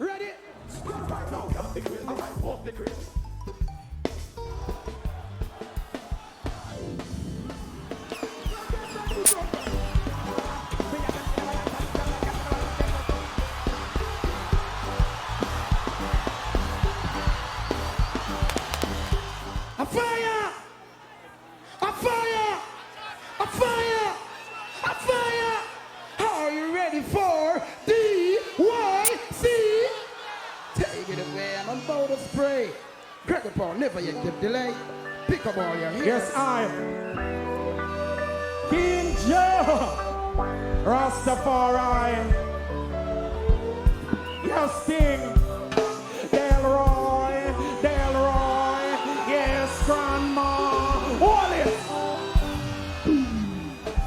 Ready? Right now, got the quiz, alright, walk the quiz. A fire! A fire! A fire! A fire! Are you ready for DYC? Take it away, I'm about to spray. Crack upon, never yet get delay. Pick up all your hairs. Yes, I. King Joe. Rastafari. Yes, Sting. Delroy. Yes, Grandma. Hold it.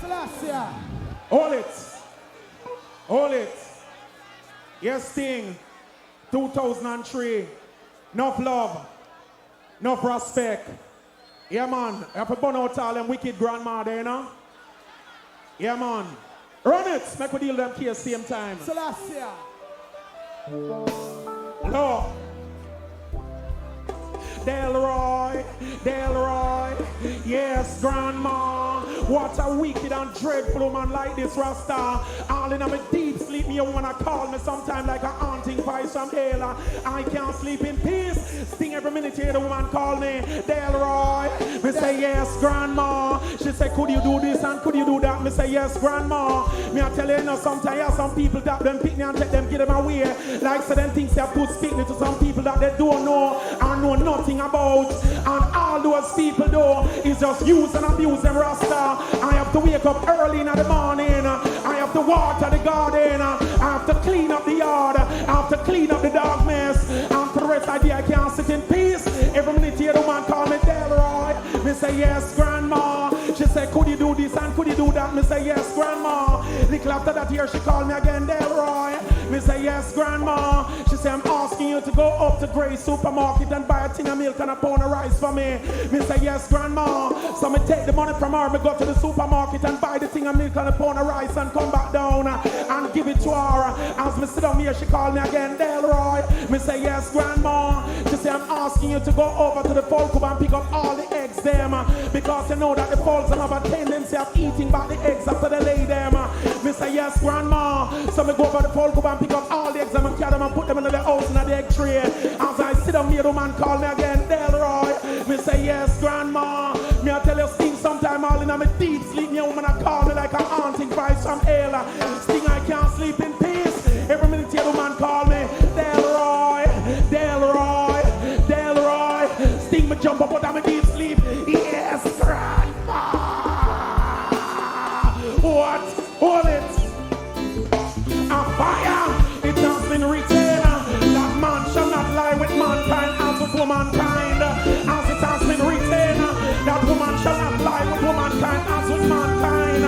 Celestia. Hold it. Hold it. Yes, Sting. 2003. Enough love. Enough respect. Yeah, man. I have to burn out all them wicked grandma there, you know? Yeah, man. Run it. Make we deal them here same time. Celestia. No. Delroy, yes, Grandma. What a wicked and dreadful man like this Rasta. All in my deep sleep, me wanna call me sometime like a haunting voice from hell. I can't sleep in peace. Sting every minute here the woman call me Delroy. Me say yes, Grandma. She say could you do this and could you do that? Me say yes, Grandma. Me I tell you, know, sometimes some people that them pick me and take them, get them away. Like certain things they put speaking to some people that they don't know and know nothing about, and all those people do is just use and abuse them Rasta. I have to wake up early in the morning, I have to water the garden, I have to clean up the yard, I have to clean up the dog mess, and for the rest of the day I can't sit in peace. Every minute here the man call me Delroy. Me say yes, Grandma. She say could you do this and could you do that? Me say yes, Grandma. Little after that here she called me again Delroy. Me say yes, Grandma. She say I'm asking you to go up to Grace supermarket and buy a tin of milk and a pound of rice for me. Me say yes, Grandma. So me take the money from her, me go to the supermarket and buy the thing of milk and a pound of rice and come back down and give it to her. As me sit down here, she called me again Delroy. Me say yes, Grandma. She say I'm asking you to go over to the folk and pick up all the eggs them because you know that the folks have a tendency of eating back the eggs after they lay them. Me say yes, Grandma. So me go over the folk and pick up all the eggs and carry them and put them in the house in the egg tray. As I sit down here, the man call me again Delroy. Me say yes, Grandma. Me I tell you Sting sometime all in my deep sleep. Me woman I call me like a haunting voice from hell. Sting I can't sleep in peace. Every minute here the man call me Delroy. Sting me jump up out of my deep sleep. Yes, Grandma. What? Hold it. A fire. It has been written that man shall not lie with mankind as with womankind. As it has been written that woman shall not lie with womankind as with mankind.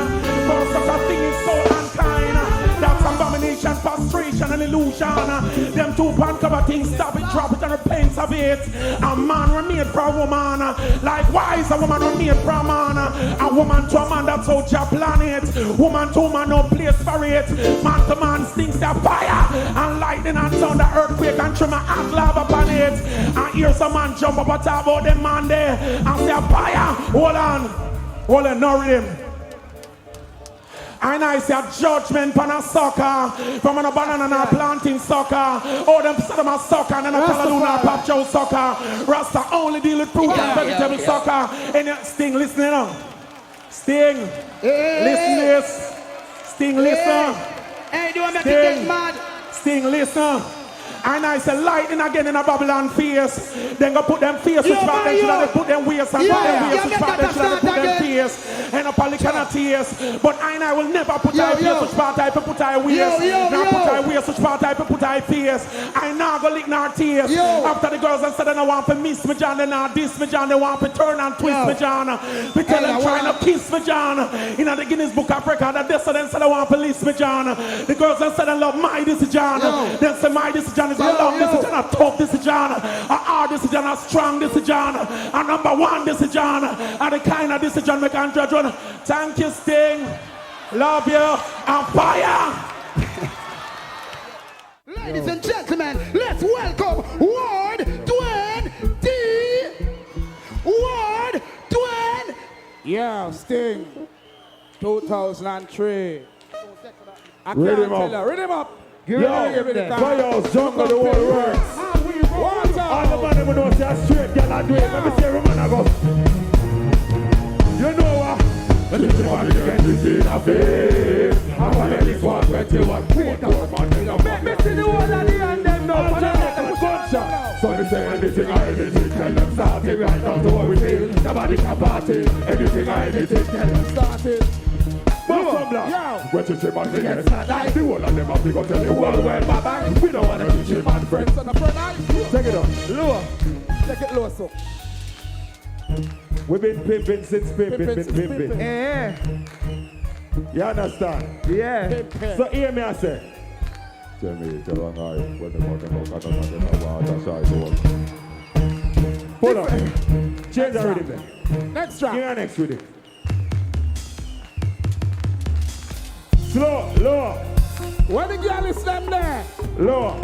For such a thing is so unkind. That's abomination, frustration, and illusion. Them two pan cover things, stop it, drop it, and repent of it. A man remade for a woman. Likewise, a woman remade for a man. A woman to a man, that's how Jah plan it. Woman to man, no place for it. Man to man stinks the fire and lightning and thunder, earthquake and tremor and lava upon it. And hear some man jump up and talk about them man there and say fire. Hold on, no rhythm. And I say a judgment on a sucker from an banana and a planting sucker. Oh, them said them a sucker and then a Caladuna pop show sucker. Rasta only deal with fruit and vegetable sucker. And Sting, listen now. Sting, listen this. Sting, listen. Hey, do I make you get mad? Sting, listen. And I say lightning again in a Babylon face. Then go put them face which part they should have put them waist and put them waist which part they should have put them face. And up all the kind of tears. But I will never put I face which part I put I waist. Now put I waist which part I put I face. I now go lick our tears. After the girls and said they want to miss me John, they now diss me John, they want to turn and twist me John. We tell them trying to kiss me John. In the Guinness Book of Record that they said they want to list me John. The girls and said they love my this John. Then say my this John. A long decision, a tough decision, a hard decision, a strong decision, a number one decision, and the kind of decision we can judge on. Thank you, Sting. Love you. And fire. Ladies and gentlemen, let's welcome Ward 20. Ward 20. Yeah, Sting. 2003. I Read can't him tell up. her. Read him up. Yo, Give it time. Firehouse, jungle, the whole works. Water. All the man them know say a straight girl I do it. Let me see every man I go. You know what? But if you want to get this in a face, I'm gonna let this one 21 quit more man in a man. Let me see the one at the end them now. Gunshot. So they say anything or anything, tell them start it right now to what we feel. Nobody can party. Anything or anything, tell them start it. When you say man, they get started. The whole of them have to go tell the world where my bang. We don't want to teach you man friends. Take it up. Lower. Take it lower, so. We've been pimping since pimping. Yeah. You understand? Yeah. So hear me I say. Tell me it's a wrong eye. When the mother knock, I don't know what side door. Hold on. Change the rhythm then. Next track. Give me next rhythm. Slow, low. Where the girl is them there? Low.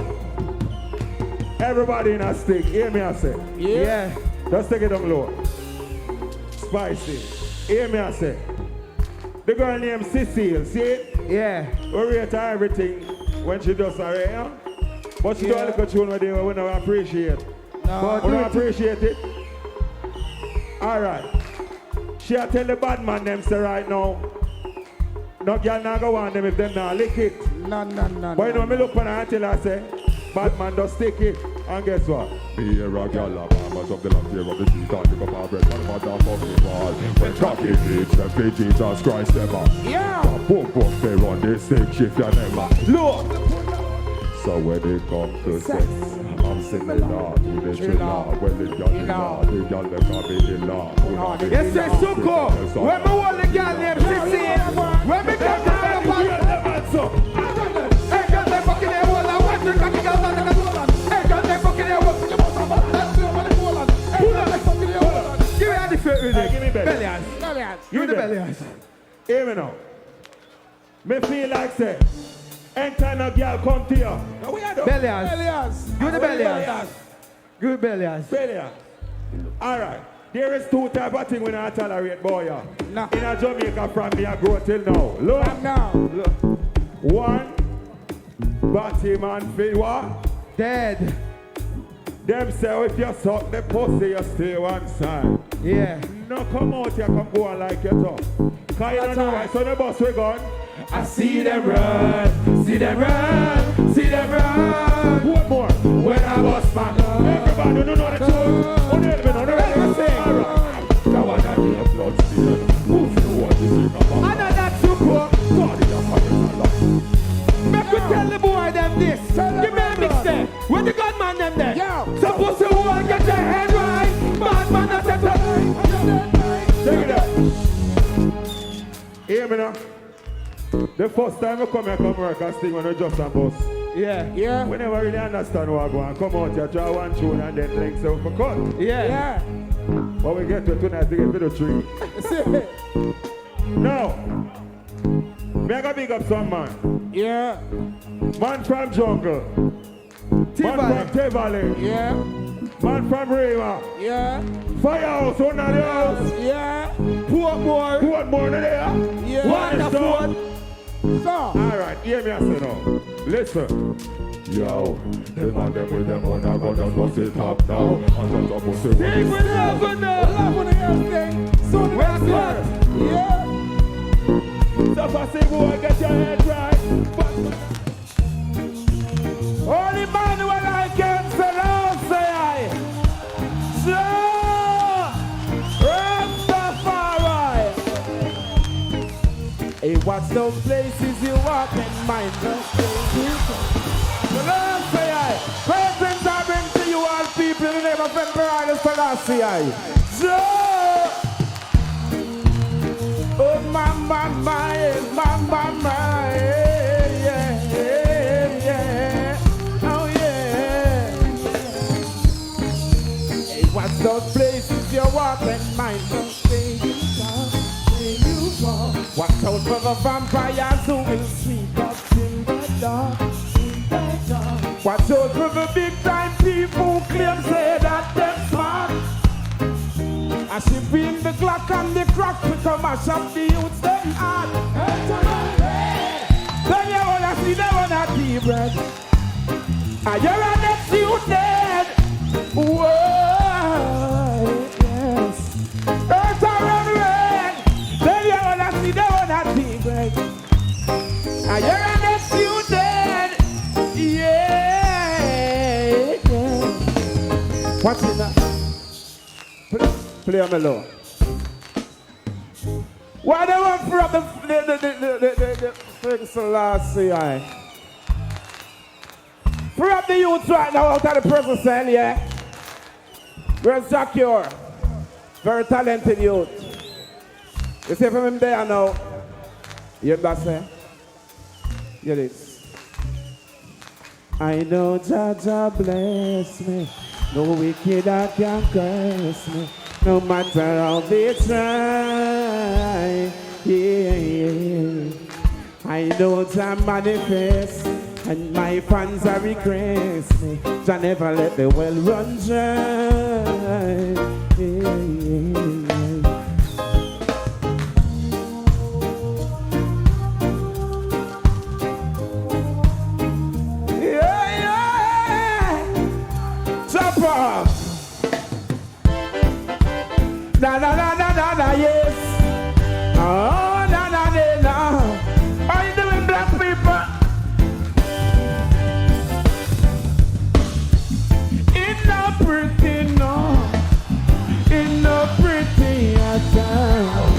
Everybody in a stick. Hear me I say. Yeah. Just take it down low. Spicy. Hear me I say. The girl named Cecile, see it? Yeah. We rate her everything when she does her hair. But she don't look at you when we don't appreciate. No. We don't appreciate it. Alright. She'll tell the bad man them say right now. No girl not go on them if them not lick it. No. But you know me look on her and tell her say, bad man just stick it. And guess what? Me here a girl a farmers of the land here of the street and pick up our bread and mother fucking wall. When cocky hits them for Jesus Christ ever. Yeah. Boom, they run this stick shift you never. Look! So when it comes to sex, I'm singing law to the triller. When the girl in law, the girl them can be in law. Yes, sir, Suko. When me want the girl named Sissy, when me come to the party, hey, girl, they fucking here, well, I want to cocky girls on the woman. Hey, girl, they fucking here, well, you must have give me a different rhythm. Give me belly. Belly. Give me the belly. Hear me now. Me feel like say, anytime a girl come to you. Bellias. You the bellias. Good bellias. Bellias. Alright. There is two type of thing when I tolerate boy. Nah. In a Jamaica from me I grow till now. Look. From now. Look. One. Batty man feel what? Dead. Them say if you suck the pussy you stay one side. Yeah. No come out here come go on like you talk. Cause you don't know why. So the bus we gone. I see them run, see them run, see them run. What more? When I was back, everybody don't know the truth. On the element, on the element, sing. Now I got the blood stain. Who's the one you see about? I know that's too cool. God, you're fucking alive. Make me tell the boy them this. Give me a mix there. When the gunman them there. Supposed to want get your head right. Bad man at the time. Take it up. Hear me now. The first time I come here, come work and sing when I just a bus. Yeah. We never really understand what I go and come out here, draw one tune and then links out for cut. Yeah. But we get to tonight to get to the tree. Now, me I gotta big up some man. Yeah. Man from jungle. Man from T-Valley. Yeah. Man from River. Yeah. Firehouse, one of the house. Yeah. Portmore. Portmore there. Yeah. Wonderful. So. Alright, hear me I say now. Listen. Yo, them and them with them on a gun just bust it up now. And just a bust it. Sing with love on the love on the air thing. So where's that? Yeah. So if I say boy, get your head right. Only man when I can say now say I. So hey, watch those places you walk and mind those places. The Lord say I. Presents I bring to you all people in the name of Emperor Selassie I. So oh my, yeah. Oh yeah. Hey, watch those places you walk and mind those places you walk. Watch out for the vampires who will sneak up in the dark, Watch out for the big time people who claim say that they're smart. I should be in the clock and the crack to come and shop the youths them hard. Then you wanna see them on a tea bread. And you're a next youth dead. Whoa, yes. Earth around red. Then you wanna see them on a tea bread. And you're a next youth dead. Yeah, yeah. What's in that? Play on the low. Why they want from the Selassie? Free up the youth right now out of the prison cell, yeah? Where's Jacure? Very talented youth. You see from him there now? You hear that say? Hear this. I know Jaja bless me. No wicked that can curse me. No matter how they try, yeah, yeah. I know Jah manifest, and my fans are regress me. Jah never let the well run dry, yeah, yeah, yeah. Jump off. Na na na na na na, yes. Oh na na na na. How you doing, black people? It's not pretty, no. It's not pretty at all.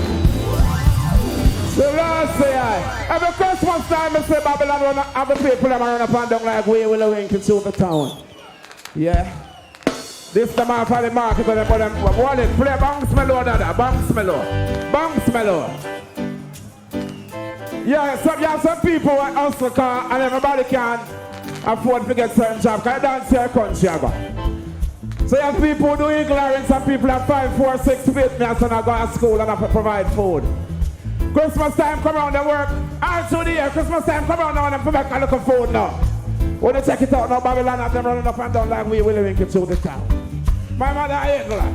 So last say every Christmas time I say Babylon run have the people that run up and down like we will wink into the town. Yeah. This the man for the market and put them wallet, play bounce mellow, dada, bounce mellow, bounce mellow. Yeah, some people who hustle car and everybody can afford to get certain job. Can you dance here country? So you have people who do ignorance, some people have 5, 4, 6 fitness and I go to school and have to provide food. Christmas time come around, they work all through the year. Christmas time come around now and they make a look of food now. When you check it out now, Babylon have them running up and down like we will link it through the town. My mother ain't glad.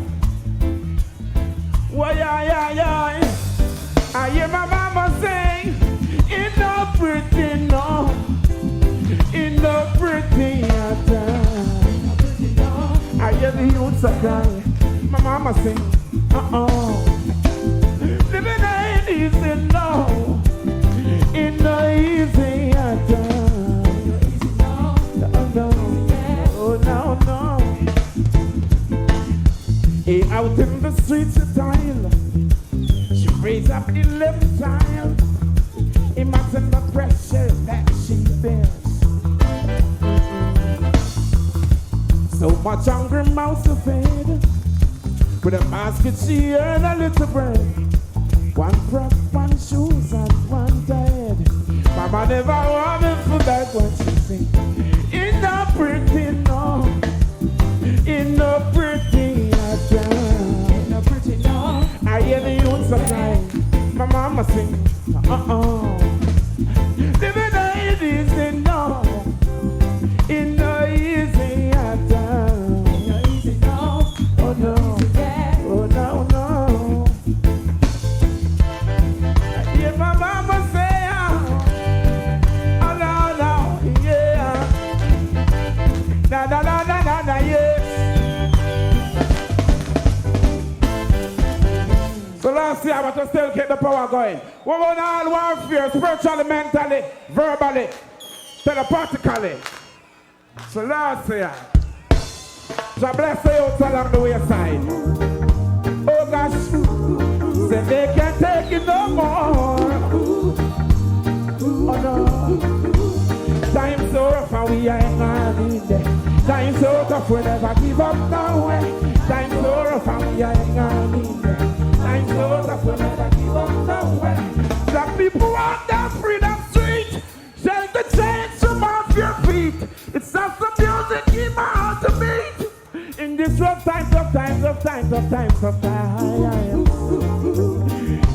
Well, yeah. I hear my mama saying, it's not pretty, no. It's not pretty at all. I hear the youths are crying. My mama sing, living ain't easy, no. It's not easy at all. No. Hey, out in the streets of tile, she raised up the left child. Imagine the pressure that she bears. So much hungry mouth to feed. With a basket she earned a little bread. One frock, one shoes and one tied. Mama never wanted for that what she said. It's not pretty, no. It's not pretty at all. It's not pretty, no. I hear the youths are crying. My mama sing, living ain't easy, no. It's not easy at all. It's not easy, no. Oh no, oh no. I hear my mama say, oh no, yeah. Na, yes. So last year, I want to still keep the power going. We're on all warfare, spiritually, mentally, verbally, telepathically. So last year, so bless the youth along the wayside. Oh gosh, say they can't take it no more. Oh no. Time's so rough and we ain't gonna be there. Time's so tough, we never give up no way. Time's so rough and we ain't gonna be there. Time's so tough, we never give up no way. Some people walk down Freedom Street, shake the chains from off your feet. It's just the music in my heart to beat. In this rough times.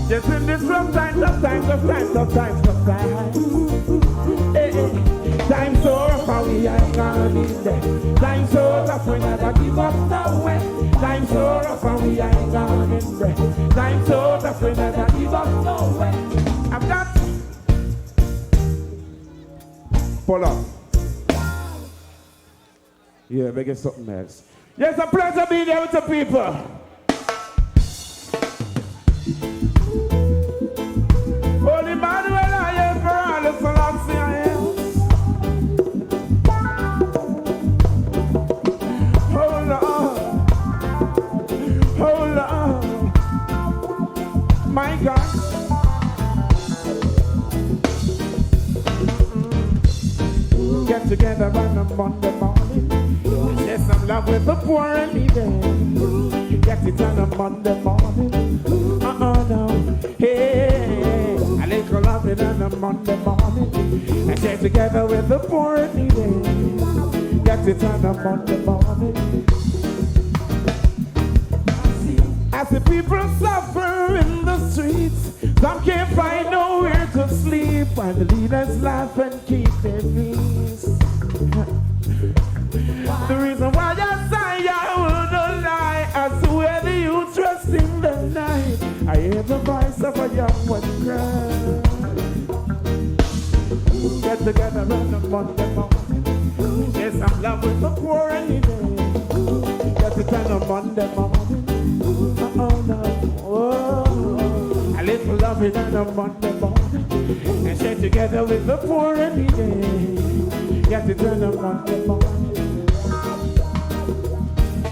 Yes, in this rough times. Hey, time's so rough and we ain't gonna tough, we never give up no way. Time so rough and we ain't gone in breath. Time so tough, we never give up no way. I've got pull up. Yeah, make it something else. Yes, a pleasure being there with the people. Holy Manuel, I am for all the Selassie I am. Hold on, my God. Get together on a Monday morning. Share some love with the poor and needy. Get it on a Monday morning. No. Hey, a little love it on a Monday morning. And share together with the poor and needy. Get it on a Monday morning. As the people suffer in the streets, some can't find nowhere to sleep, while the leaders laugh and keep their peace. The reason why I say I wouldn't lie, I swear the youth trust in the night. I hear the voice of a young one cry. Get together on a Monday morning. Share some love with the poor and needy. Get it on a Monday morning. A little love it on a Monday morning. And share together with the poor and needy. Get it on a Monday morning.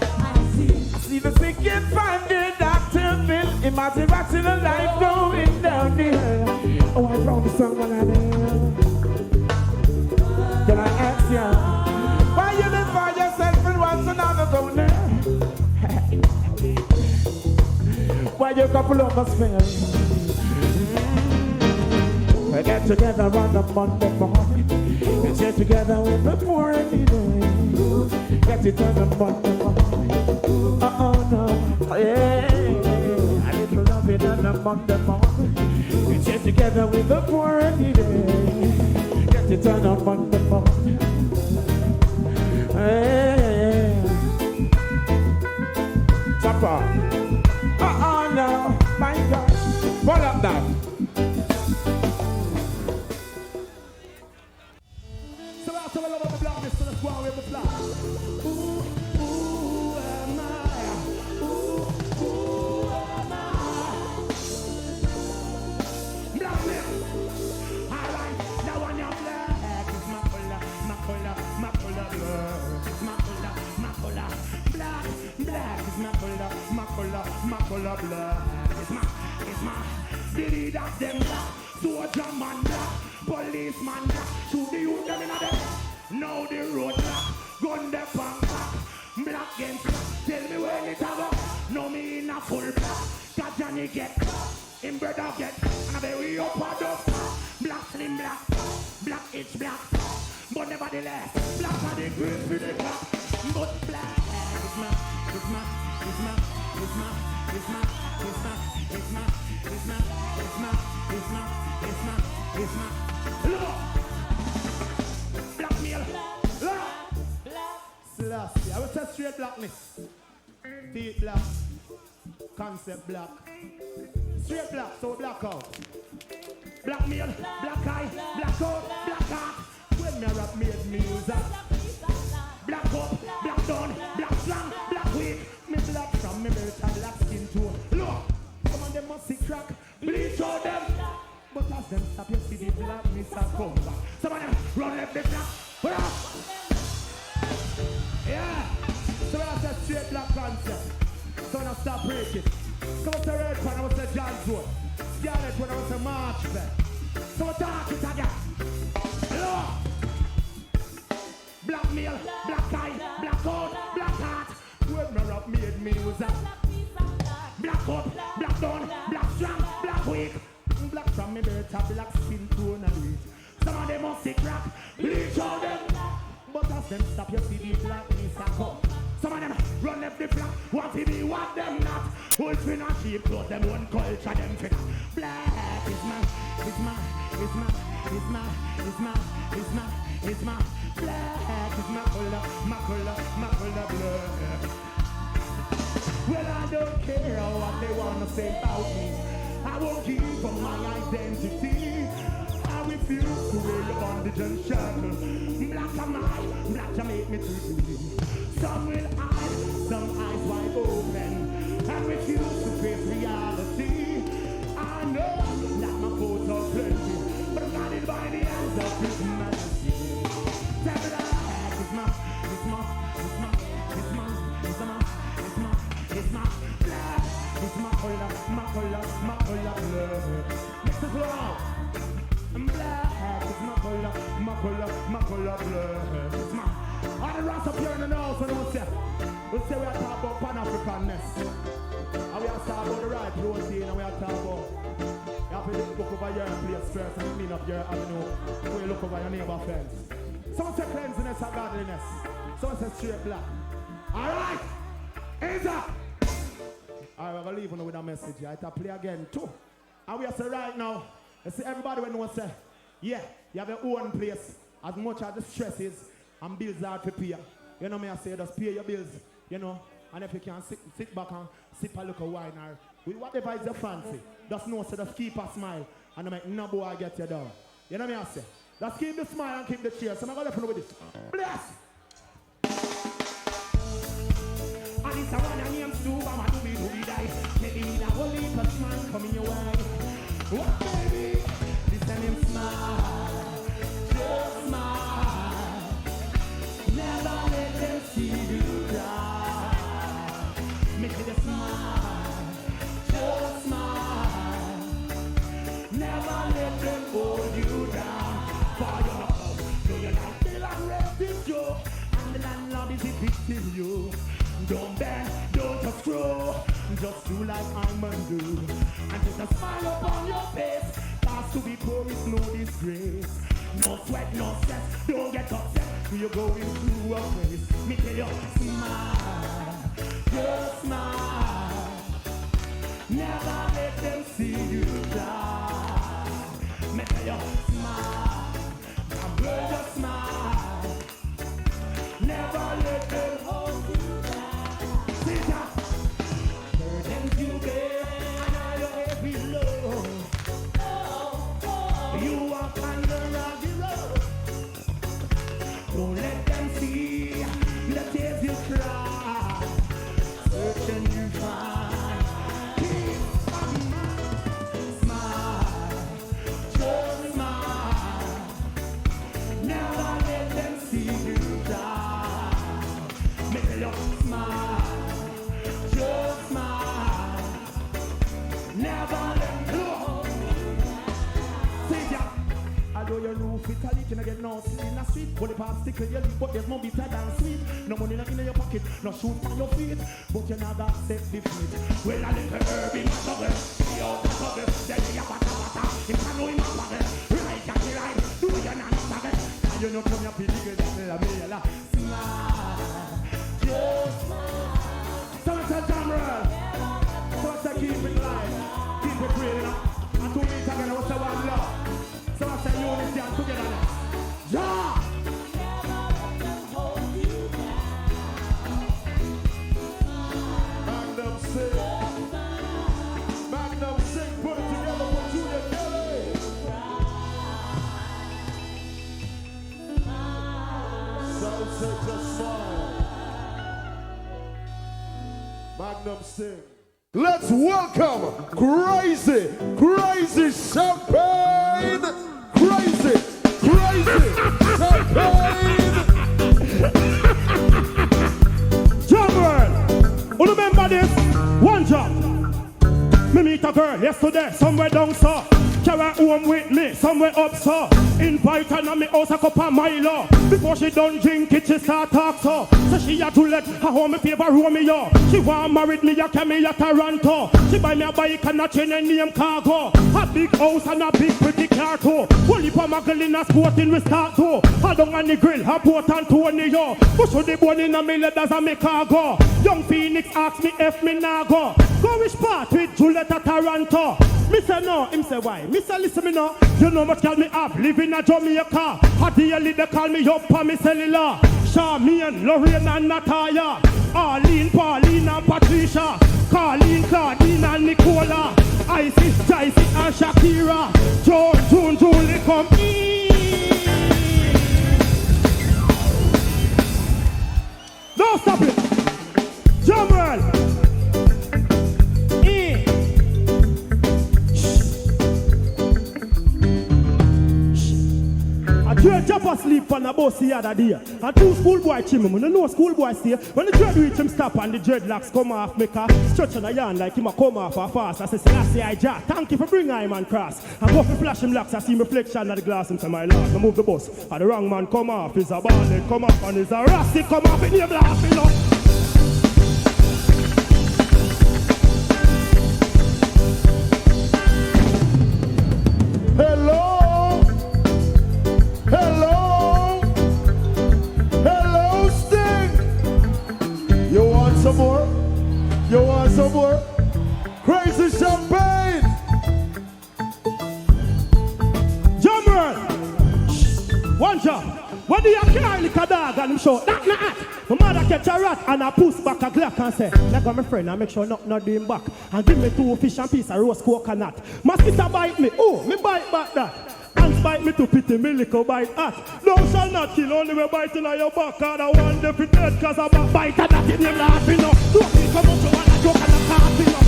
I see the sick and find the doctor bill. Imagine watching a life going down the hill. Oh, I found someone I know. Can I ask you, why you live for yourself and watch another go there? Why you couple of us fail? We get together on a Monday morning and share together with the poor and needy. Get it on a Monday morning. No. Yeah. A little love it on a Monday morning and share together with the poor and needy. Get it on a Monday morning. Yeah. Chopper. No, my God. Pull up that. So that's all about the block, Mr. Let's go on with the block. Ooh, am I? Ooh, am I? Black man. All right, now on your black. It's my color, my color, my color, black. It's my color, my color. Black, black is my color, my color, my color, black. It's my, the leader of them black. Soldier man black, policeman black. Shoot the youth them in them. Now the road black, gun the punk black. Black against black, tell me when it go. No me in a full black. Got Johnny get, him brother get. And I bury up a dust. Black slim black, black itch black. But nevertheless, black are the great for the black. But black is my, is my, is my, is my, is my, is my, is my, is my, is my, is my, is my, is my. Look! Blackmail! Look! Selassie, I will say straight blackness. Teeth black. Concept black. Straight black, so black out. Blackmail, black eye, black out, black heart. When me rap made music. Black up, black down, black slang, black wig. Me black from me belt and black skin tone. Look, some of them must see crack, bleach out them. But as them stop, you see the blackness a come back. Some of them run left the black. Yeah, so that's a straight black concept. So now stop breaking. So what's the red one? I was the John Zone. Scarlet when I was a March there. So talk it again. Look. Blackmail, black eye, black out, black heart. When me rap made music. Black up, black down, black strong, black weak. Black from me better, black skin tone and weight. Some of them must see crack, bleach out them. But as them stop, you see the blackness a come. Some of them run left the black, want to be what them not. Wolf in a sheep clothes, them one culture, them fit. Black is my, is my, is my, It's my black, it's my color blood. Well, I don't care what they wanna say about me. I won't give up my identity. I refuse to wear your bondage and shackles. Black am I, black to make me free. Some will hide, some eyes wide open. I refuse to face reality. I know that my foes are plenty, but I'm guided by the hands of His Majesty. My color blood. Mr. Cloud, I'm black. It's my color blood. It's my. All the rats up here in the north, and we'll say we are talking about Pan-Africanness. And we are talking about the right protein, and we are talking about. You have to look over your place first and clean up your avenue before you look over your neighbor fence. Some say cleanliness and godliness. Some say straight black. All right, hands up. Alright, we're going to leave you with a message. I have to play again too. And we are saying right now, you see everybody when we say, yeah, you have your own place. As much as the stress is, and bills are to pay. You know me, I say, just pay your bills, you know. And if you can sit back and sip a little wine or whatever is your fancy, just know, so just keep a smile and make no boy get you down. You know me, I say, just keep the smile and keep the cheer. So I'm going to left with this. Bless! And it's a one and name's two, I'm a doobie die. Maybe that whole little smile coming your way. What baby? Listen him smile, just smile. Never let them see you cry. Make it a smile, just smile. Never let them hold you down. For your love, so you're not still arresting you, and the landlord is evicting you. Don't bend, don't just screw, just do like I'm do. And just a smile upon your face, cause to be poor is no disgrace. No sweat, no stress, don't get upset, you're going through a phase. Me tell you, smile, just smile. Never let them see you die. Me tell you, smile, I'm going to smile. Never let them hold you. Burdens you bear and all your heavy load. You walk on the rocky road. Don't let them see the tears you cry. Search and you find. Keep on smile, just smile. Never let them see you die. Make your smile. Just smile. Never let go. Say ya. Although you know fit a leak and I get no sleep in the street. But the past stick with your lip, but there's no bitter than sweet. No money in your pocket, no shoot on your feet. But you never accept defeat. Well, a little herb in my bubble. See out the bubble. Then you have a water. If I know in my bubble. Right, Jackie, right. Do you not bubble? Now you know come your pity good. Smile. Just smile. So it's a camera. So it's a keep it live. Keep it real, you know. And 2 weeks again, what's the one love? So it's a unity and togetherness. Yeah! Magnum sing. Magnum sing. Put it together, put you together. So it's just smile. Magnum sing. Let's welcome Crazy Champagne! Crazy Champagne! Jammer! Who remember this? One job. Me meet a girl yesterday, somewhere down so. Carry her home with me, somewhere up so. Invite her to me house a cup of Milo. Before she done drink it, she start talk so. So she had to let her home me favor Romeo. She want married me, a me a Toronto. She buy me a bike and a chain and name cargo. A big house and a big pretty car too. Only for my girl in a sporting we start to. I don't on the grill, her boat Antonio. Push the bone in a me leathers and me cargo. Young Phoenix ask me if me nah go. Go which part with Juliet at Toronto. Me say no, him say why? Me say listen me now. You know what call me up, live in a Jamaica. How daily they call me up for me cellular. Charmian, Lorraine and Natalia. Arlene, Pauline and Patricia. Carlene, Claudine and Nicola. Isis, Jaisi and Shakira. June, Julie, come in. Don't stop it. Jamal. I dread jump asleep on the bus the other day. And two schoolboy chimney. When you know schoolboy stay, when the dread reach him stop and the dreadlocks come off, make a stretch on a yarn like him a come off a fast. I say, Selassie, I jack. Thank you for bringing him and cross. I go for flash him locks. I see reflection of the glass into my lord. I move the bus. And the wrong man come off. He's a ball come off and he's a rusty come off. In your blast, you know. Some more? You want some more? Crazy champagne! Jammer! One job. What do you carry like a dog and him show? That not. My mother catch a rat and I push back a Glock and say, let go my friend and make sure not doing back. And give me 2 fish and piece of roast coconut. Mosquito bite me. Oh, me bite back that. Ants bite me to pity, me little bite at. Thou shall not kill, only me biting on your back. And I want the fit dead, cause I'm a bite and that in him laughing up. Don't you come out to one and joke and I'm laughing up.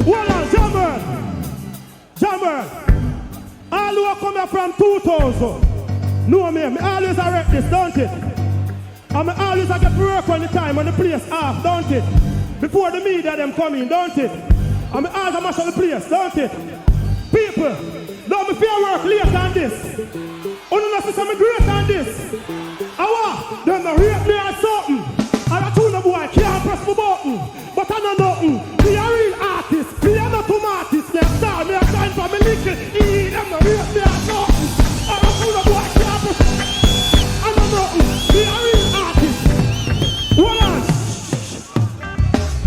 Hold on, Jammer. All who are coming from 2000. Know me always erect this, don't it? And I always get work on the time when the place off, don't it? Before the media them come in, don't it? I'm all the mash of the place, don't it? People, don't be fair work later than this. Only not see something greater than this. Awa, them the rate me or something. And I told the boy, can't press the button. But I know nothing. Be a real artist. Be a not artist. They start me a time for me little. Them the rate me or something. And I told the boy, can't press. I know nothing. Be a real artist. Hold on.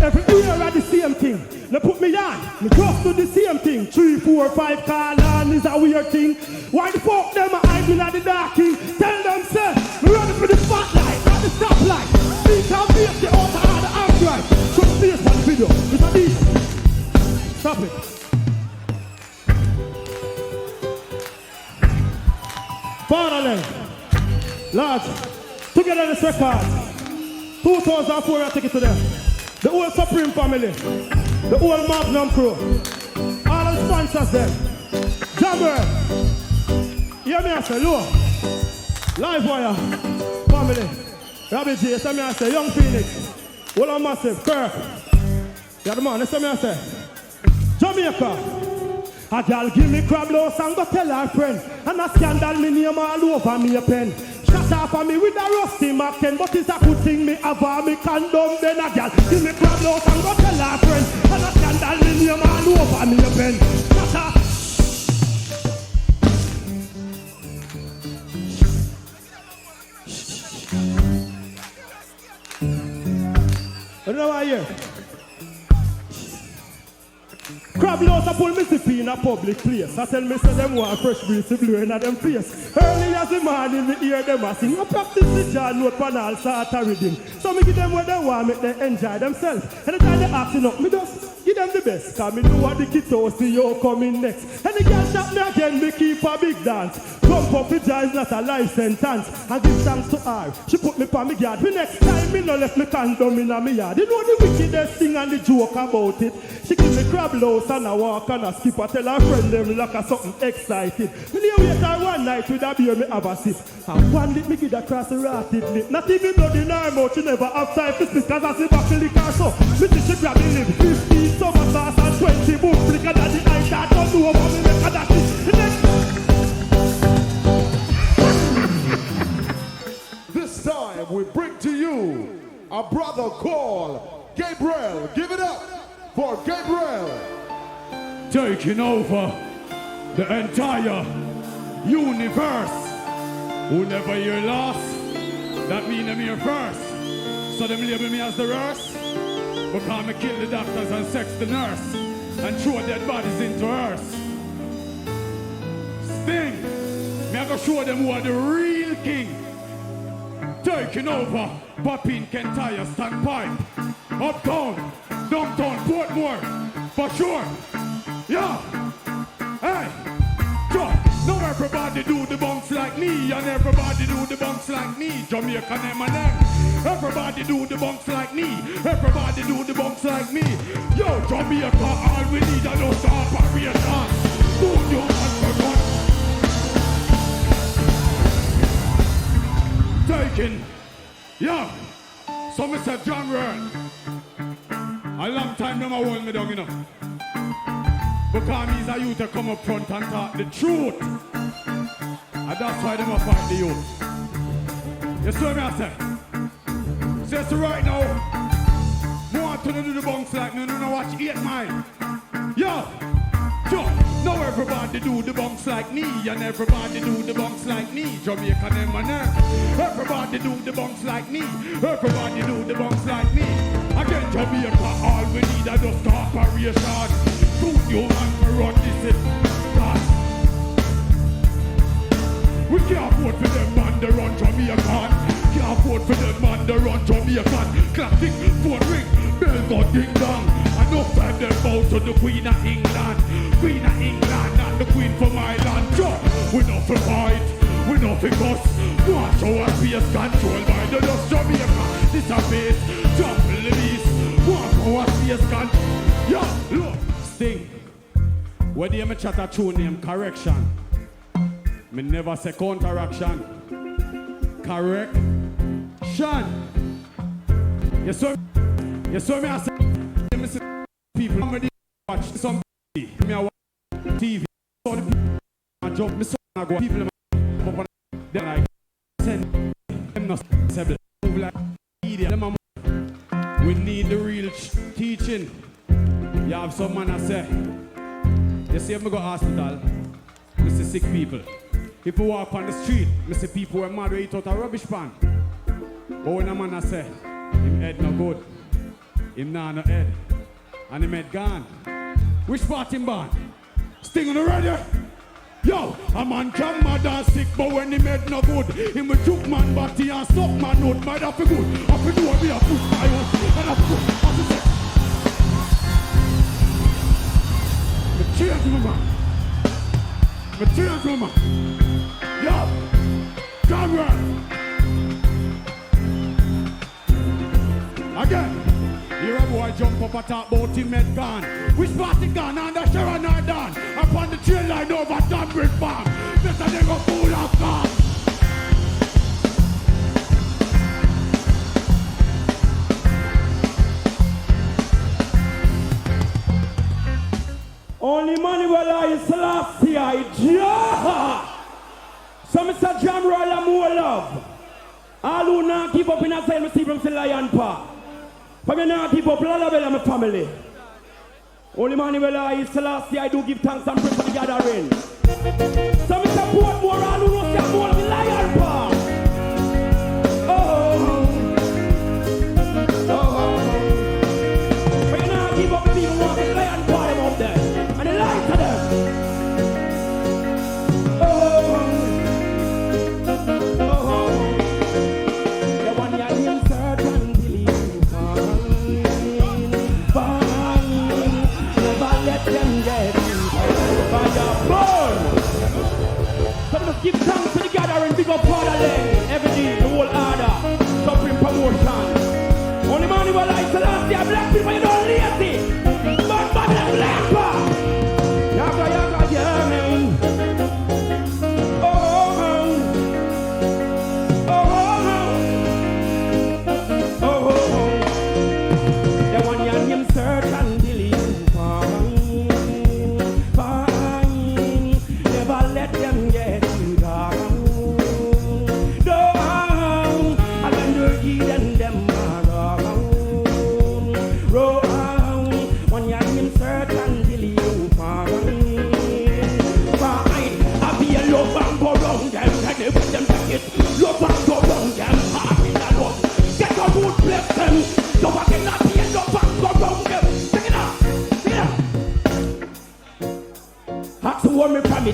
Every year I the same thing. They put me on, me just do the same thing. 3, 4, 5 call on is a weird thing. Why the fuck them are hiding at the dark king? Tell them, say, me running for the spotlight, not the stoplight. Speak and face the outer and the outright. Show the face on the video, it's a beat. Stop it. Fatherland, large, together this record. 2004 I take it to them. The whole Supreme family. The whole Magnum crew. All the sponsors them. Jammer. Hear me I say, look. Live Wire. Family. Robbie J. Say me I say, Young Phoenix. Whole of Massive. Kirk. Yeah, the man. Listen me I say. Jamaica. A girl give me crab louse and go tell her friend. And a scandal me name all over me a pen. Shut up on me with a rusty Macken, but it's a good thing me have a me condom. Then a girl give me crab louse and go tell her friend. And a scandal me name all over me a pen. Shut up. I don't know why you. Crab louse a pull me sippy in a public place. I tell me say them want fresh breeze to blow in a them face. Early as the morning me hear them a sing. I practice the jar note pan all sort of rhythm. So me give them what they want, make them enjoy themselves. Anytime they asking up, me just give them the best. Cause me know what the kids see you coming next. And the girl shot me again, me keep a big dance. Jump up with jar is not a life sentence. I give thanks to her. She put me on me yard. The next time me no left me condom in a me yard. You know the wickedest thing and the joke about it. She give me crab louse and I walk and I skip. I tell her friend them like a something excited. Me lay wait her one night with a beer me have a sip. And one lip me give her cross the rotted lip. Not even blood in her mouth. She never have time to spit. Cause I see back the liquor so. Me think she grab the lip. 15 summer sauce and 20 book. Flicker that the eye that don't know about me make her that it. This time we bring to you a brother called Gabriel. Give it up for Gabriel. Taking over the entire universe. Who never hear last, that mean them here first. So them label me as the worst. Because me kill the doctors and sex the nurse and throw dead bodies into earth. Sting, me I go show them who are the real king. Taking over, popping Kentire standpipe. Uptown, downtown, Portmore, for sure. Yeah, hey, sure. Now everybody do the bounce like me, and everybody do the bounce like me. Jamaican M&M. Everybody do the bounce like me. Everybody do the bounce like me. Yo, Jamaica, all we need are those operations. Do you want taking, yeah. So Mr. John Ryan, a long time them a hold me down, you know. Because he's a youth to come up front and talk the truth. And that's why them a fight the youth. You see me I say? So right now, I want to do the bounce like me, no watch 8 Mile. Yo, sure. Now everybody do the bounce like me, and everybody do the bounce like me. Jamaican M&M. Everybody do the bounce like me. Everybody do the bounce like me. Again, Jamaica, all we need are just operation. Suit you man to run this in. We can't afford for them man to run Jamaican. Can't afford for them man to run Jamaican. Classic phone ring, bell go ding dong. Enough time them bow to the Queen of England. Queen of England, not the Queen from Ireland. Sure, we know for fight, we know for cuss. Watch our face controlled by the dust Jamaica. This a base, trample the beast. Watch our face controlled. Yo, look, Sting. Where do you chat a true name? Correction. Me never say counteraction. Correction. You saw me I say people watch some TV. Me I watch TV. So the people I jump me so I go people up on they like send them not stable. Move like media. Them we need the real teaching. You have some man I say. You see if me go hospital, me see sick people. If you walk on the street, me see people who are mad who eat out a rubbish pan. But when a man I say, him head no good, him nah no head, and him head gone. Which part him born? Sting on the radio? Yo, a man can mad and sick, but when him head no good, him will juke man body and suck man out, might have to good. Have to do a bit of push my own, and have to go, have to say. Me change woman. Me change woman. Yo, camera. Again, here a boy jump up and talk about him head gone. Which party gone? Under Sharon or done? Up on the train line over Dunbridge Farm. Better they go full of calm. Only money will I is last year. So Mr. Jam Royal and more love. All who not keep up in a cell, me see from the Lion Park. For me not keep up, Lalabella my family. Only money will I is last year. I do give thanks and praise for the gathering. So Mr. Portmore, all who not see more of the Lion Park. For me not keep up, people want the Lion Park up there. And the light to them. Give thanks to the gathering, big up Fatherland, every day, the whole order, supreme promotion. Only money will I say last year, black people, you don't lazy. But Babylon black power. Yaga, yaga, yeah, man. Oh, oh, oh, oh, oh. The one your name search until you find. Never let them get.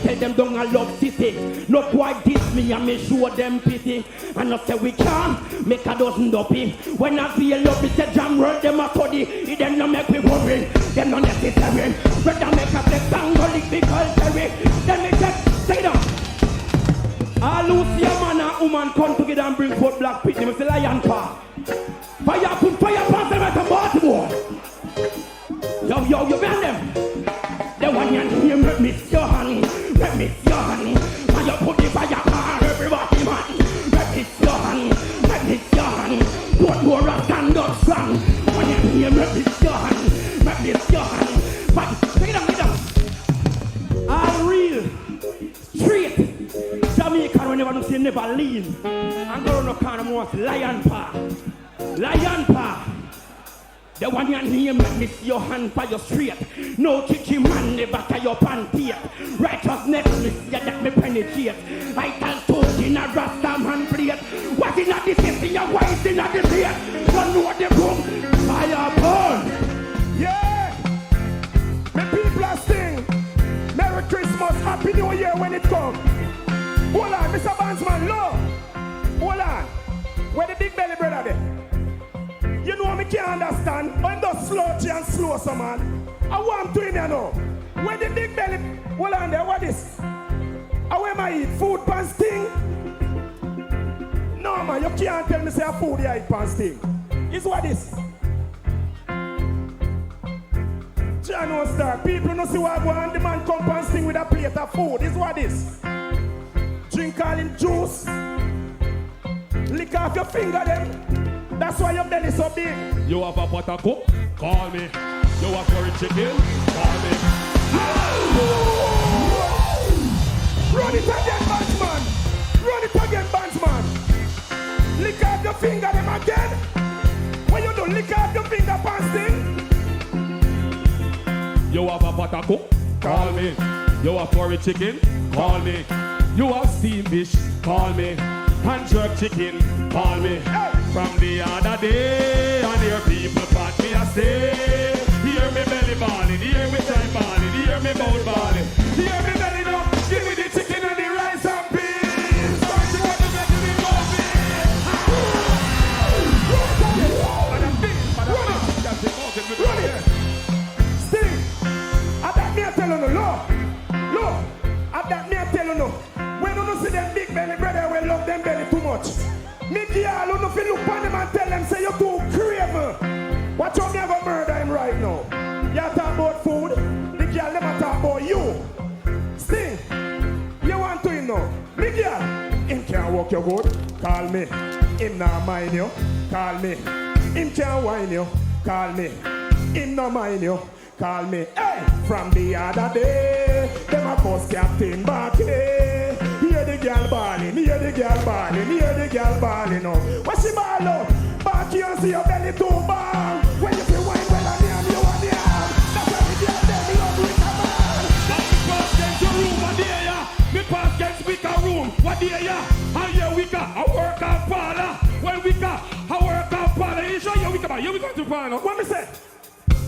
tell them don't I love city. Not quite diss me and me show them pity. And not say we can't make a dozen dopey. When I feel love it's a jam world them a study. It them no make me worry, them not necessary. Rather make a flex and go lick the culture. Then me say down. All who see a man and woman come together and bring forth black pit. Them say lion paw. Fire put fire past them at a Baltimore. Yo, you bend them. The one you hear me miss your honey. Let me see your honey. And you put the fire car everybody man. Let me see your honey. Let me see your honey. Put more rock stand up strong. When you hear me miss your honey. Let me see your honey. But take it down. All real. Straight. Jamaican whenever you say never lean. And go on the corner most lion paw. Lion paw. The one you hear miss your hand for your straight. No chichi man never tie your panty. Righteousness miss you that me penetrate. I tell toast in a rasta man plate. What in a this in your white in a this here. Don't know the boom. Fire burn. Yeah. Me people are sing. Merry Christmas, Happy New Year when it comes. Hold on, Mr. Bandsman, low. Hold on. Where the big belly brother there? You know me can't understand. I'm just slouchy and slow, so man. I want to him, you know. Where the big belly, hold on there, what is? How am I eat? Food pan sting? No, man, you can't tell me say a food you eat pan sting. It's what is? Channel star, people no see what I want. The man come pan sting with a plate of food. It's what is? Drink all in juice. Lick off your finger them. That's why your belly so big. You have a pot of cook? Call me. You have curry chicken? Call me. Run it again, Bandsman. Run it again, Bandsman. Lick off your finger them again. When you do lick off your finger, Pansting. You have a pot of cook? Call me. You have curry chicken? Call me. You have steamed fish? Call me. And jerk chicken? Call me. Hey. From the other day, and hear people pat me a say, hear me belly balling, hear me time balling, hear me mouth balling, hear me belly up, give me the chicken and the rice and beans. Don't you want to make me go big? Run it. Sting. At that me I tell you no. Look. At that me I tell you no. When you don't see them big belly brother, we love them belly too much. Me girl, who no feel look on them and tell them say you too craven. Watch out me have a murder him right now. You talk about food, the girl never talk about you. Sting, you want to know? Me girl, him can't walk you good, call me. Him not mind you, call me. Him can't whine you, call me. Him not mind you, call me. Hey, from the other day, them a bus captain back here. Hear the girl balling, hear the girl balling, hear the girl balling up. What she ball out? Back here and see your belly too bang. When you feel wine well on the you want the arm. That's why the girl them love with a man. And me pass against your room, what day ya? Me pass against Wicca room, what day ya? And yeah, Wicca, I work out parlor. When Wicca, I work out parlor. You sure you Wicca man? You Wicca to parlor? What me say?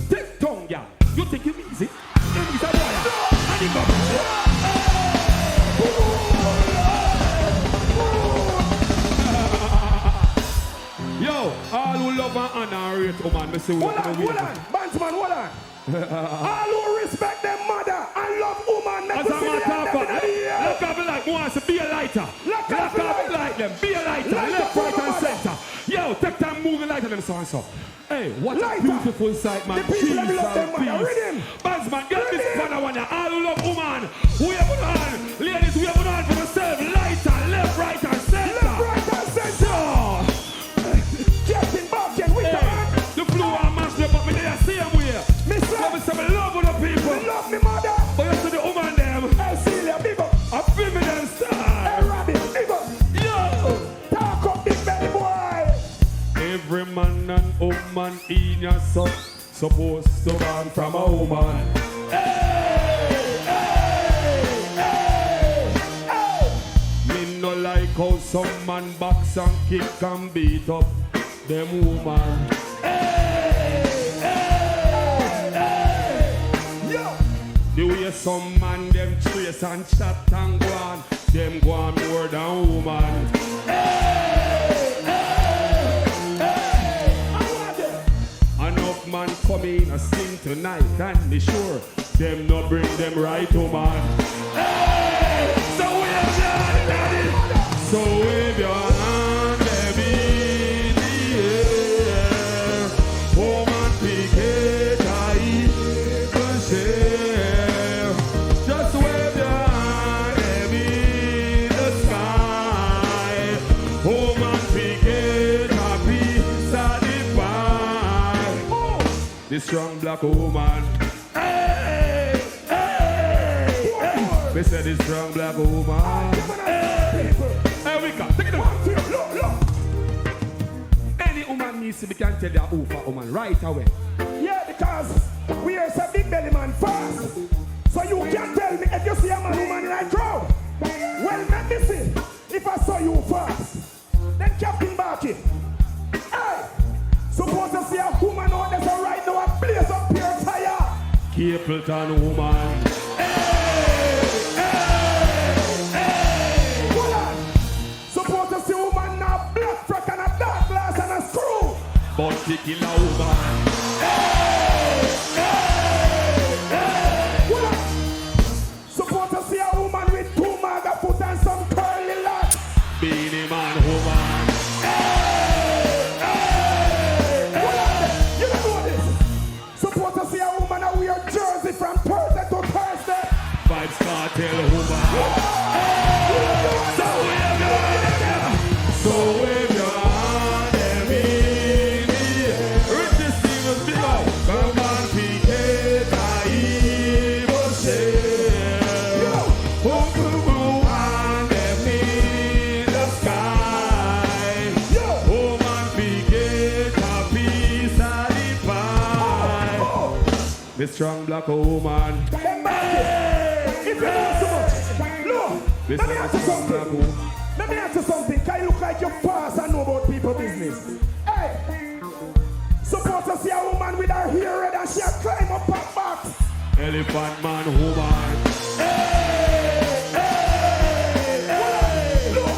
Take tongue, girl. You think you easy? You easy, boy. And you go. Yo, all who love and honor rate, oh man, me say hold on, Bandsman, hold on. All who respect them mother and love woman, as a matter of fact, look up like wants to be a lighter. Look up like them, be a lighter, left, right, and center. Yo, take time moving lighter them so and so. Hey, what a beautiful sight, man. The people that love them mother, read him. Bandsman, get this fun, I want you. All who love woman, we have it on. Ladies, we have it on for yourself. Lighter, left, right, and center. Left, right, and center. Captain Barkin, we hey, the floor and mash them up in the same way. Me love with the people. Me love me mother. But you see the woman them. Hey, Celia, big up. I feel me them style. Hey, Robin, big up. Yo. Talk up, big belly boy. Every man and woman in your son supposed to born from a woman. Hey, hey, hey, hey. Me no like how some man box and kick and beat up them woman. Hey, hey, hey. Yo. The way some man them trace and chat and go on. Them go on more than woman. Enough man come in and sing tonight and be sure them not bring them right woman. So wave your hand, daddy. So wave your hand, baby, in the air. Woman, pick it, I even share. Just wave your hand, baby, in the sky. Woman, pick it, happy, satisfied. The strong black woman. We said this strong black woman. Hey, we can take it on. Look. Any woman needs to be can tell their over woman right away. Yeah, because we are a big belly man first. So you can tell me if you see a man woman in a crowd. Well, let me see. If I saw you first, then Captain Barky. Hey, suppose to see a woman out there so right now and blaze up your tire. Kiprich woman. But kicking a woman. Suppose to see a woman with 2 maga foot and some curly locks. Beenie Man woman. You don't know this. Suppose to see a woman that wear jersey from Thursday to Thursday. Vybz Kartel woman. So wave your hand. The strong black woman. If you know so much, look, let me ask you something. Let me ask you something. Can you look like your past and know about people business? Hey, suppose to see a woman with her hair red and she a climb up her box. Elephant man woman. Look,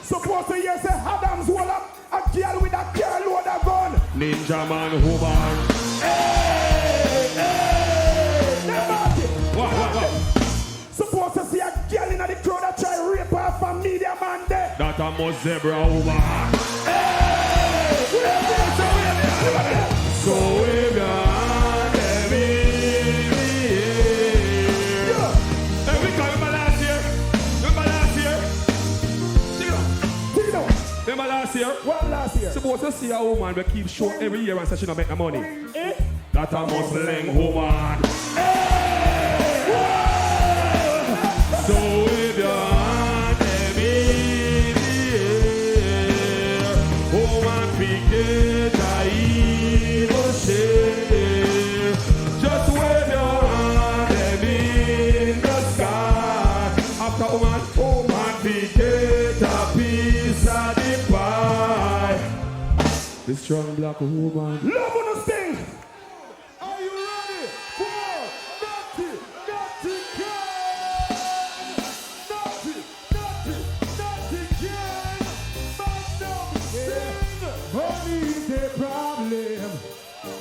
suppose to hear say Adams hold up a girl with a car load of gun. Ninjaman woman. Suppose to see a girl in the crowd that try rape her from media man there. That a most zebra woman. So wave your hand, baby. Hey, we come remember last year. Remember last year? What last year? Suppose to see a woman we keep short every year and say she don't make the money. That a Muslim woman. So wave your hand, baby, in the air. Woman, pick it, I even share. Just wave your hand, baby, in the sky. After woman, pick it, a piece of the pie. The strong black woman. Love on the sting. Are you ready for Naughty Gang? Money is the problem.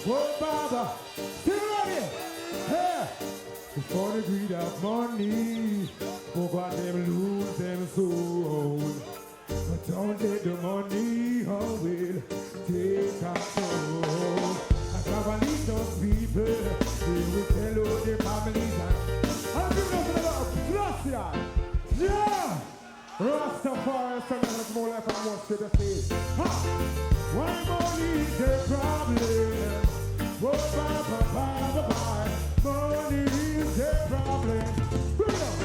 Oh, Baba, still ready? Hey, before the greed of money, forgot them lose them soul. But don't let the money will take control. As I lead those people, they will tell all their families and I'm giving us a lot of Gracia. Yeah! Rastafari is something that's more like a must to the stage. Ha! Why money is the problem? Oh, bye. Money is the problem. Bring it up!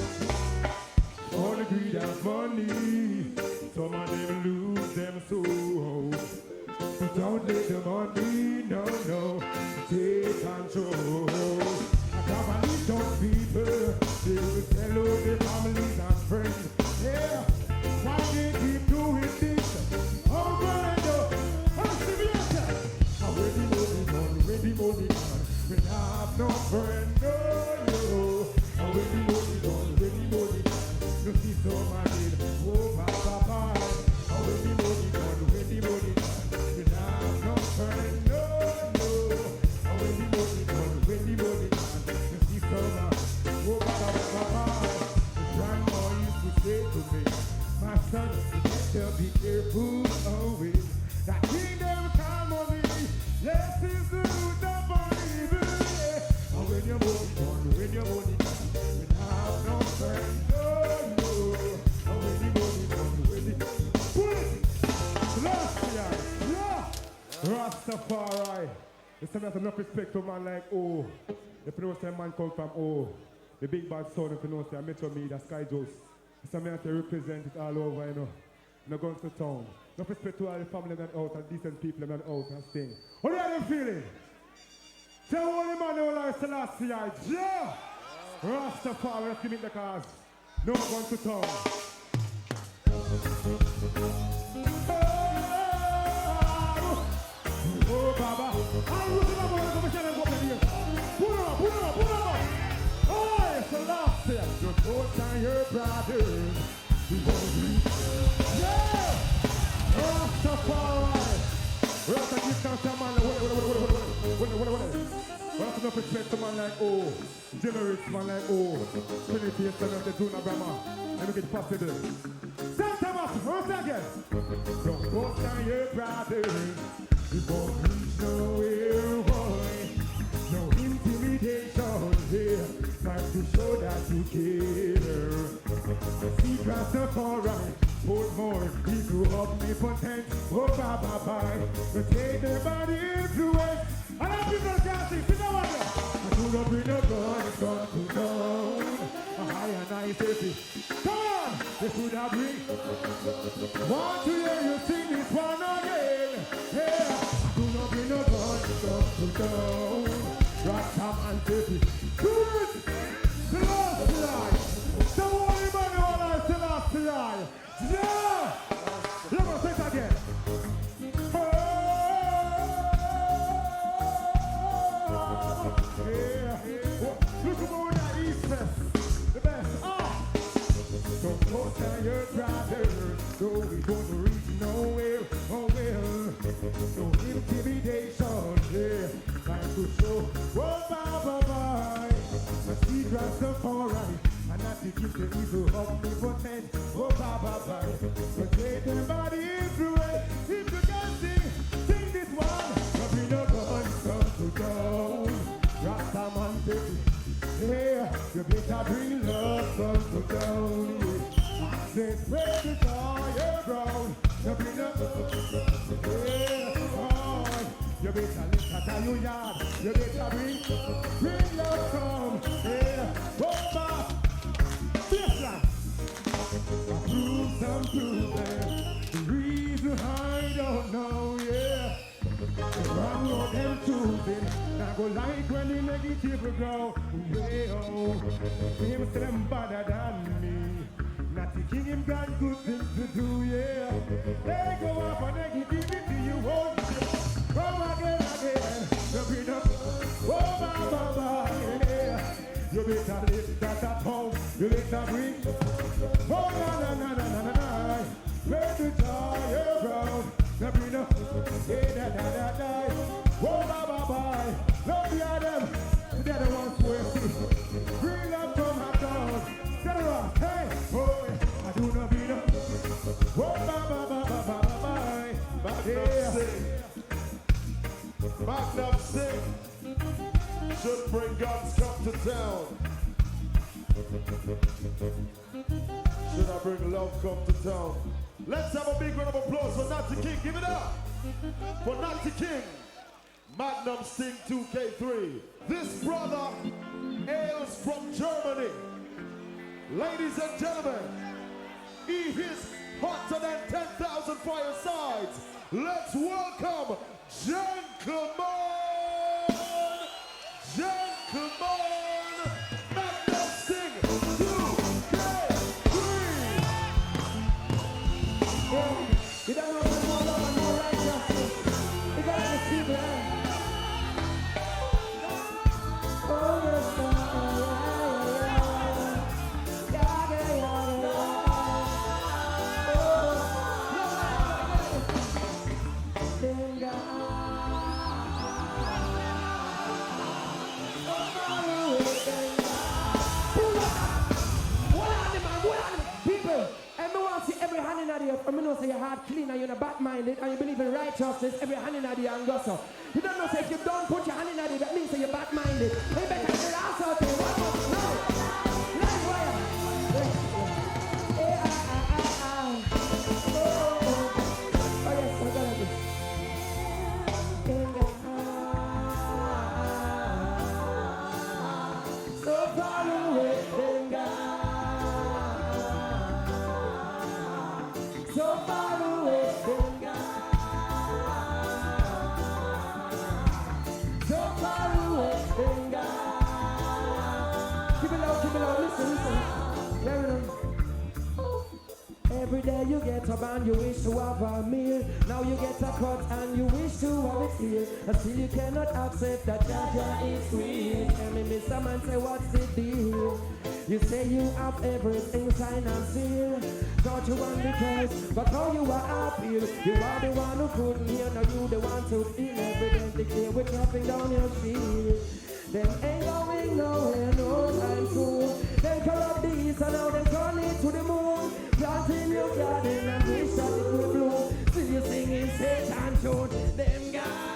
All the greed of money, some of them lose them soul. But don't let the money, no, take control. I can't believe those people, they will tell all their families and friends. Yeah, why they keep doing this? Oh, brother, I'm serious. I'm ready money, when I have no friend, no. Rastafari. It's time to have enough respect to a man like oh. If you know say man come from oh. The big bad son, if you know say I met me, that's Sky Joes. It's time I have to represent it all over, you know. No going to town. No respect to all the family and out and decent people and out and sting. What are you feeling? Tell all the man who likes the last year, yeah! Rastafari, let's give it the cause. No going to town. Oh, Baba. I'm looking up on the commission and here. Put up. Oh, it's the last year. Just hold down your brothers. Yeah! Rastafari! Rasta give down to a man. Rasta no respect to man like oh. Generous man like oh. Trinity is telling the Juna Brahma. Let me get it possible. St. Thomas, once again. Don't go down your brothers. You won't reach nowhere, boy. No intimidation here. Time to show that you care. See Rastafari. Put more into omnipotent. Oh, bye. To take their body influence. And I'm people dancing. Sit down there. I do not bring a gun to down. A high and high safety. Come on. This would have bring. Want to hear you sing this one again. Yeah. I do not bring a gun to down. Rock time and safety. Good. The last line. The only man who likes the last line. Yeah! Let me say it again. Oh, yeah. Look at all that East Fest. The best. Don't go tell your brothers. Though we don't reach nowhere. Oh, well. No intimidation. Yeah. Time to show. Oh, bye. The secrets of alright. And not to keep the evil omnipotent. Oh, bye. But take the body into it. If you can sing this one. But we no gun come to down. Rasta man baby. Yeah, you better bring love come to down. Yeah. I said, spread the fire ground. You bring no yeah, on. You better lift out of your yard. You better bring love come. Yeah, oh, bye. Prove some proven. The reason I don't know, yeah. Wrong what them choosing. Now go like when the negative will grow. Well, him say them better than me. Not thinking him got good things to do, yeah. They go up on negativity, you won't. Come again. You bring up, oh, bye, yeah. You better live that at home. You better bring. Oh, na. Where the tire ground. Now bring up. Yeah, da. Oh, bye. Love the Adam. They're the ones who are sick. Bring up from my dog. Set her up. Hey, boy. I do not bring up. Oh, bye. Magnum sing. Should bring guns come to town. Should I bring love come to town? Let's have a big round of applause for Natty King. Give it up for Natty King. Magnum Sting 2K3. This brother hails from Germany. Ladies and gentlemen, he is hotter than 10,000 firesides. Let's welcome Gentleman. Magnum Sting 2K3. You don't know what's more love and more righteousness. You got to see that. Oh, yes, every hand in the air, I know say your heart clean and you're not bad-minded and you believe in righteousness, every hand in the air and go so. You don't know say if you don't put your hand in the air, that means that you're bad-minded. You better get your ass out there. One more, no. Live wire. Oh, yes, I got it. every day you get a band, you wish to have a meal. Now you get a cut and you wish to have it here. And still you cannot accept that Jaja is real. Tell me, Mr. Man, say what's the deal? You say you have everything signed and sealed. Thought you want the curse, but now you are happy. You are the one who couldn't hear, now you the one to feel everything clear with dropping down your shield. Them ain't going nowhere no time soon. They corrupt the east and now they turn it to the moon. Planting your garden and wish that it would bloom. Still you singing Satan tune. Them guys,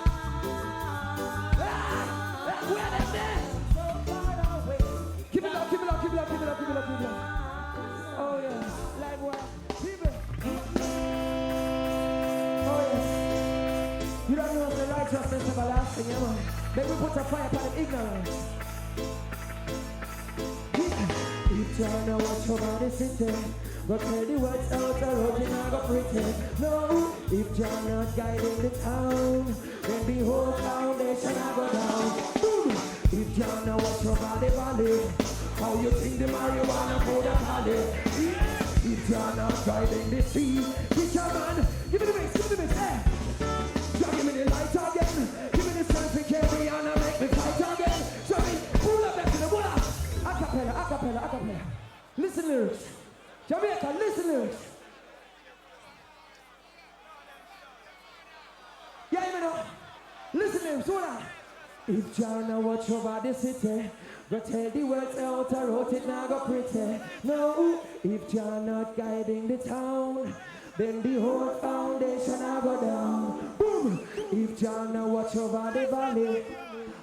where them there? So far away. Keep it up, keep it up, keep it up, keep it up, keep it up, keep it up. Oh yeah, like what? People. Oh yes. You don't know the righteousness everlasting, yeah man. Then we put a fire upon the ignorance. If you know what your body sitting, but tell the words out the road, you're not gonna pretend. No, if you're not guiding the town, then the whole foundation will go down. Boom. If you know what your body value, how you think the marijuana for the valley. If you're not guiding the sea, fisherman, give me the mix, give me the mix, eh? Give me the light again. Give me the strength to carry on and make me fight again. So me, pull up back to the water. Acapella, acapella, acapella. Listen lyrics. Jamaica, listen lyrics. Yeah, you know. Listen lyrics, hold on. If John now watch over the city, go tell the words out, I wrote it, now go pretty. No, if John not guiding the town, then the whole foundation will go down. Boom! If John now watch over the valley,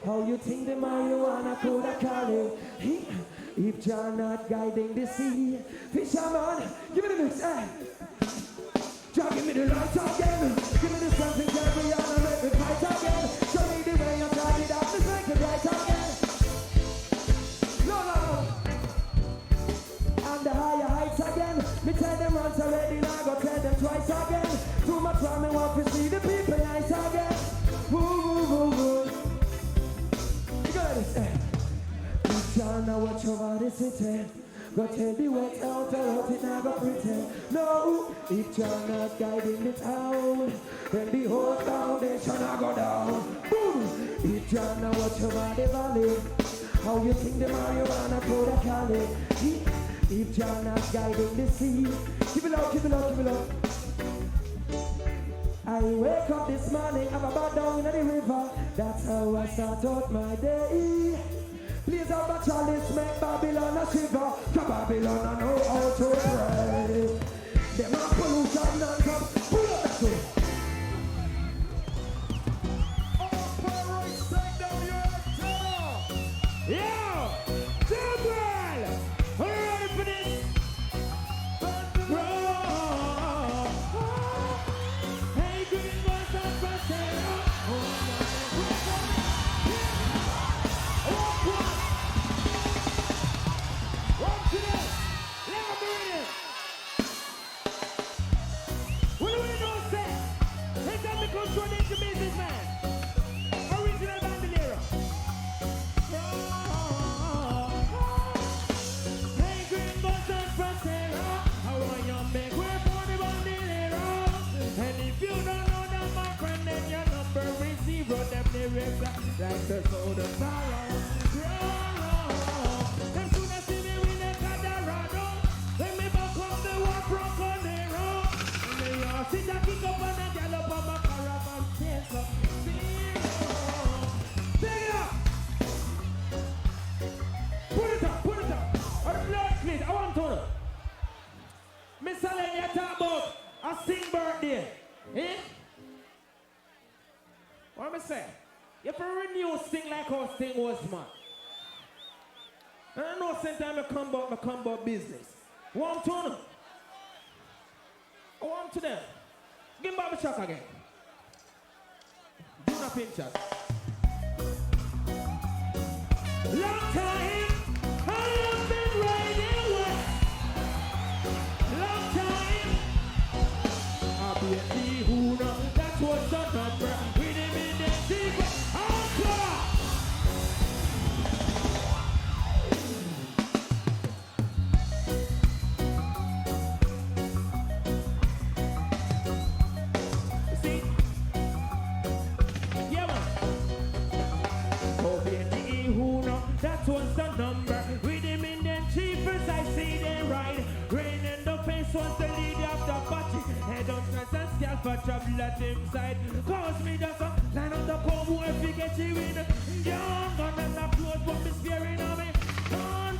how you think the marijuana could have called it? If John not guiding the sea, fisherman, give me the mix, eh? John, give me the light again. Give me the strength and carry on and let me fight again. Show me the way you tried it out, let's make it right again. No, no, no. And the higher heights again. Me tell them once already, now go tell them twice again. Too much time, me want to see the people nice again. Woo, woo, woo, woo. You got this, eh? If John now watch over the city, go tell the wet out, I wrote it, now go pretend. No, if John not guiding the town, then the whole foundation will go down. Boom! If John now watch over the valley, how you think the marijuana could have called it? If John not guiding the sea, keep it up, keep it up, keep it up. I wake up this morning, I'm about down in the river. That's how I start out my day. Please have a chalice, make Babylon a shiver. Cause Babylon I know how to pray. Them are pollution and come pull up that way. All pirates, take down your antenna. Yo! Gabriel! Are you ready for this? Hey, green boys and Pastel. What do we know, say? They got me controlling the business, man. Original bandolero. Hey, green boys and Pastel. I want you make way for the bandolero. And if you don't know that, my friend, then your number is 0. Them lyrics like the soul of sorrow. Them soon as see me win a Colorado. When me back up the war from Conero. Sit and kick up and a gallop on my caravan. Yes, up. Take it up. Put it up, put it up. Lord, please, I want to know. Miss Allen, you talk about a sing birthday. Eh? What am I saying? You have to renew sing like how sing was, man. And I know sometimes I come about business. What to know? I want to them. Give me Bobby Chuck again. Do not pinch us. Long time I have been riding west. Long time I'll be a D-Hooner. That's what's the number. With him in the secret. enough for trouble at him side. Cause me just line up the combo if you get you in. Young gun and the clothes but me scaring on me.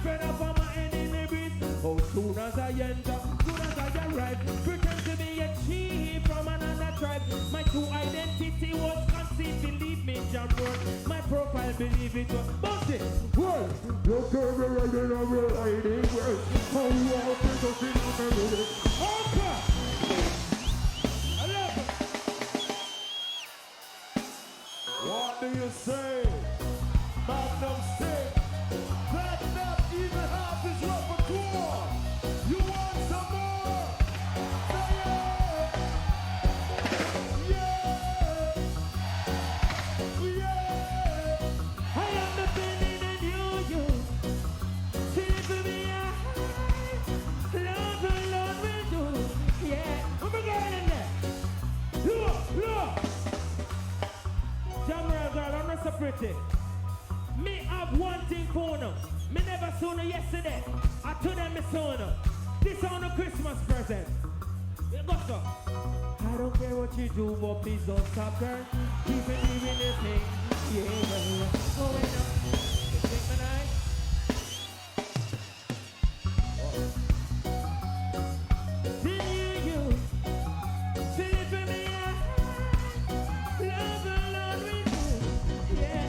Fed up on my enemy breathe. Oh, soon as I enter, soon as I arrive, pretend to be a chief from another tribe. My true identity was conceived, believe me, John Road. My profile, believe it was busted. Well, you can't be riding on your riding words. How you all think of it on the road? Okay. I love it. What do you say? Magnum stick. That not even half is repertoire. You want some more? Say yeah. Yeah. I am the feeling in you. See for me, love will do. Yeah, I'm getting in there. Look. Jamra girl, I'm not so pretty. Me have one thing for no. Me never saw no yesterday. I told them me saw no. This on a Christmas present. Yeah, go so. I don't care what you do, but please don't stop, girl. Keep believing this thing. Yeah. Oh, wait, no. You take my night. See you. See for me. Love alone with you. Yeah.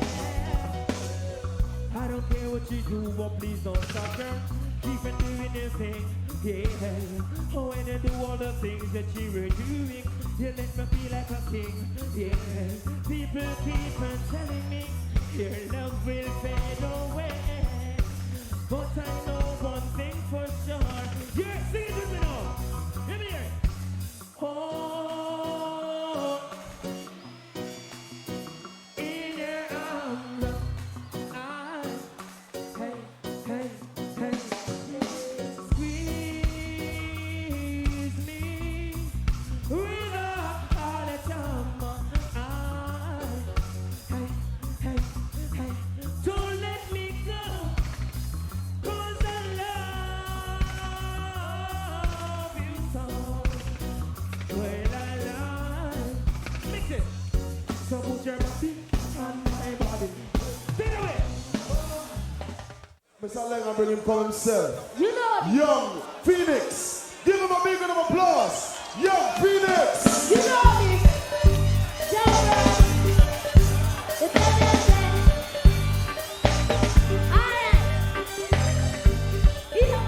I don't care what you do, but please don't stop, girl. Keep on doing this thing, yeah. Oh, when you do all the things that you were doing, you let me feel like a king, yeah. People keep on telling me your love will fade away, but I know one thing for sure. You're seasoned enough. Give me here. Oh, in your arms. Hey, squeeze me with all the time. Hey, don't let me go, 'cause I love you so. Well, I love. Mix it. So put your body on my body. Take it away. Mr. Lennon bring him call himself. You know it. Young Phoenix. Give him a big round of applause. Young Phoenix. You know it. Jamra. It's everything. Alright. You know.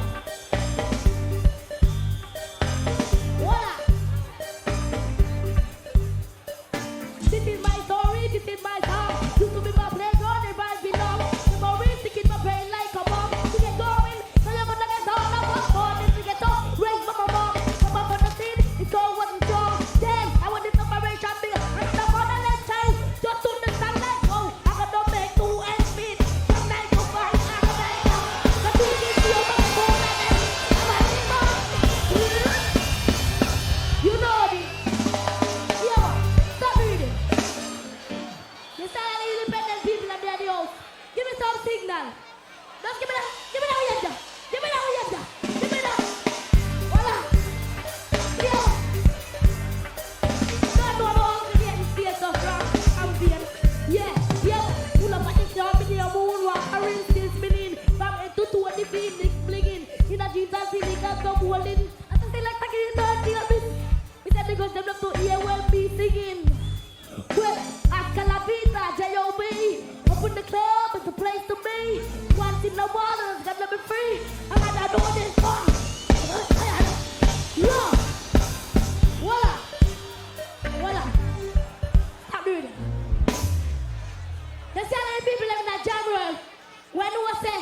Voila. This is my story. This is my song. Used to be my playground. It might belong. Memories stick in my brain like a bomb. To get going, so you're gonna get all of us. Born in to get up. Raised by my mom. Come up on the scene. It's all wasn't strong. Damn, I want this operation big. I'm the motherless child. Just to the sunlight. Oh, I got to make 2 and speed. From 9 to 5, I got to make up. The 2 is the other 4 and then you know it. Yeah, stop reading. You sound like independent people up there in the house. Give me some signal. Just give me that. Give me that with you. Give me that with you. Give me that. Voila. Yeah. Don't know about the space of rock. I'm being. Yeah. Pull up at the job in the moonwalk. I rinse this spinning. From 8 to 20 Phoenix blinging. In a jeans and Phoenix and some holding. I just feel like taking it down to a bit. We said because them love to hear well be singing. Well, Ascalapita, J.O.B. Open the club, it's a place to be. Once in the water, it's gonna be free. I gotta do this song. Yeah. Voila. Stop doing it. There's so many people living in that jam world. When you say,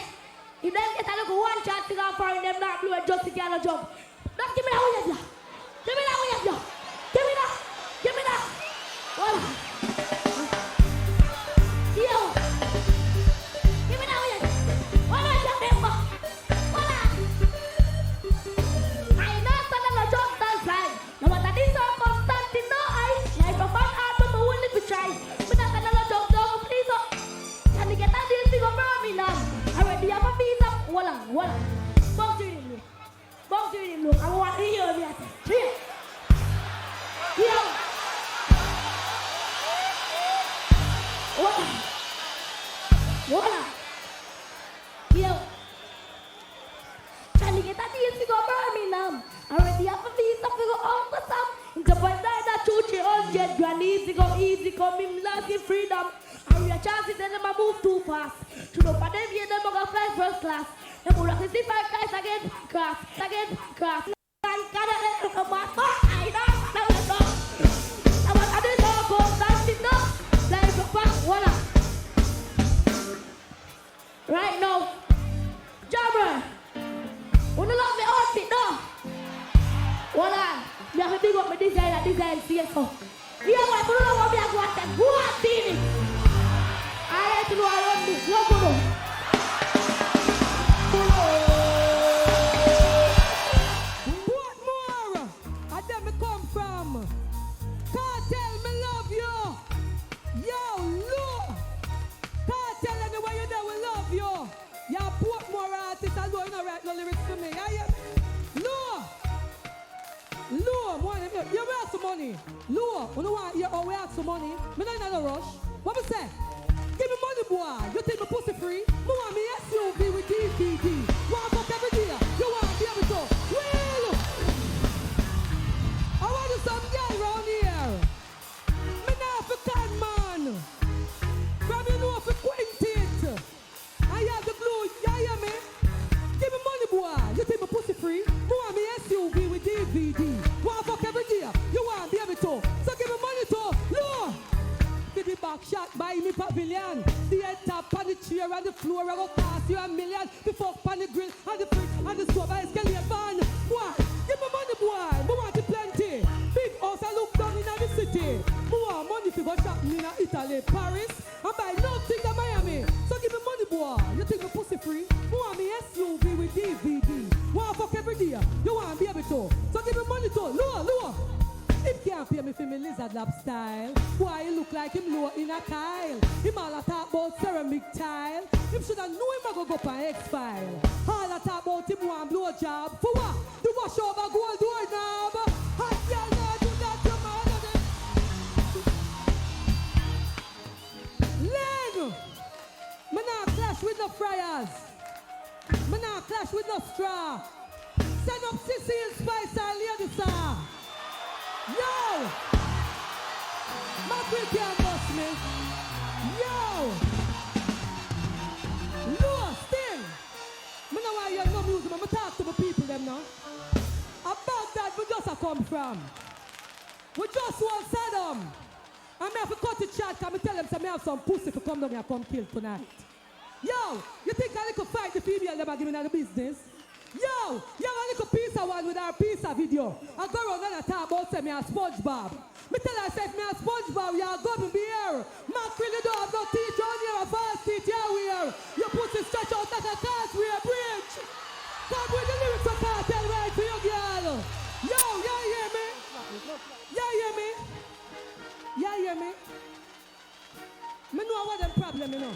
if they get a look one chance to go for them not blue and just to get a job. and easy come, him lost his freedom. And we are chances then them a move too fast. To know for them here, them a go fly first class. Them will rock the five guys again, cross. And gotta let them come back. I know. I want to do it all, go, that's it now. Fly for back, voila. Right now, Jammer, wanna love me outfit now? Voila, me have to big up my design CSO. You know what, you know what me have to watch that. Go on, Beenie. I like to know I run this. What go do? What more? I them me come from. Kartel, me love you. Yo, look. Kartel, anywhere you there, we love you. Yeah, Portmore artist, I know you don't write no lyrics to me. Lure, you have some money. Lure, you know what? Oh, we have some money. Me not in a rush. What me say? Give me money, boy. You take me pussy free. Me want me SUV with DVD. Want fuck every day. You want be able to. Well, I want you some girl round here. Me not for con man. From you know for quintet. I have the glue. You hear me? Give me money, boy. You take me pussy free. Me want me SUV with DVD. Want fuck every day. You want be able to. So give me money to. No. Get the back shot by me pavilion. The head top on the chair and the floor. I go cost you $1 million. The fuck on the grill and the fridge and the stove. I escalate van. Boy, give me money, boy. Me want the plenty. Big house I look down in the city. Me want money to go shopping in Italy, Paris. And buy nothing in Miami. So give me money, boy. You think me pussy free? Me want me SUV with DVD. Want fuck every day. You want be able to. So give me money to. Lower. Him can't pay me for me lizard lab style. Why he look like him low in a tile? Him all a talk about ceramic tile. Him shoulda know him a go up on X-File. All a talk about him want blow job. For what? The wash over gold door knob. Hot girl now do that to my Len! Me nah clash with no fryers. Me nah clash with no straw. Send up Sissy and Spice and Lady Star. Yo! My quick can't bust me. Yo! Low, Sting! Me know why you no music, but me talk to my people them now. About that, we just a come from. We just want Saddam. And me have to cut the chat, because me tell them, so me have some pussy to come down here and come kill tonight. Yo! You think I could fight the female them and give me the business? Yo, you have a little piece of one with our piece of video. I go around and I talk about say me a SpongeBob. Me tell her say if me a SpongeBob, you are going to be here. Mac really don't have no teeth on here, a fast teeth here we are. You put it stretch out like a cast we a bridge. Come with the lyrics of Kartel right for you, girl. Yo, you hear me? You hear me? You hear me? Me know what them problem, you know.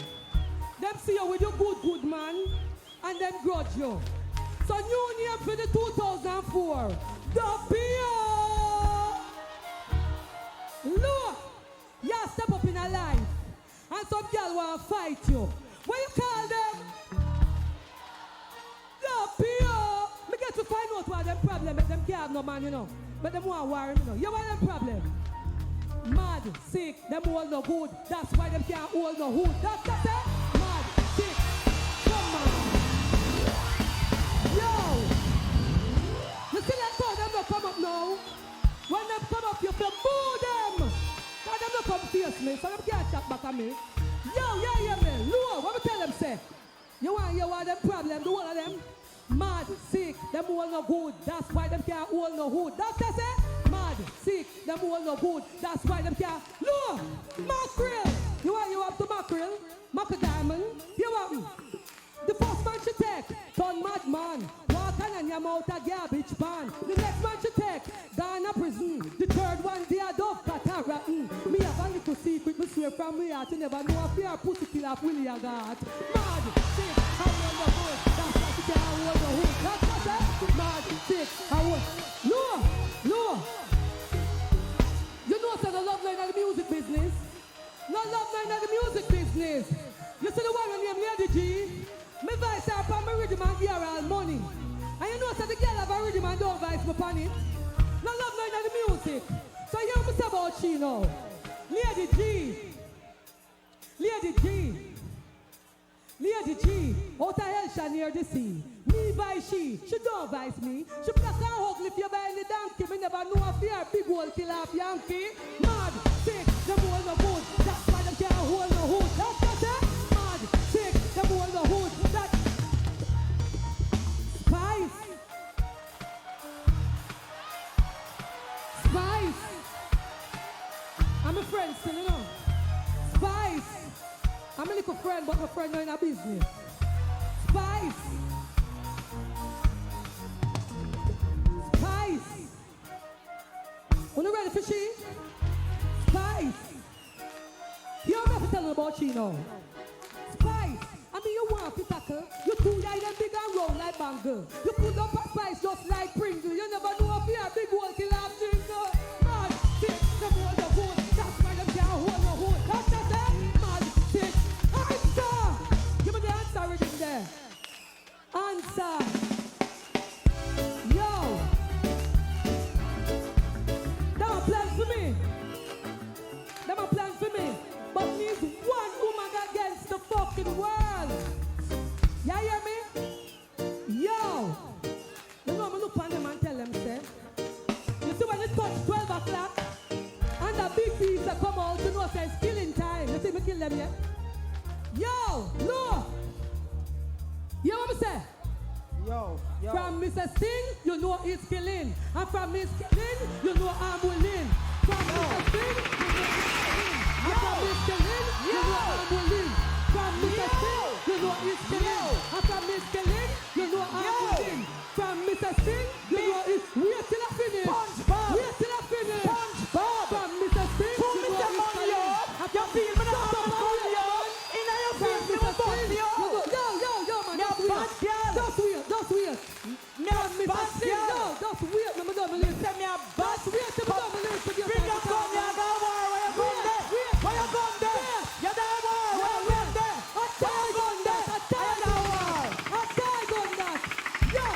Them see you with your good man and them grudge you. So new name for the 2004, the Pio. Look, you step up in a life, and some girl want to fight you. What you call them? The Pio. Me get to find out what them problem, but them can't have no man, you know. But them want war, you know. You want them problem? Mad, sick, them hold no good. That's why them can't hold no hood. That's it. Mad, sick, come on. Yo! You see that thought them not come up now? When them come up, you can boo them! Because them not come face me, so them can't chat back at me. Yo, yeah, hear me. Lure, what me tell them say? You want to hear what them problem, the whole of them? Mad, sick, them all no good. That's why them can't hold no hood. That's what I say? Mad, sick, them all no good. That's why them can't. Lure! Mackerel! You want you up to mackerel? Macka Diamond? You want me? The first man she take, turn madman. Water and your mouth a garbage pan. The next man she take, down a prison. The third one, they are dove cataract. Me have a little secret, me swear from me heart. You never know if you are pussy kill off Willie a God. Mad, sick, how on the hood. That's why she can't hold the hood. That's what I say. Mad, sick, how on. No. You know so the love line of the music business. No love line of the music business. You see the one named Lady G? Me vice her upon my rhythm and give her all money. And you know so the girl have a rhythm and don't vice me upon it. No love line of the music. So you know me say about she now. Lady G. Lady G. Lady G. Out of hell shall near the sea. Me by she don't vice me. She black and ugly if you buy any donkey. Me never know a fear. Big old kill off Yankee. Mad, sick, them hold no hood. That's why them can't hold no hood. That's what it. Mad, sick, them hold no hood. That Spice. Spice. I'm a friend still, you know. Spice. I'm a little friend, but my friend not in a business. Spice. Spice. When you ready for she? Spice. You don't have to tell them about she now. Spice. I mean, you want to tackle. You too light and big and round like Bangle. You put up a Spice just like Pringle. You never know if you're a big one kill off jingle. Mad, sick, them hold the hood. That's why them can't hold no hood. That's it. Mad, sick. Answer. Give me the answer already there. Answer. Yo. Them a plan for me. Them a plan for me. But needs one woman against the fucking world. You hear me? Yo. You know me look on them and tell them, say. You see when it touch 12 o'clock and the big bees that come out, you know say it's killing time. You see me kill them yet? Yo, no. You know what I say? Yo. From Mr. Sting, you know it's killing. And from Miss Killing, you know I'm willing. From Mr. Sting, you know it's killing. And from Miss Killing, you know I'm willing. From Mr. Sting, you know it's killing. And from Miss Killing, you know I'm willing. From Mr. Sting, you know it's... Wait till I finish. Wait till I finish. From Mr. Sting, you know it's killing. You feel me now? In your face, you will bust yo, man. Just wait. Just wait. Just wait. I'm done with this. Just wait till I'm done with this. Bring your gun, you got war. Where you gun there? Where you gun there? You got war. Where you gun there? A tie gun there. A tie gun there. Yeah.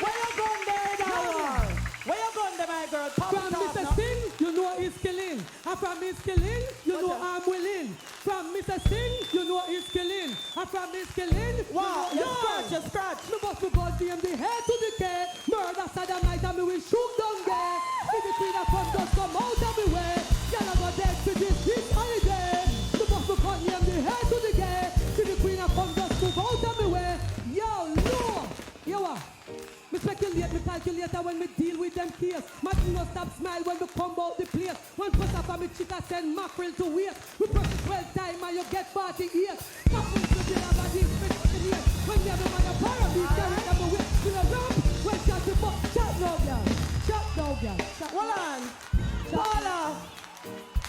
Where you gun there? You got war. Where you gun there, my girl? From Mr. Sting, you know it's killing. And from Miss Killing, you know I'm willing. From Mr. Sting, you know it's killing. And from Miss Killing, Wow, you scratch. me must be God from the head to the care. Murder sodomite and me will shoot down there. See the queen of fun just come out of me way. Y'all go dead to this holiday. Me must be God from the head to the care. See the queen of fun just move out of me way. Yo, no. Yo, what? Me speculate, me calculate when me deal with them case. My no stop smile when me come out the place. One put up on me chica send mackerel to waste. We press it 12 times and you get 48. Mackerel to the body, when you have a man a parabee, carry them away to the room. When shot the fuck, shot no girl. Hold on.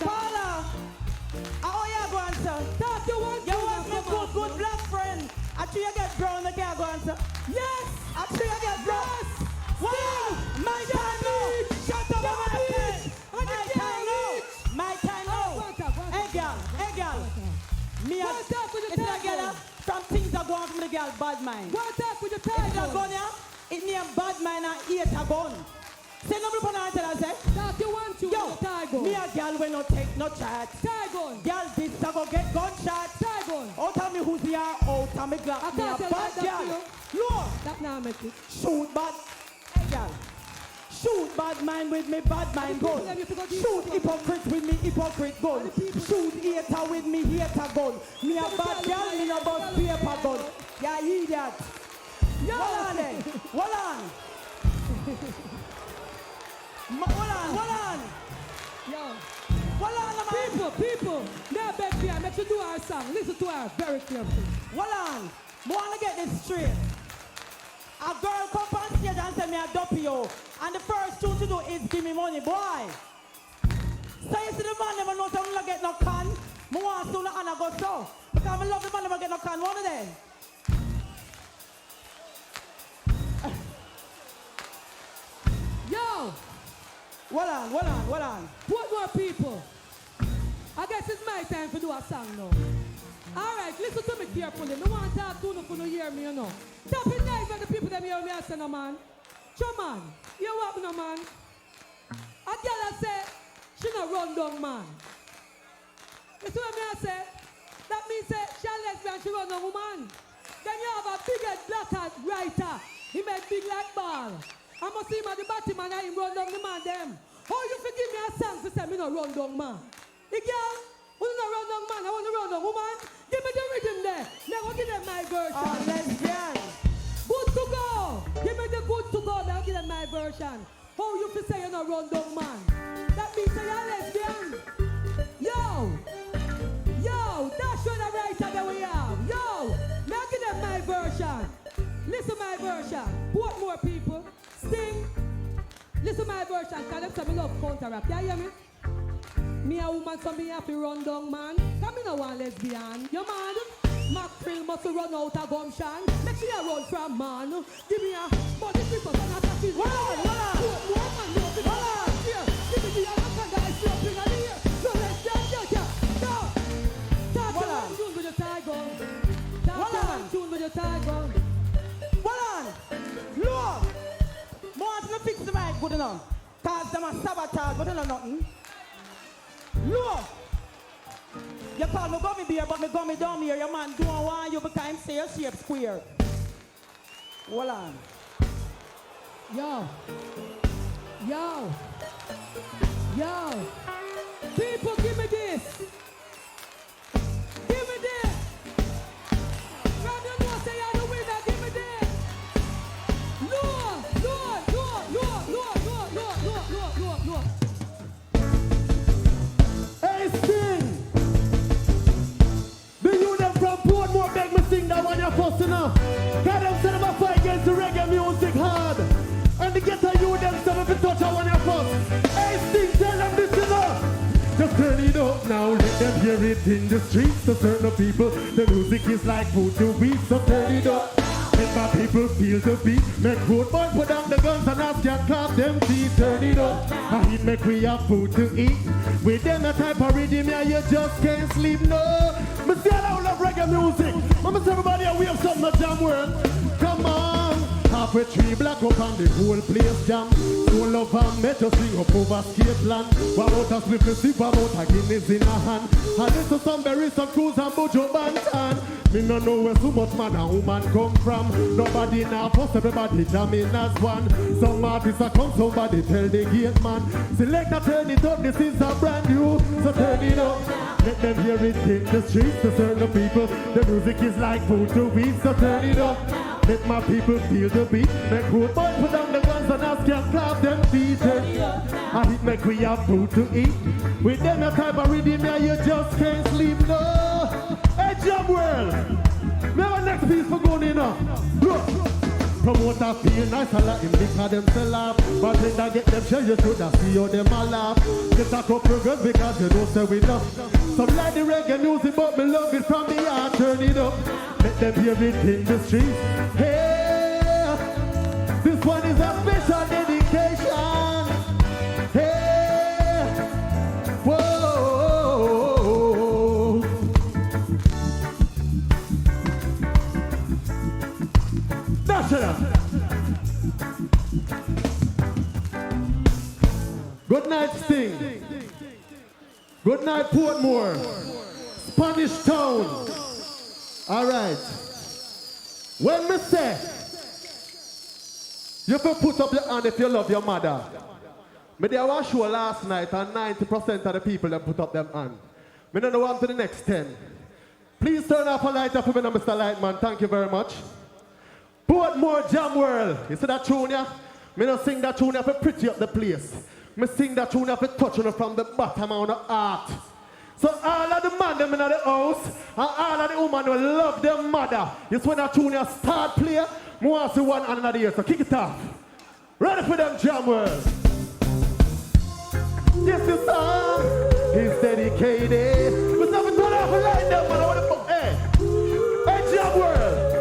Paula. How you going, sir? Talk you want You want me good black friend. After you get brown, you can't go on, sir. Yes. After you get brown. Yes. Wow. My time now. Shut up, my friend. My time now. Hey, girl. Me and it's like some things are going from the girl bad mind. What up with the It's tiger? not gun here. It name bad mind and eat a gun. Say no people and tell us, eh? Talk you want you Yo, with the tiger. me a girl will not take no chat. Tiger. Girl, this a go get gunshot. Tiger. Out of me who's here, out of me glass. I Me a can't tell bad you that girl. to No, That now make it. shoot bad. Hey, girl. Shoot bad mind with me, bad mind gun. Shoot hypocrite with me, hypocrite gun. Shoot hater with me, hater gun. Me a bad girl, me a bust paper gun. Yeah, idiot. Hold on then. Hold on. Hold on. Yo. Hold on, man. People. Now beg you, make you do our song. Listen to her very carefully. Hold on. I want to get this straight. A girl come on stage and say me a dopey yo. And the first thing to do is give me money, boy. So you see the man never know something like get no can. I want to and I go so. Because I love the man never get no can. One of them. Yo. Hold on. What more people? I guess it's my time to do a song now. All right, listen to me carefully. I want to talk to you for you hear me, you know. Tap it nice when the people that hear me I say, no man. Sure, man. You what, no man? A girl I say, she no run down, man. You see what I say? That means that she a lesbian, she run a woman. Then you have a big head black hat writer. He made big like ball. I must see him at the bottom and I run down the man them. How you forgive me a song to say me no run down man? The girl, who no run down man, I want to run down woman. Give me the rhythm there. Now give them my version. Oh, lesbian. Good to go. Give me the good to go. Now give them my version. How you fi say you no run down man? That means say you're lesbian. Yo, that's what the writer that we have. Yo, now give them my version. Listen my version. What more people? Sting. Listen my version. Cause them say me love counteract. You hear me? Me a woman, so me have to run down man. Cause me no want lesbian. You mad? Mackerel must run out of gumption. Make sure you run from man. Give me a body people and a tattoo. Hold on. More man, no people. Hold on. Here, give me the other kind of ice in the ear. No lesbian, yeah. No. Talk to one tune with your tie gun. Talk to one tune with your tie gun. Hold on. Look. More to fix the right good enough. Cause them a sabotage, but they know nothing. Look. You call me gummy bear, but me gummy down here. Your man don't want you because him say your shape square. Hold on. Yo. People, give me this. Give me this. From you know say you're the winner, give me this. Look. Hey, Sting! The youth them from Portmore beg me sing that one you're fussing up. Cause them say them a fight against the reggae music hard. And the ghetto youth them say if you touch that one you're fuss. Hey, Sting, tell them this enough. Just turn it up now, let them hear it in the streets. To certain people, the music is like food to eat. So turn it up. Let my people feel the beat. Make road boys put down the guns and ask can't clap them teeth. Turn it up. I heat make we have food to eat. With them a type of rhythm, yeah, you just can't sleep, no. Me say I love reggae music. I'ma say everybody we have something to jam with. Come on. Halfway tree black up and the whole place jam. Don't love and me just sing up over Skateland. One out a split, sip one out a Guinness in a hand. And this is some berries, some cruise and bojo bantan. Me no know where so much man and woman come from. Nobody now fuss, everybody jamming as one. Some artists a come, somebody tell the gate man. Select a turn it up, this is a brand new. So turn it up, let them hear it in the streets. To certain people, the music is like food to eat. So turn it up, let my people feel the beat. Make road boys put down the guns and ask can't clap them feet. I hit make we have food to eat. With them a type of rhythm here you just can't sleep, no. Hey, Jam World, remember next piece for going in up. Promoter feel nice a lot in because them sell laugh. But then I get them share you should have see how them a laugh. Get a couple girls because you don't say we love. Some like the reggae music but me love it from the heart. Turn it up, let them hear it in the streets. Hey, this one is a special dedication. Hey, whoa. That's it. Good night, Sting. Good night, Portmore. Spanish Town. All right. When me say, you can put up your hand if you love your mother. Me did a show last night and 90% of the people that put up them hand. Me don't know on to the next 10. Please turn off a lighter for me now, Mr. Lightman. Thank you very much. Portmore Jam World. You see that tune, yeah? Me don't sing that tune for pretty up the place. Me sing that tune for touching from the bottom of the heart. So all of the man them in the house and all of the women who love their mother. You see when that tune start play, I want to see one and another here. So kick it off. Ready for them Jam World. Yes, this song is dedicated. But never turn off a light them, man. I want to put, hey, Jam World.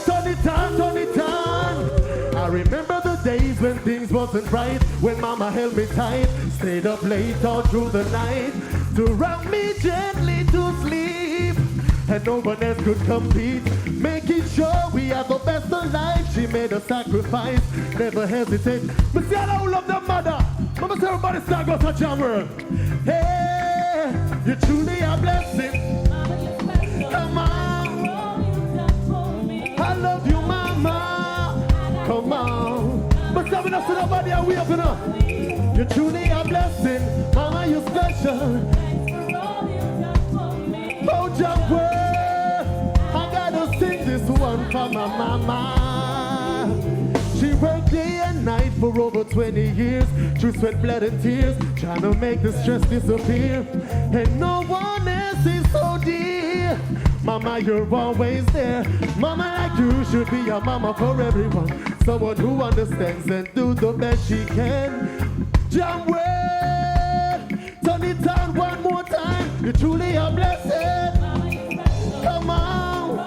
Turn it on, turn it on. I remember the days when things wasn't right, when mama held me tight, stayed up late all through the night to rock me gently to sleep, and no one else could compete, making sure we had the best of life. She made a sacrifice, never hesitate. But see, I don't love the mother. Mama say everybody start go to Jam World. Hey, you're truly a blessing. It's having us to nobody and we up enough. You're truly a blessing, Mama, you're special. Oh, jump I gotta sing this one for my mama. She worked day and night for over 20 years, through sweat, blood, and tears, trying to make the stress disappear. And no one else is so dear. Mama, you're always there. Mama like you should be a mama for everyone. Someone who understands and do the best she can. Jump turn it on one more time. You're truly a blessing. Come on.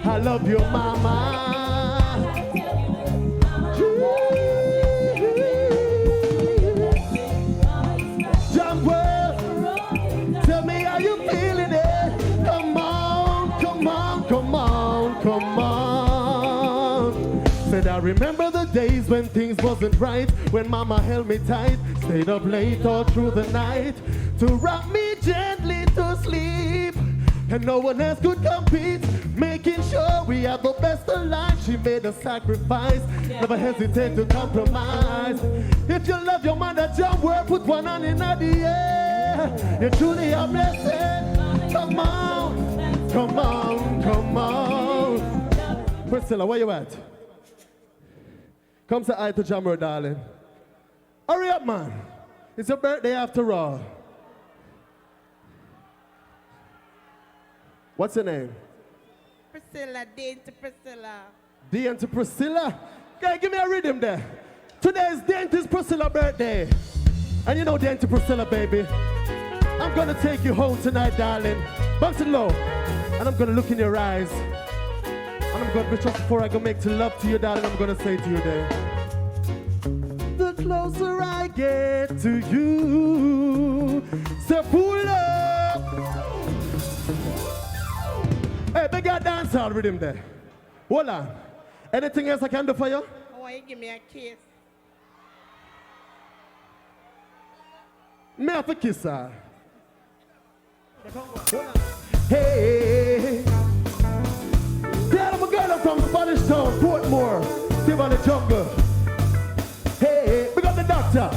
I love you, mama. Tell me how you feeling it. Come on, come on, come on, come on. Said I remember the days when things wasn't right, when mama held me tight, stayed up late all through the night to rock me gently to sleep. And no one else could compete, making sure we have the best of life. She made a sacrifice, never hesitate to compromise. If you love your mother, jump work, put one on in the air. You're truly a blessing. Come on, come on, come on. Priscilla, where you at? Come say hi to Jammer, darling. Hurry up, man. It's your birthday after all. What's your name? Priscilla, Dane to Priscilla. Dane to Priscilla? Okay, give me a rhythm there. Today is Dane to Priscilla's birthday. And you know Dane to Priscilla, baby. I'm gonna take you home tonight, darling. Bounce it low. And I'm gonna look in your eyes. And I'm gonna, just before I go make love to you, darling, I'm gonna say to you there. The closer I get to you, say pull up. Hey, big guy dancehall rhythm there. Hold on. Anything else I can do for you? I want you to give me a kiss. Me have a kiss her. Hey. Tell them a girl I'm from Spanish Town, Portmore, Steve on the jungle. Hey, we got the doctor.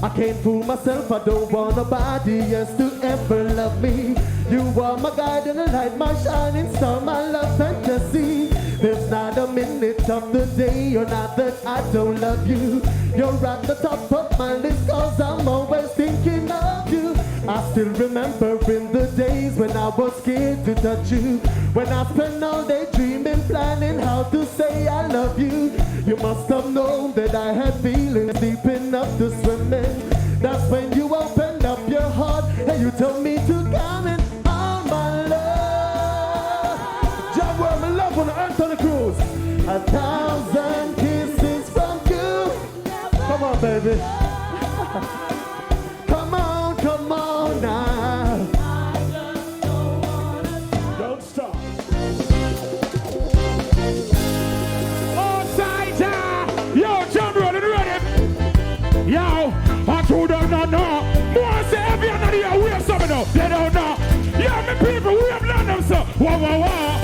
I can't fool myself, I don't want nobody else to ever love me. You are my guide and the light, my shining star, my love fantasy. There's not a minute of the day or not that I don't love you. You're at the top of my list cause I'm always thinking of you. I still remember in the days when I was scared to touch you, when I spent all day dreaming, planning how to say I love you. You must have known that I had feelings deep enough to swim in. That's when you opened up your heart and you told me to come in all my love. John Worm, my love on the Anthony Cruz. 1,000 kisses from you. Come on, baby. Come on, come on now. Don't stop. Yo, John Roll and ready. Yo, I told them no. More say every another year we have something now. They don't know. Yeah, me people, we have none of them, so. Wow.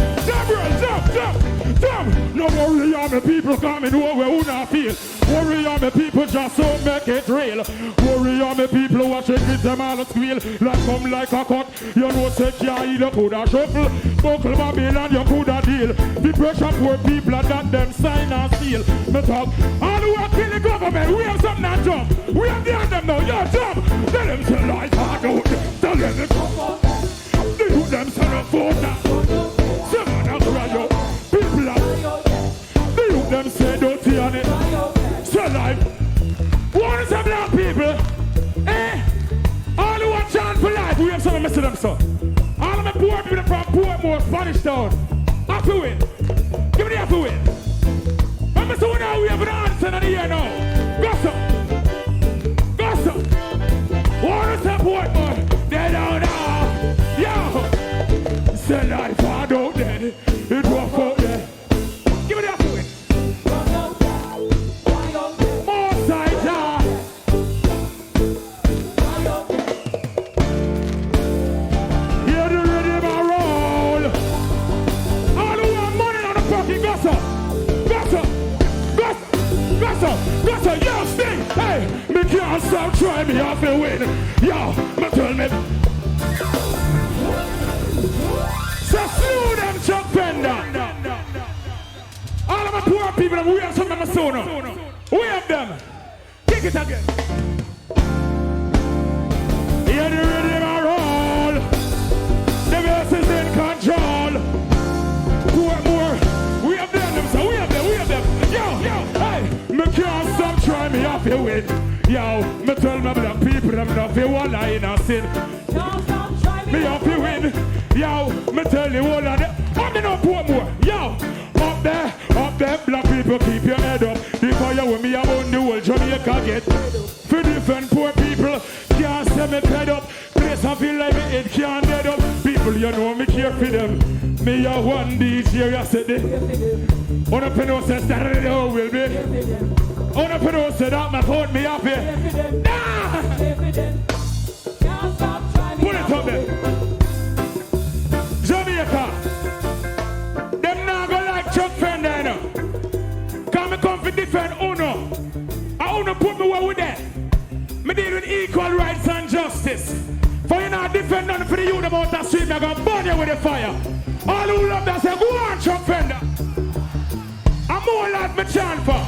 Jump, jump. No worry, all my people coming over who not feel. Worry, all my people just so make it real. Worry, all my people watching kids them all squeal. Like come like a cut. You know, say, yeah, you coulda shuffle. Buckle Babylon, you coulda deal. The pressure poor people and that them sign and seal. Me talk, all who are killing the government, we have something to jump. We have the anthem now, yo, jump. Tell them to life hard out. Tell them to come on. They do them to the phone now. Seven and cry out. People are. They do them say dirty on it. So life. What is some black people? Eh? All who want chant for life, we have some of them, so. All of my poor people from Portmore, Spanish Town. Happy win. Give me the happy win. Remember, so now we have an answer in the year now. Gossip. What is that Portmore? They don't know. Yo. Say life hard out there. It rough out there. Give me the happy win. More side, yeah. Hear the rhythm and roll. All who have money on the pocket, gossip. Go so, yo, Sting. Hey, me can't stop trying, me off to win. Yo, me tell me. So slew them Chuck Fender. All of my poor people, we have some of my son. We have them. Kick it again. Yeah, the rhythm and roll. The verse is in control. More. We have them, so we have them. Yo, hey, me can't stop trying, me off to win. Yo, me tell my black people, them not feel one lie in a sin. Me off to win. Yo, me tell you all of them. I'm the no more. Yo, up there, black people, keep your head up. The fire with me about the whole Jamaica get. For different poor people, can't send me head up. Place I feel like me head can't dead up. People, you know me care for them. Me a one DJ yesterday. On a penal says that it all will be. On a penal said that my phone me up here. Nah! Put it up there. Jamaica. Them not go like Chuck Fender, no. Come me come for defend Uno. I Uno put me where with that. Me deal with equal rights and justice. For you not defend none for the youth about that street, I'm gonna burn you with the fire. All who love that say, go on, Chuck Fender. I'm more like me chant for.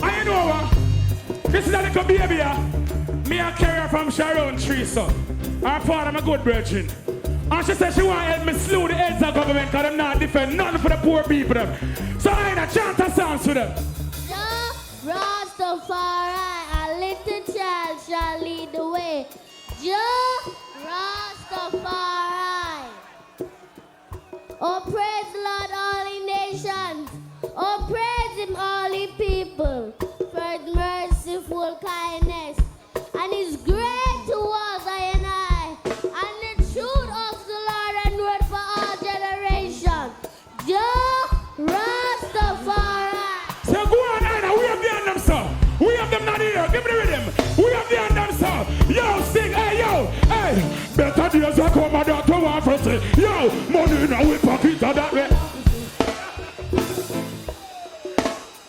And you know what? This is a little baby, me a carrier from Sharon Tree, son. Her father, my good virgin. And she said she want to help me slew the heads of government because them not defend none for the poor people. Them. So I ain't a chant a songs for them. Jah Rastafari, a little child shall lead the way. Jah Rastafari. Oh, praise the Lord, all the nations. Oh, praise him, all the people. For his merciful kindness. And his great towards I and I. And the truth of the Lord and word for all generations. Jah Rastafari. So go on, Anna, we have the anthem, sir. We have them not here. Give me the rhythm. We have the anthem, sir. Yo, sing, hey, yo, hey. Better days are come, and that's what I say. Yo, money in our pocket, that way.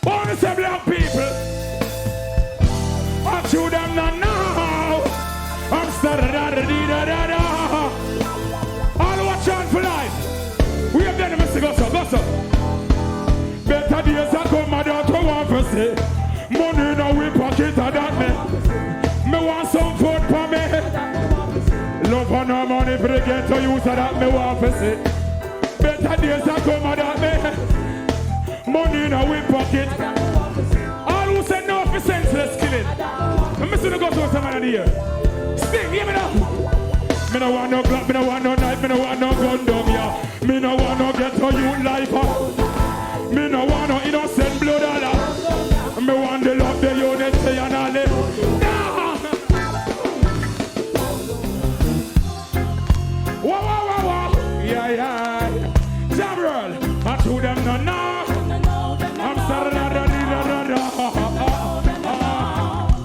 All the same black people. I chew them now. I'm starting da-da-da-da-da-da. All watch on for life. We have done it, Mr. Gosso. Better days are come, and that's what I say. Money in our pocket, that me want some food for me. Love and no money for the get to use that me want to see. Better days are come, and that me. Money in our pocket. All who said no for senseless killing. I'm missing the Gosso some man here. Sting, give me that. Me no want no black, me no want no knife, me no want no gun down here. Me no want no get to you life. Me no want no innocent blood all. Me want the love, the unity and all it. Nah! Whoa. Yeah. Jamroll, I told them no. I'm sorry,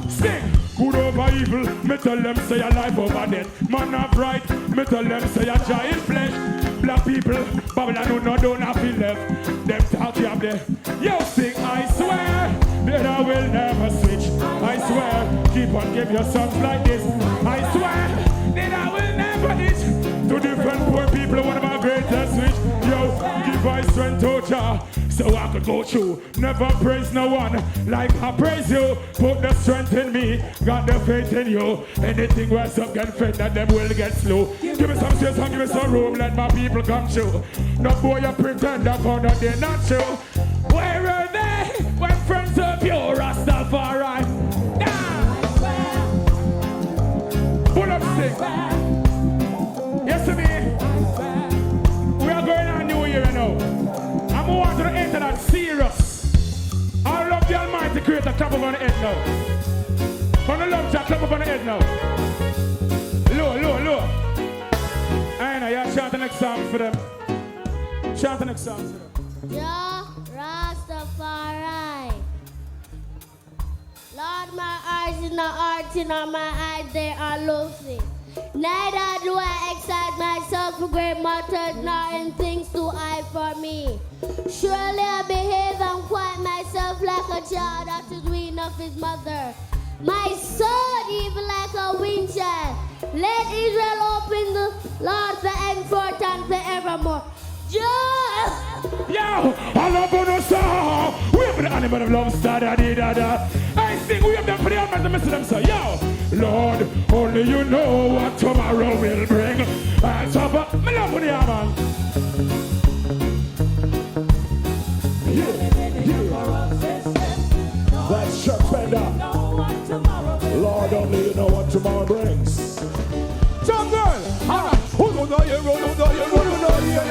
Sing, good over evil. Me tell them say a life over death. Man of right, me tell them say a giant flesh. Black people, Babylon don't have to left. Them talk you up there. Yo, sing, I swear that I will never switch. I swear, keep on giving your songs like this. I swear that I will never ditch. To different poor people, one of my greatest wish. Yo, give my strength to Jah, so I could go through. Never praise no one like I praise you. Put the strength in me, got the faith in you. Anything where some get fed, that them will get slow. Give me some space and give me some room, let my people come through. No boy you pretend that for that they're not true. Where are they when friends of you Rastafari? Pull up stick. Yes to me. We are going on New Year now. I'm going to enter that serious. I love the Almighty Creator. Clap up on the head now. From the love jack, clap up on the head now. Low. I know you chant the next song for them. Chant the next song for them. Jah Rastafari. Lord, my eyes in the heart, in my eyes, they are losing. Neither do I excite myself for great matters, nor in things too high for me. Surely I behave and quiet myself like a child that is weaned of his mother. My sword even like a wind child. Let Israel open the Lord for henceforth and forevermore. Yo, I love on the song. We have the animal of love star, da da da. I sing, we have them for the animals, the message them say, yo, Lord, only you know what tomorrow will bring. And so, but me love for the man. That's Chuck Bender. Lord, only you know what tomorrow brings. Jungle! Who know you, who know you, who know you,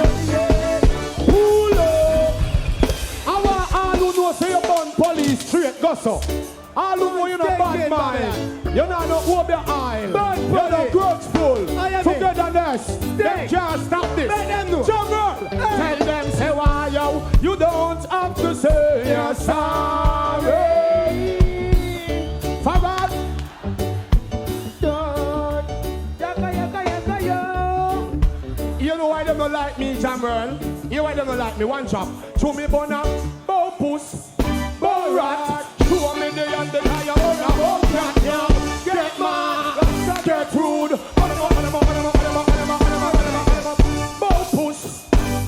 I want all who know say you born police straight, go so. All who know you no bad mind. You know no over your eye. You no grudgeful. Togetherness. They can't stop this. Jungle! Tell them say why you don't have to say you're sorry. For what? You know why they don't like me, Jammerl? You know why they don't like me? One chop. Show me bona, bow puss, bow rat. Show me the and the tire, bow cat, yeah. Get mad, get rude. Bow puss,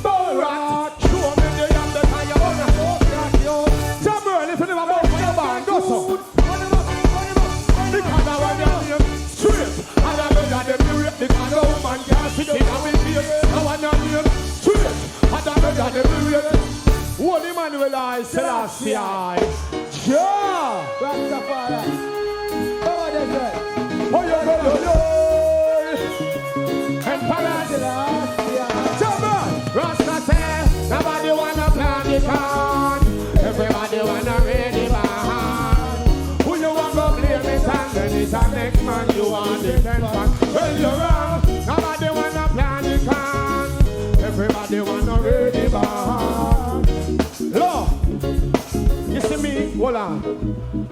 bow rat. Show me the and the tire, bow cat, yeah. Jammerl, if you never bow for your band, go so. Because I want you straight. And I know that they be rape because no woman can't see the Holy Emmanuel, I Selassie. Yeah! Rastafari. Oh, yo, yo, yo, yo. And Paradise. Rasta say, nobody wanna plan the con. Everybody wanna read the band. Who you want to blame it and then it's a next man you want the tension. Well, you're wrong. Nobody wanna plan the con. Everybody wanna read the band. Lord, you see me, hold on.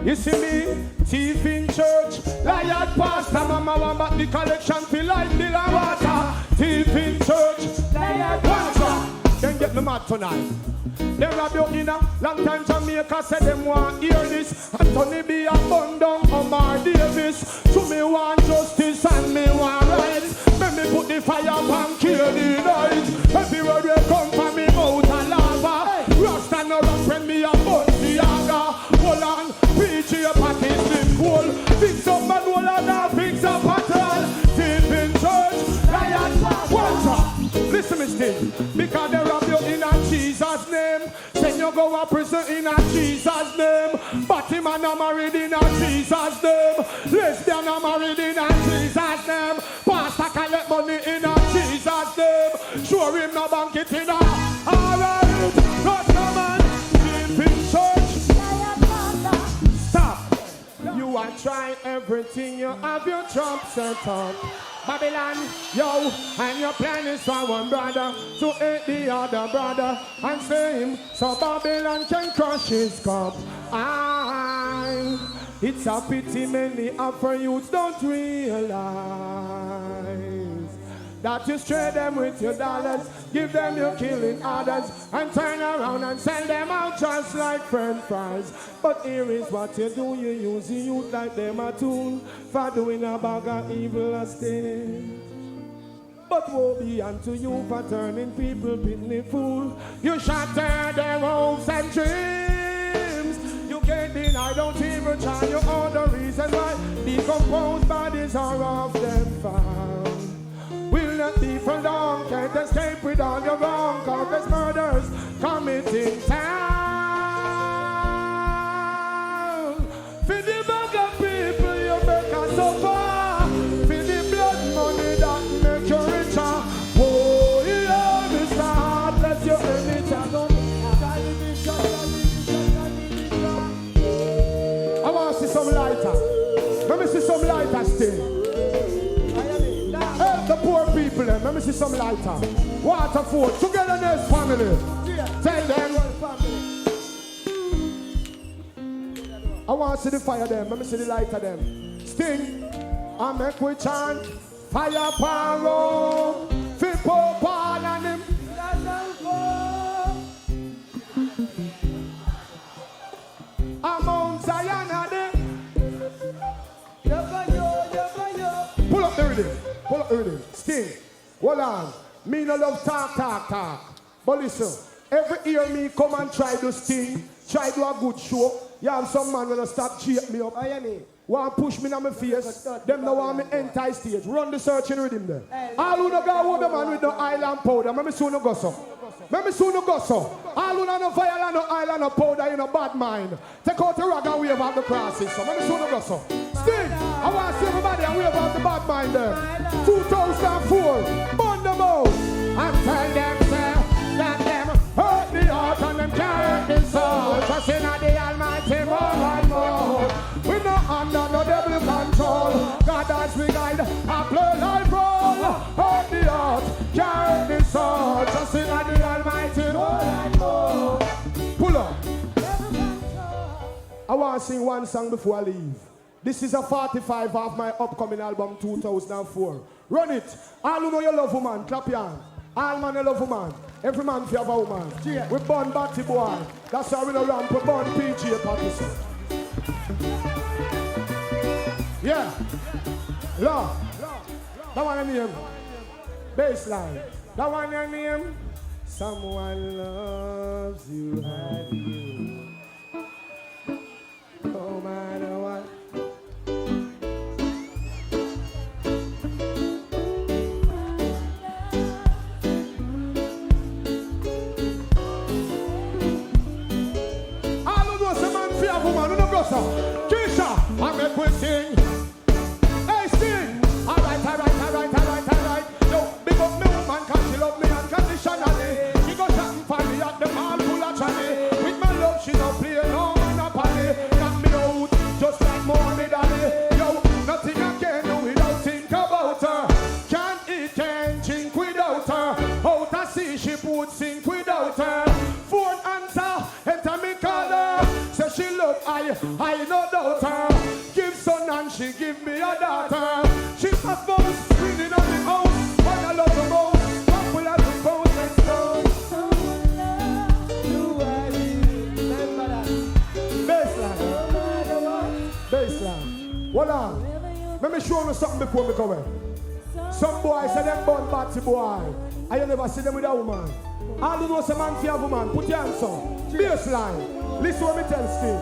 You see me, thief in church, liar pastor, mama want back the collection, feel like the water. Thief in church, liar pastor. Then get me mad tonight. They rob you in a long time Jamaica said them want hear this. Anthony B a bun down Omar Davis. To me want justice and me want rights. Let me put the fire and kill the night. Everywhere they come from me out a lava. Rasta no rock when me a bun the yaga. Hold on, preach your pockets slim cool. Fix up my roll and now fix up at all. Thief in church, riot, water. Listen me still, because they rob you in a Jesus name. Then you go to prison in a Jesus name. Batman are married in a Jesus name. Lesbian are married in a Jesus name. Pastor collect money in a Jesus name. Sure him no banquet in a. Alright, not come on. Deep in church. Stop. You are trying everything. You have your trump set up. Babylon, yo, and your plan is for one brother to hate the other brother and slay him so Babylon can crush his cup. It's a pity many Afro youths don't realize that you trade them with your dollars, give them your killing orders, and turn around and send them out just like French fries. But here is what you do, you use the youth like them a tool for doing a bag of evil estate. But woe be unto you for turning people pitney fool. You shatter their hopes and dreams. You can't deny, don't even try your own the reason why decomposed bodies are often found. Will not be for long, can't escape with all your wrong. Countless murders committing town. For the bag of people you make us so far. For the blood money that make you richer. Oh, yeah, Mr. Heartless, your image and I want to see some lighter. Let me see some lighter still. Help the poor people, let me see some lighter. Water, food, togetherness, family. Tell them. I want to see the fire them, let me see the lighter them. Sting, I make we chant. Fire paro, Fipo pan and him. Among Zion and him. Pull up the rhythm. Pull up the rhythm. Sting. Hold on. Me no love talk. But listen, every year me come and try to sting, try do a good show. You have some man gonna stop cheat me up. Want push me in my face. Them no want me enter stage. Run the searching rhythm there. All who no go with the man with no island powder. Me soon no go so. All who no fire and no island no powder in a bad mind. Take out the rag and wave out the crosses. So me soon no go so. Sting, I want to see everybody and wave out the bad mind there. 2004, burn them out. And tell them say that them hurt the heart and them can't hurt the soul. Trust in the Almighty more and more. We no under no devil control. God has we guide, I play life role. Hurt the heart, can't hurt the soul. Trust in the Almighty more and more. Pull up. I want to sing one song before I leave. This is a 45 of my upcoming album 2004. Run it. All who know you love woman, clap your hand. All man you love woman. Every man fi have a woman. We born batty boy. That's how we no ramp. We born PG party. Yeah. Love. That one your name. Baseline. That one your name. Someone loves you and you. No matter what. Kisha, I make we sing. Hey, sing. All right. Yo, big up me woman, cause she love me unconditionally. She go shopping for me at the mall full of Johnny. With my love, she don't play no monopoly. Knock me out, just like mommy daddy. Yo, nothing I can do without think about her. Can't eat, can't drink without her. Out of sea, she would sink without her. Phone answer, enter me caller. Say she love I no doubt her. Give son and she give me a daughter. She's a boss, spinning on the house. When I love the most, couple of the bones and stones. Someone loves you, I remember that. Baseline. Hold on. Let me show you something before me go away. Some boys say them born batty boy. I you never see them with a woman. All who know some man for a woman, put your hands on. Baseline. Listen what me tell Steve.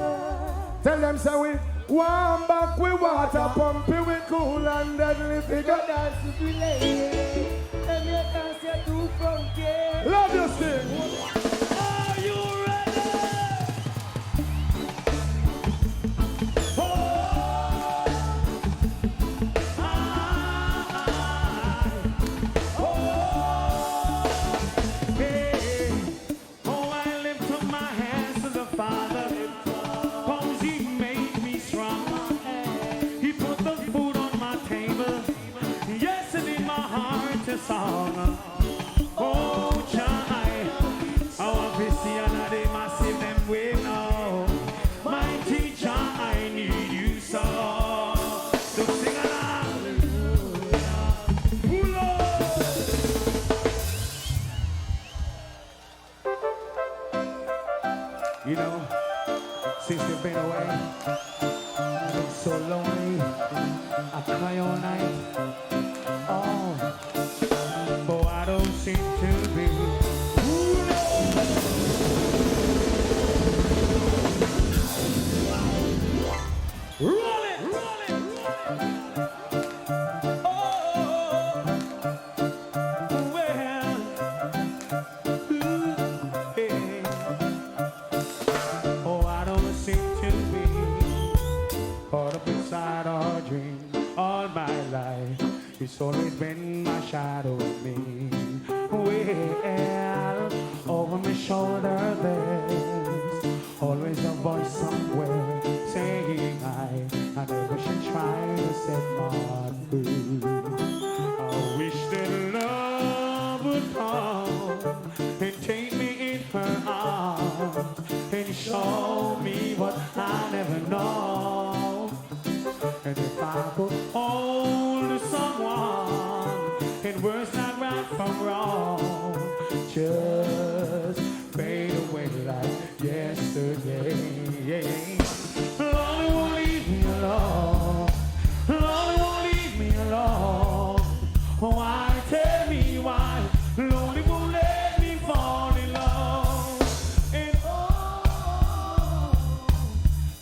Tell them say we warm back with water, pumping we cool and deadly figure dance if we lay. Them you can say too funky. Love you Steve. Are you ready? Oh, hey. Oh, I lift up my hands to the Father. Song. Oh, child, our Christian, they massive them way now. My teacher, I need you so. So sing along. You know, since they've been away, I've been so lonely. I cry all night. Oh. But I don't seem to be. Roll it! Oh, well, hey. Oh, I don't seem to be caught up inside our dream all my life. It's always been my shadow with me. Well, over my shoulder there's always a voice somewhere saying I never should try to set my heart free. I wish that love would come and take me in her arms and show me what I never know. And if I could hold someone making words not right from wrong. Just fade away like yesterday. Lord, won't leave me alone. Lord, won't leave me alone. Why, tell me why? Lord, it won't let me fall in love. And oh,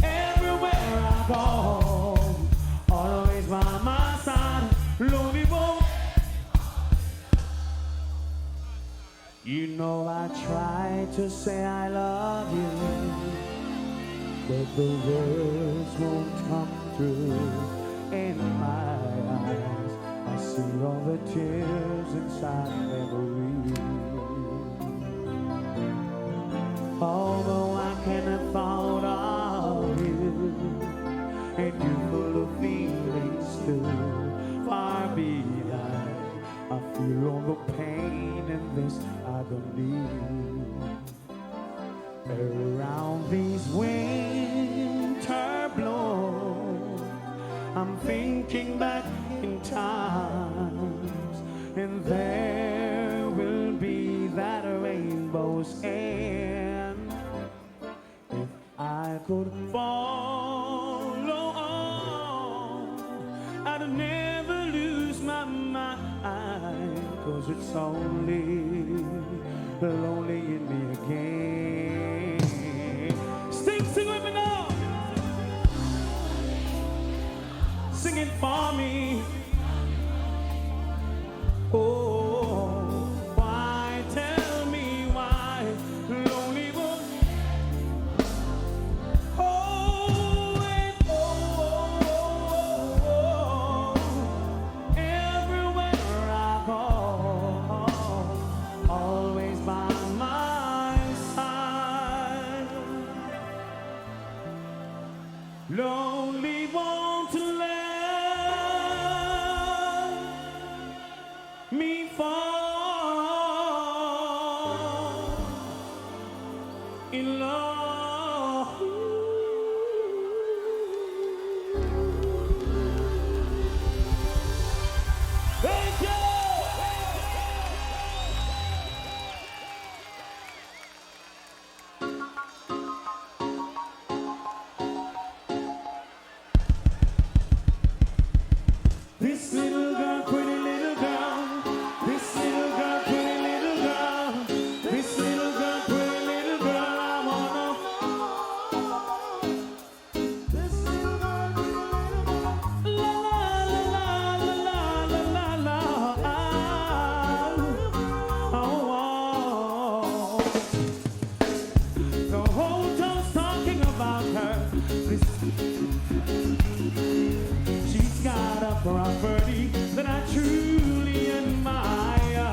everywhere I go, always by my side. Lord, it won't. You know I try to say I love you, but the words won't come through. In my eyes, I see all the tears inside memory. Although I can't have thought of you, and you full of feelings too, far behind, I feel all the pain in this agony. Around these winter blows, I'm thinking back in times, and there will be that rainbow's end. If I could follow on, I'd never lose my mind, 'cause it's only lonely in me again. Sing with me now. Sing it for me. Oh, why? Tell me why. Lonely one. Oh, and oh, everywhere I go, always by my side. Lonely won't let me fall in love. Thank you. This little girl, pretty little girl. This little girl, pretty little girl. This little girl, pretty little girl. I wanna. This little girl, pretty little girl. La la la la la la la la. Oh, the whole town's talking about her. She's got a property that I truly admire.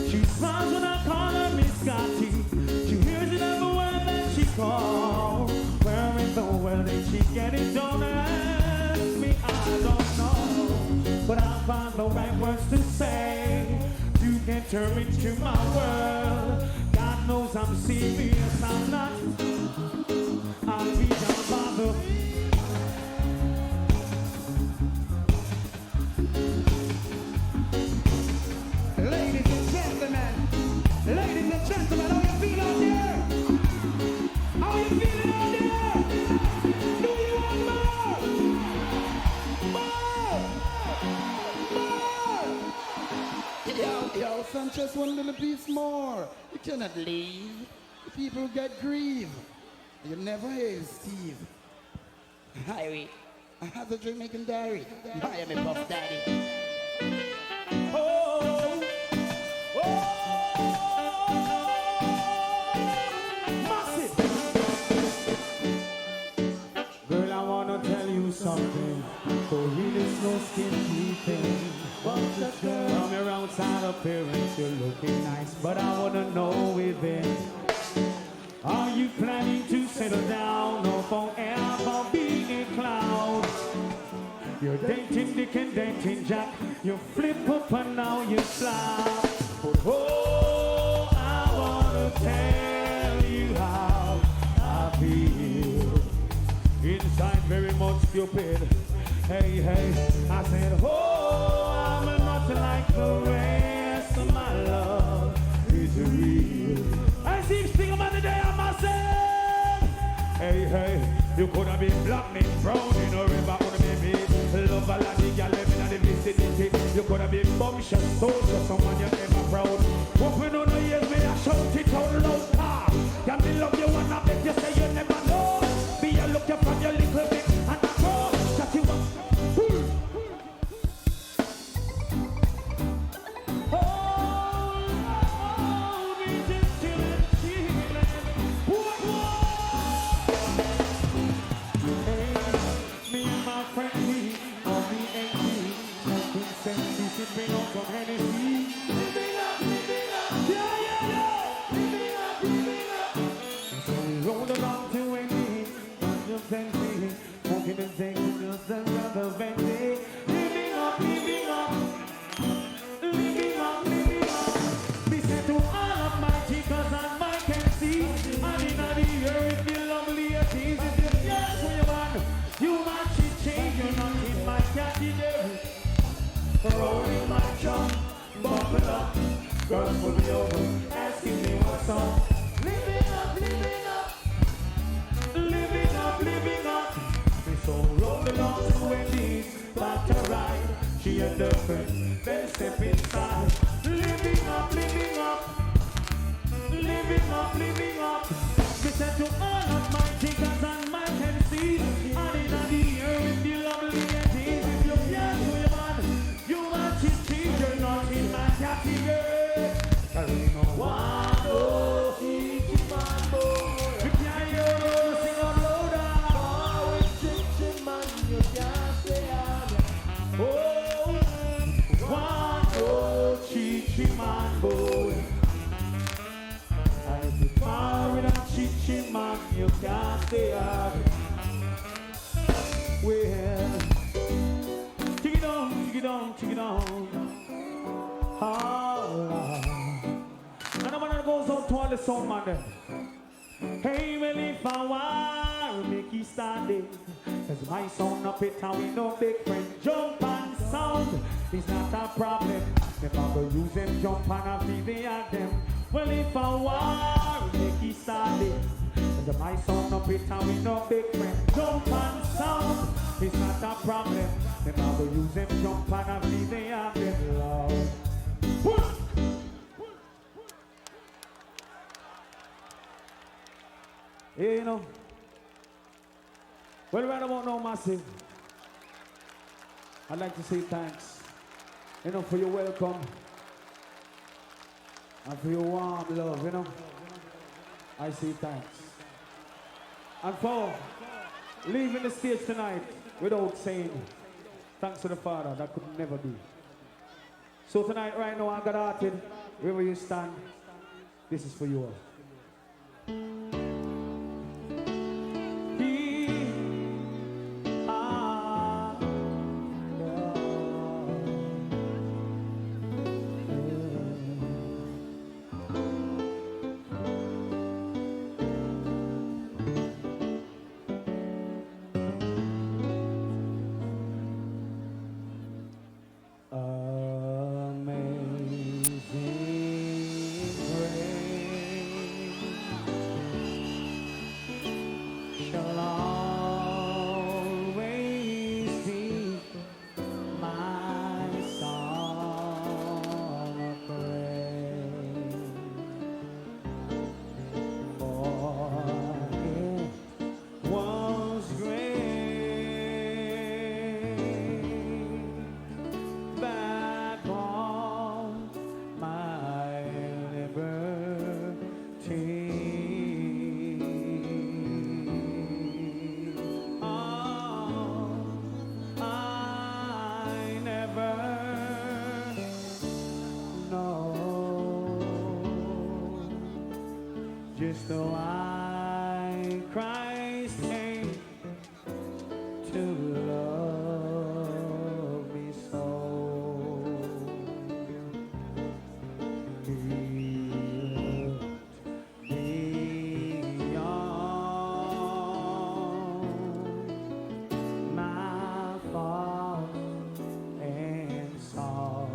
She smiles when I call her Miss Scotty. She hears it every word that she calls. Where in the world did she get it? Don't ask me, I don't know. But I'll find the right words to say to get her into my world. God knows I'm serious, I'm not. I'll be down by the. Ladies and gentlemen, how you feel out there? How you feeling out there? Do you want more? More! Yo, Sanchez, one little piece more. You cannot leave. The people get grieved. You never hear Steve. Hi, I have the Jamaican diary. I am a Puff Daddy. Girl, I wanna tell you something. For real, it's no skin deep. From your outside appearance, you're looking nice, but I wanna know within. Are you planning to settle down or forever be a cloud? You're dating Dick and dating Jack. You flip up and now you slap. But oh, I wanna tell you how I feel. Inside very much stupid. Hey, hey, I said, oh, I'm not like the rest of my love is real. I see him sing about the day of myself. Hey, hey, you could have been black, me brown, in a river, could have been me. Love a lot of y'all living in the vicinity. You could have been bumptious, social, someone you're never proud. What we don't know is me, I shout it out loud. Ah, can me love you and I bet you say you never know. Be a look you from your little bit and I go. Shut you up. Rolling my drum, bumping up, girls will be over, asking me what's on. Living up, living up, living up, living up. Me so roll along to Wendy's, back to ride. She a different, then step inside. Living up, living up, living up, living up. Me said to all of my chickens and my MCs, and in the air with the lovely ladies, if you can't do your man, you want to change, you're not in my category. Cause we know one, oh, chichi man boy. You can't hear you sing out louder. Oh, it's chichi man, you can't say I'm. Oh, one, oh, chichi man boy. And if you far without chichi man, you can't stay out. Well, take it on, take it on, take it on. Ah, and I'm gonna go out to all the sound man there. Hey, well, if I want, make it standing. Cause my sound up it and we no big friend. Jump and sound is not a problem. If I go use them, jump and I TV at them. Well, if I want, make it standing. Cause my sound up it and we no big friend. Jump and sound is not a problem. If I go use them, jump and I TV at them. Lord. Yeah, you know. Well, right about now, Massive, I'd like to say thanks, you know, for your welcome and for your warm love, you know. I say thanks. And for leaving the stage tonight without saying thanks to the Father, that could never be. So tonight, right now, I got hearted, wherever you stand, this is for you all. Just the why Christ came to love me so. He looked beyond my fault and saw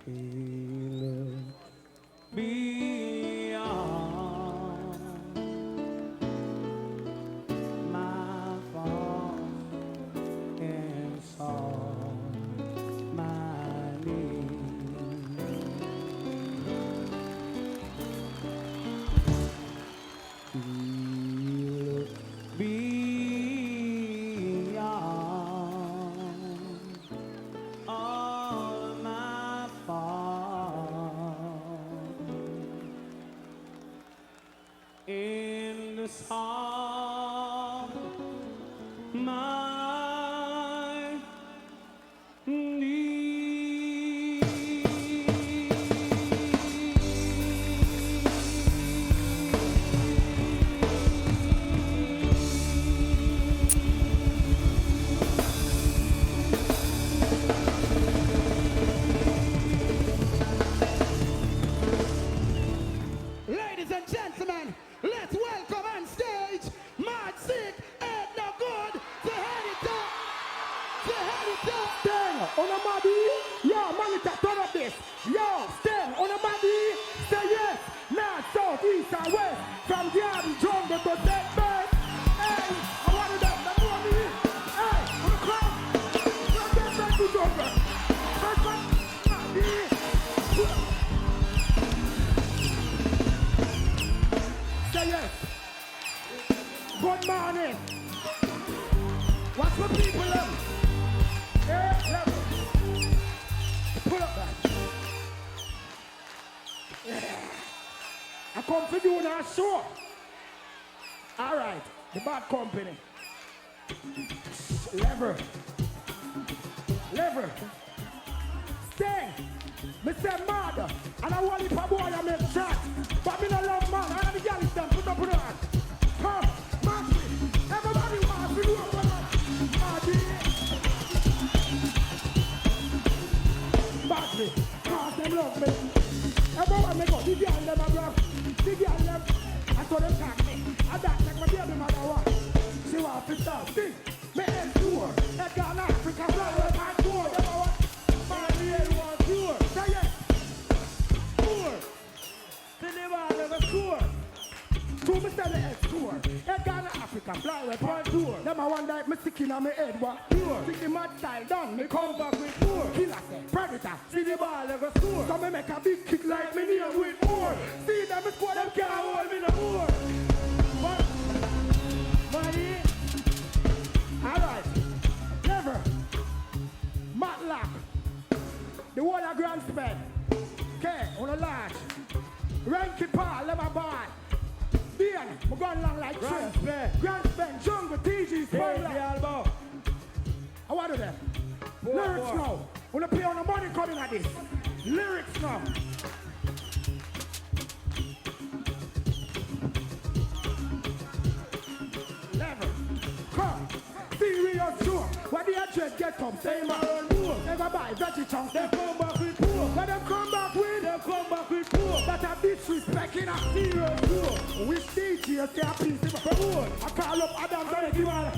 beyond my fault and saw my need. Beyond all my fault in the song my need. Ladies and gentlemen, let's welcome on stage Mad Sick and No Good to head it up. To head it up. Sting on a body. Yo, monitor, turn up this. Yo, Sting on a body. Say yes. North, south, east, and west. From Garden Jungle to Dead Bird. Hey, I want to them. That's what me. Hey, on the crowd. From Dead Bird to Jungle. First one. Say yes. Good morning. What's my people them? Yeah, level. Pull up that. Yeah. I come for you now, sure. All right, the bad company. Lever. Lever. Stay. Mr. Mother. And I want it for boy I make shot. But me no love man. I got the girl them put up on that. Come, match me. Everybody wants to do it. Match me. Cause them love me. Everyone make up. The girl them a rock. The girl them. I saw them tag me. I don't take my baby mother what. She want to start. Think. Me head tour. They got Africa. Flower my tour. Them a what? My head want tour. Say yes. Tour. Never tour. Two me tell the head tour. They got Africa. Flower my tour. Them a wonder if me stick in on my head what? Tour. Stick the mad style down. Me come back with tour. Killer say. Predator. See the ball ever score. So me make a big kick like me near with more. See them squad them can't hold me no more. But money. Alright. Never. Matlock. The whole of Grand Spend. Okay, on a large. Ranky Paul, let my boy. Bien, we're going along like Grand Spend. Grand Spend, Jungle, TG, Spotlight. I want to them. Lyrics now. Wanna play on the money coming at this. Lyrics now. Level. Come. Serious sure. When the address get up, say my own more. Never buy veggie chunks. They come back with poor. When they come back with, they come back with poor. That a disrespect in a serious sure. Which DJ say a piece of a word. I call up Adam to give one.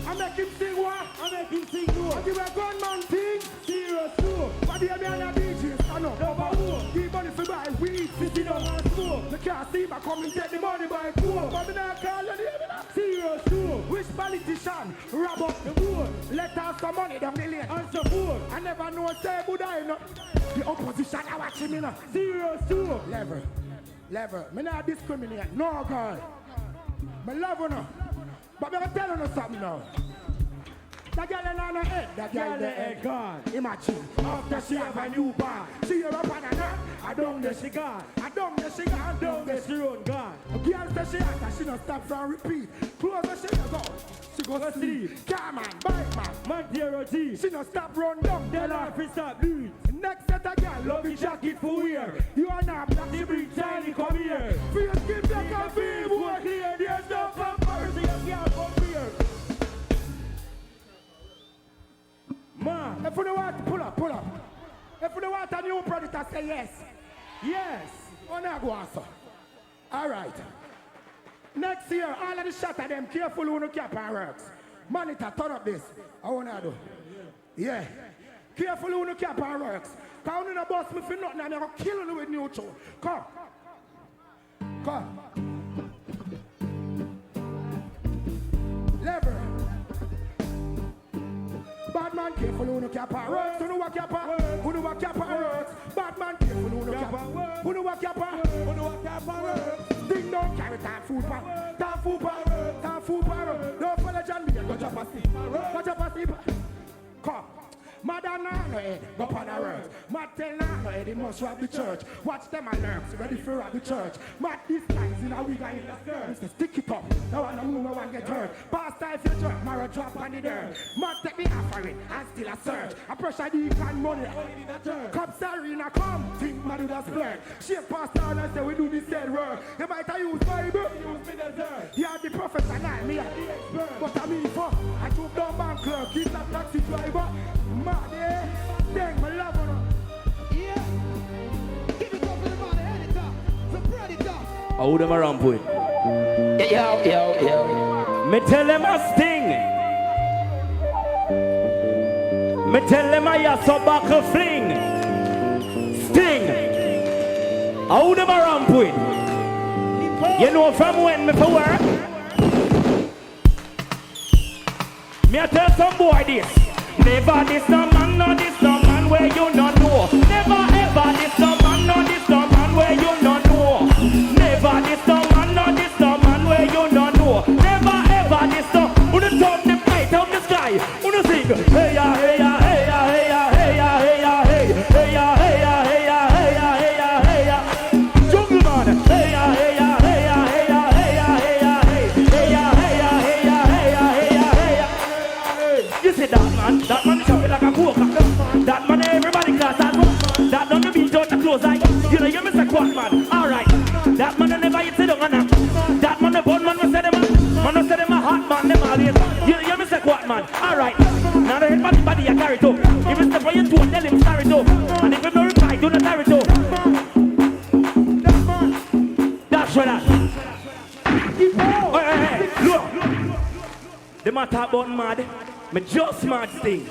I make him sing what? I make him sing no. I give a gunman thing. Serious sure. But the me and a DJ stand up. Number one. Give money for buy weed. Sitting on my store. They can't see me come and take the money by poor. But me not call you the serious sure. Which politician rob up the road? Let us some money down the lane. Answer fool. I never know say Buddha no. The opposition are watching me now. Serious sure. Level. Level. Me not discriminate. No girl. Me love her now. But I'm telling you something now. That girl in her head, that girl in the head gone. Imagine, after she have a new bar. She have a banana, I don't know she gone. I don't know she gone, don't know she run gone. A girl says she has, she don't stop from repeat. Close her, she go. She go to sleep. Car man, bike man, man, zero G. She don't stop run down, tell her if stop beat. Next set a girl, love the jacket for wear. You are not black, the big Charlie, come here. For your skin black and feel more clear. There's no comparison, you can't come here. Man, if you don't want to pull up, pull up. If you don't want a new predator, say yes. Yes. On a go answer. All right. Next year, all of the shot of them, careful who no cap and works. Monitor, turn up this. I want to do. Yeah. Careful who no cap and works. Cause you no boss me for nothing and I'm gonna kill you with new tune. Come. Come. Lever. Bad man careful who no cap and works. Who no walk cap and who no walk cap and works. Bad man careful who no cap and works. Who no walk cap and who no walk cap and works. Ding dong carry time food pan. Time food pan. Time food pan. Don't follow John B. Go jump a sleep. Go jump a sleep. Come. Mother nah no head, go on a word. Mad tell nah no head, he must rob the church. Watch them and nerves, ready for rob the church. Mad this times in a wig and in a skirt. Mr. Stick it up, no one move, no one get hurt. Pastor if you jerk, Mara drop on the dirt. Mad take the offering and still a search. I pressure the can money, Cops arena come, think mad do the splurge. Shake pastor and say we do this said work. You might have used Bible, use me desert. You are the professional, me are the expert. But I mean for, I took down bank clerk, he's a taxi driver. Mad, yeah, dang, my love on her. Yeah, give it up to the man, head it up, so spread it up. Hold them around, boy. Yo. Me tell them a sting. Me tell them a yasso buckle fling. Sting. Hold them around, boy. You know from when me for work? Me a tell some boy this. Never this no man, no this no man where you no know. Never ever this no man, no this no man where you no know. Never this no man, no this no man where you no know. Never ever this no. Who the top them light out the sky? Who the sing? Hey ya, hey ya, hey ya, hey ya, hey ya, hey ya, hey, hey ya, hey ya, hey ya, hey ya, hey ya, hey ya. Jungle man, hey ya, hey ya, hey ya, hey ya, hey ya, hey ya, hey, hey ya, hey ya, hey ya, hey ya, hey ya, hey ya. You see that man? That man is like a coke. That man everybody class that one. That done the beat out the clothes like. You know you miss a quack man. Alright. That man never hit it on that. That man the bun man will say them man will say them a hot man them all days. You miss a quack man. Alright. Now the head body you carry to. If you step on your toe, tell him carry to. And if you don't reply, do not carry to. That's what that. Hey, look. They might talk about mad. Me just mad thing.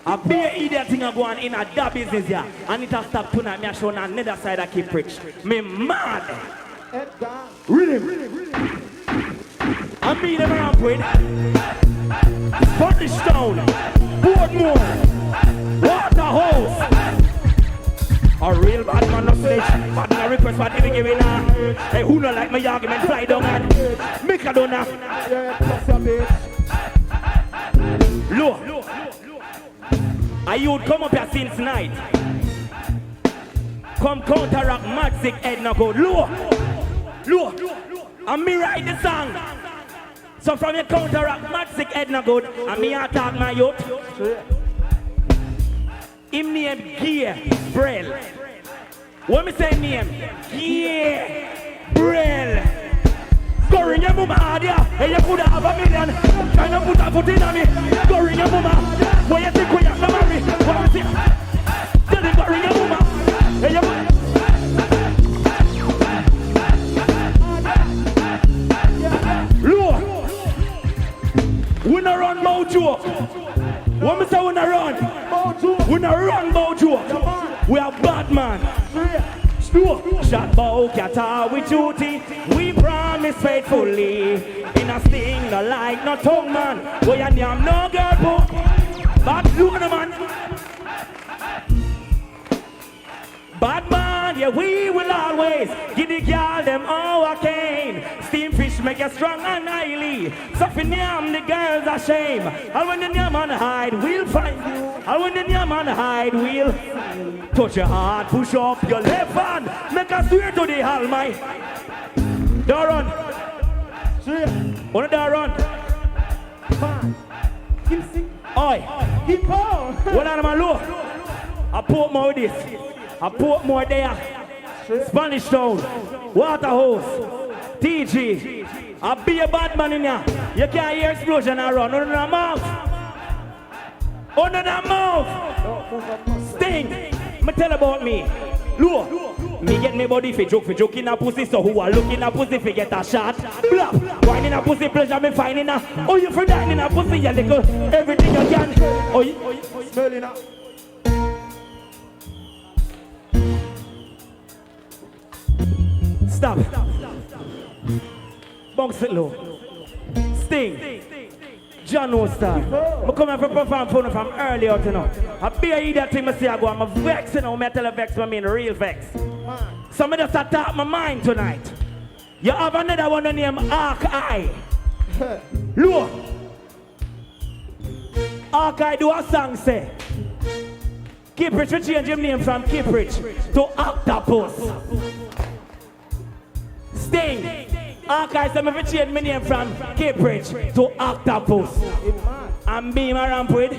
I be an idiot thing I go on in a that business here. And it has stopped tonight. Me a show on another side of Kiprich. Me mad. Rhythm. I mean them around with Punish Town, Boardmore, Waterhouse. A real bad man no snitch. Bad man request for the give it now. Hey, who no like my argument? Fly down and make a donut. Look, I you'd come up here since night. Come counteract magic head now go. Look, and me write the song. So from your counteract magic head now good, and me attack my youth. Him name Gabriel. What me say name? Gabriel. Go ring your mama hard, yeah. Hey, you could have a million. Trying to put a foot in on me. Go ring your mama. What you think when you have to marry? What you think? Tell him go ring your mama. Hey, you Lord, we no run Mojo. What me say we no run? We no run Mojo. We are bad man. Shot bow cat with duty. We promise faithfully. In a sting, no like, no tongue man. We are damn no girl book. Bad look at the man. Bad man, yeah, we will always give the girl them our cane. Steam fish make you strong and highly. Something yam, the girls are shame. And when the yam man hide, we'll find you. And when the yam man hide, we'll touch your heart, push up your left hand. Make us swear to the Almighty. Don't run. Wanna don't run? Oi. Keep on. What am I low? I put more with this. I put more there. Spanish Town, Waterhouse, TG. I be a bad man in here. You can't hear explosion and run. Under the mouth. Under the mouth. Sting. Me tell about me. Look. Me get me body for joke in a pussy. So who are looking a pussy for get a shot? Blah. Wine in a pussy pleasure me finding a. Oh you for dying in a pussy you little. Everything you can. Oh you smelling a. stop. Bounce it low. Sting. John O'Star. I'm coming from perform phone from early out, you know. I be a that thing I say I go, I'm a vex, you know, I tell a vex, I mean real vex. So I just attack my mind tonight. You have another one named Arc Eye. Look. Arc Eye do a song say. Kiprich, we change his name from Kiprich to Octopus. Sting. Arc Eye said me change my name from Kiprich to Octopus. And Beenie Man ramp with.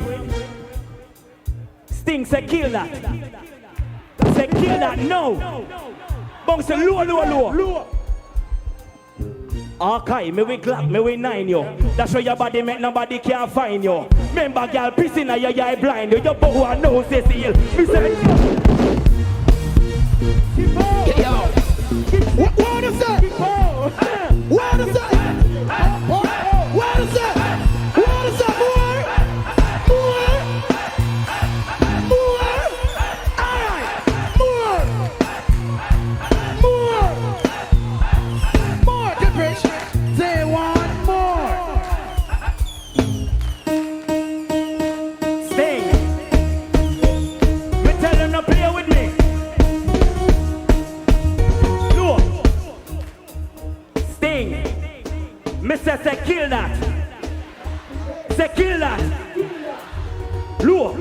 Sting say kill that. Say kill that, no. Bong say low. Okay, me we Glock, me we 9 yo. That show your body make nobody can find you. Remember girl pissing at your eye blind. You boy who knows this ill. Me say What is that? What is that? What is that? What is that, boy? More. All right. More, Kiprich. They want more. Sting. Me tell them to play with me. Look. Sting. Me say kill that. Say kill that. Look.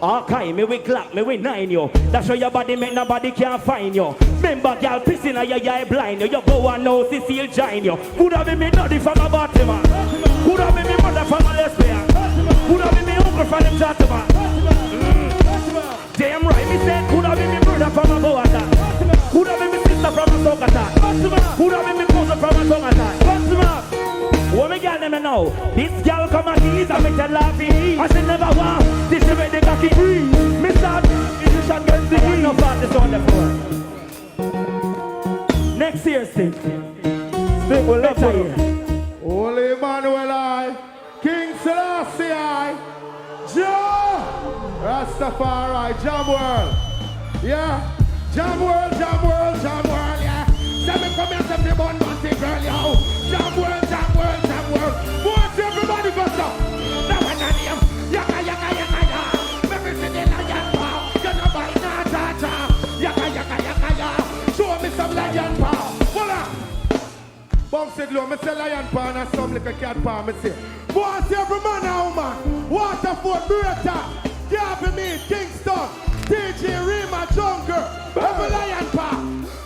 Okay, me we Glock, me we 9 yo. That show your body make nobody can find you. Remember girl pissing at your eye blind. You go and know Cecile join you. Could have been me daddy from a Baltimore. Could have been me mother from a lesbian. Could have been me uncle from them Baltimore. Damn right, me said could have been me brother from a Boata. Could have been me sister from a Sogata. Could have been me cousin from a Sogata. What me girl them know? This girl come and ease and me tell her be. I said never want. This is where they got it free. Me start musician girls the green. No practice on the floor. Next year, Sting. Sting will let you. Holy Emmanuel I, King Selassie I, Jah, Rastafari, Jam World. Yeah, Jam World, yeah. Tell me come here, tell me about nothing, girl, yo. Jam World. What's everybody got up? Now when I name, yaka. Maybe see the lion power. You know by na-cha-cha. Yaka. Show me some lion power. Voila. Bong said low, me say lion power and some little cat power, me say. What's every man now, man? Waterford, Bureta, Gabby Mead, Kingston, TG, Rima, Jungle, every lion power.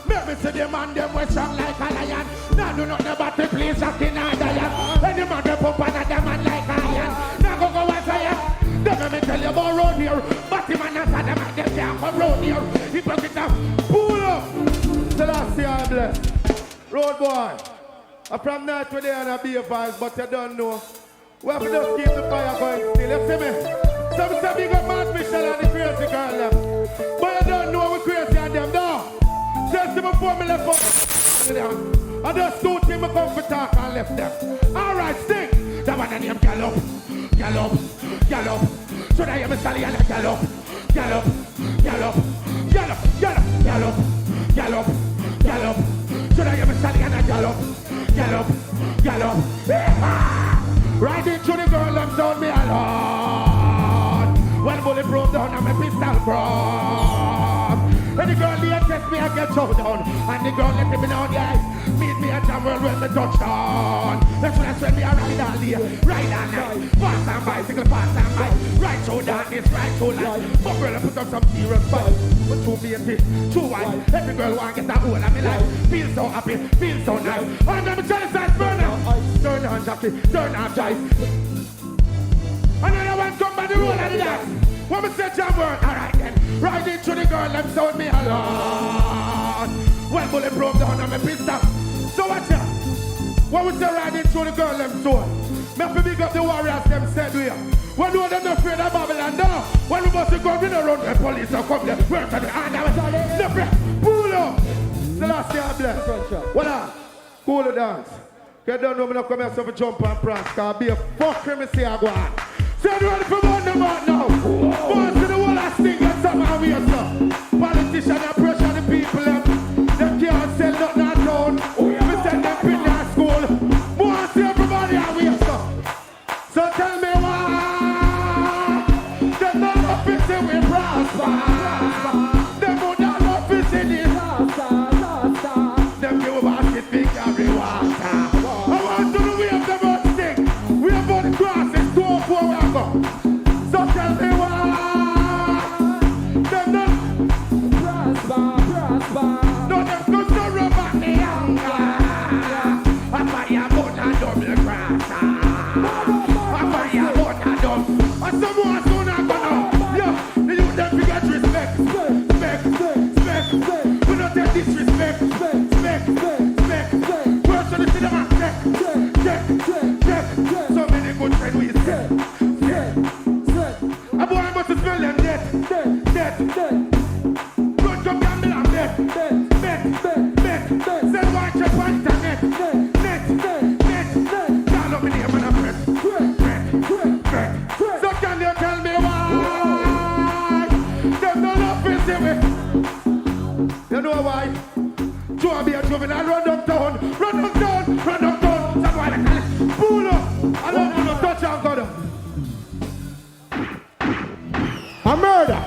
Maybe see the man them we strong like a lion. Now do not about the place of the night lion. Any man they pump another man like a lion. Now go and fire. Don't let me tell you about road here. But the man that's the man them can't come road here. He broke it down. Pull up. Selassie I bless. Road boy. I'm from night today and I be a vibes, but you don't know. We have to just keep the fire going still. You see me? Some say big up Matt Michelle and the crazy girl them. But you don't know we crazy and them now. Just before me left up, I just two things me come for talk and left them. Alright, Sting. That one and him gallop. Should I hear me stallion and gallop. Should I hear me stallion and gallop. Riding through the girl them down me alone. When bullet broke down and my pistol broke. And the girl here test me, I get showed down. And the girl let me know the eyes. Meet me at Jam World when me touch down. That's when me a ride all day, ride all night. Pass and bicycle, pass and bike. Ride through darkness, ride through light. But girl, I put up some serious fight. But too baby, too white. Every girl want to get a hold of me life. Feel so happy, feel so nice. I'm gonna tell you that burn out. Turn on Jackie, turn on Jive. Another one come by the road and the dance. When me say Jam World, alright then. Riding through the girl, them sound me alone. When bullet broke down on my pistol. So watch ya. When we say riding through the girl, them sound. Me have to big up the warriors, them said we are. When we them not afraid of Babylon now. When we must go in the road, the police will come there. Work on the hand, I was different. Pull up. The last year I bless. What up? Cool the dance. You don't know me not come here so for jump and prance. Cause be a fucker me say I go on. So you ready for one them out now? Boys to the wall I sting and somehow we are so. Politicians and pressure the people them. Them can't sell nothing at all. Them would not love to see this. Them give us it big every water. I want to know we have the most thing. We have both crosses to up where we go. So tell me why. Them no, them could not rub back the younger. I fire both and double cross. I fire both and double. And someone soon not gonna. Yeah, the youth them get respect. We don't take disrespect. Words to the cinema. Check. So many good friends we set. A boy must smell them dead. Good job gamble and bet. Send one check on the net. Can't look me name and a breath. So can you tell me why? Them no love is me. You know why? Joe be a juvenile, run uptown. That's why they call it Pulo. I don't want to touch on God. A murder.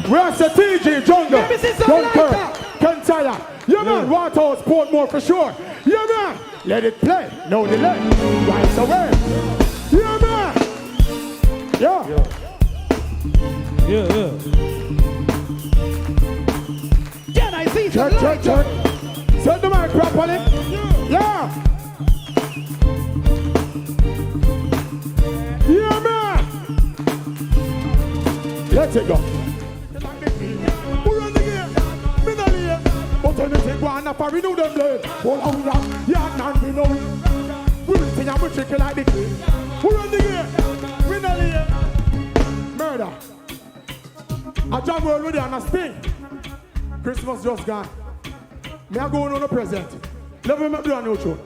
We are the TG Jungle. Dunkirk. Kentire. Yeah man, Waterhouse, Portmore for sure. Yeah man, let it play. No delay. Right away. Yeah man. Yeah. Can I see some Check. Set the mic properly. Yeah. Yeah man. Let it go. Who run the game? Me no late. But when they take one up, I renew them blade. All out that, yeah, man, we know it. We will see how we tricky like the kid. Who run the game? We no late. Murder. A jam world with you and a sting. Christmas just gone. Me a going on a present. Level me do a new show.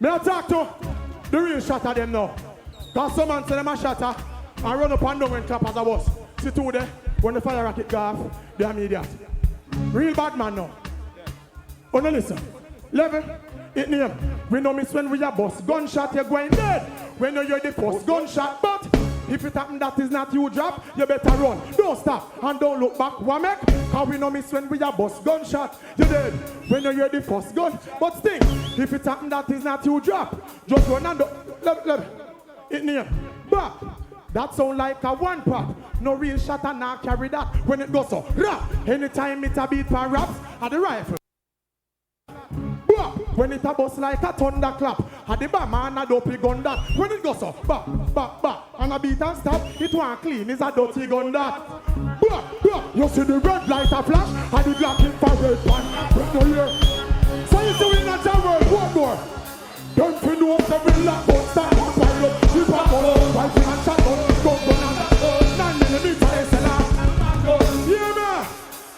Me a talk to the real shatter them now. Cause some man say them a shatter and run up and down and clap as a boss. See two there, when the fire rocket go off, they are immediate. Real bad man now. Oh no listen. Level, it name. We know miss when we are boss. Gunshot you're going dead. When you're the first gunshot, but if it happen that is not you drop, you better run. Don't stop and don't look back. What make? How we know miss when we are boss. Gunshot, you dead. When you're the first gun, but still, if it happen that is not you drop, just run and level. It name. But that sound like a one pop. No real shot and not carry that when it goes so rap. Anytime it a beat for raps at the rifle. When it a bust like a thunderclap, at the bam and a dopey gun that. When it goes so back, and a beat and stop, it won't clean, it's a dirty gun that. You see the red light a flash, and the black infrared pan. Break no ear. So you see we not a word, one more. Don't feel no every lock, but start on fire up. Keep on going, rifle and shotgun, gun and 9 millimeter SLR. Yeah man,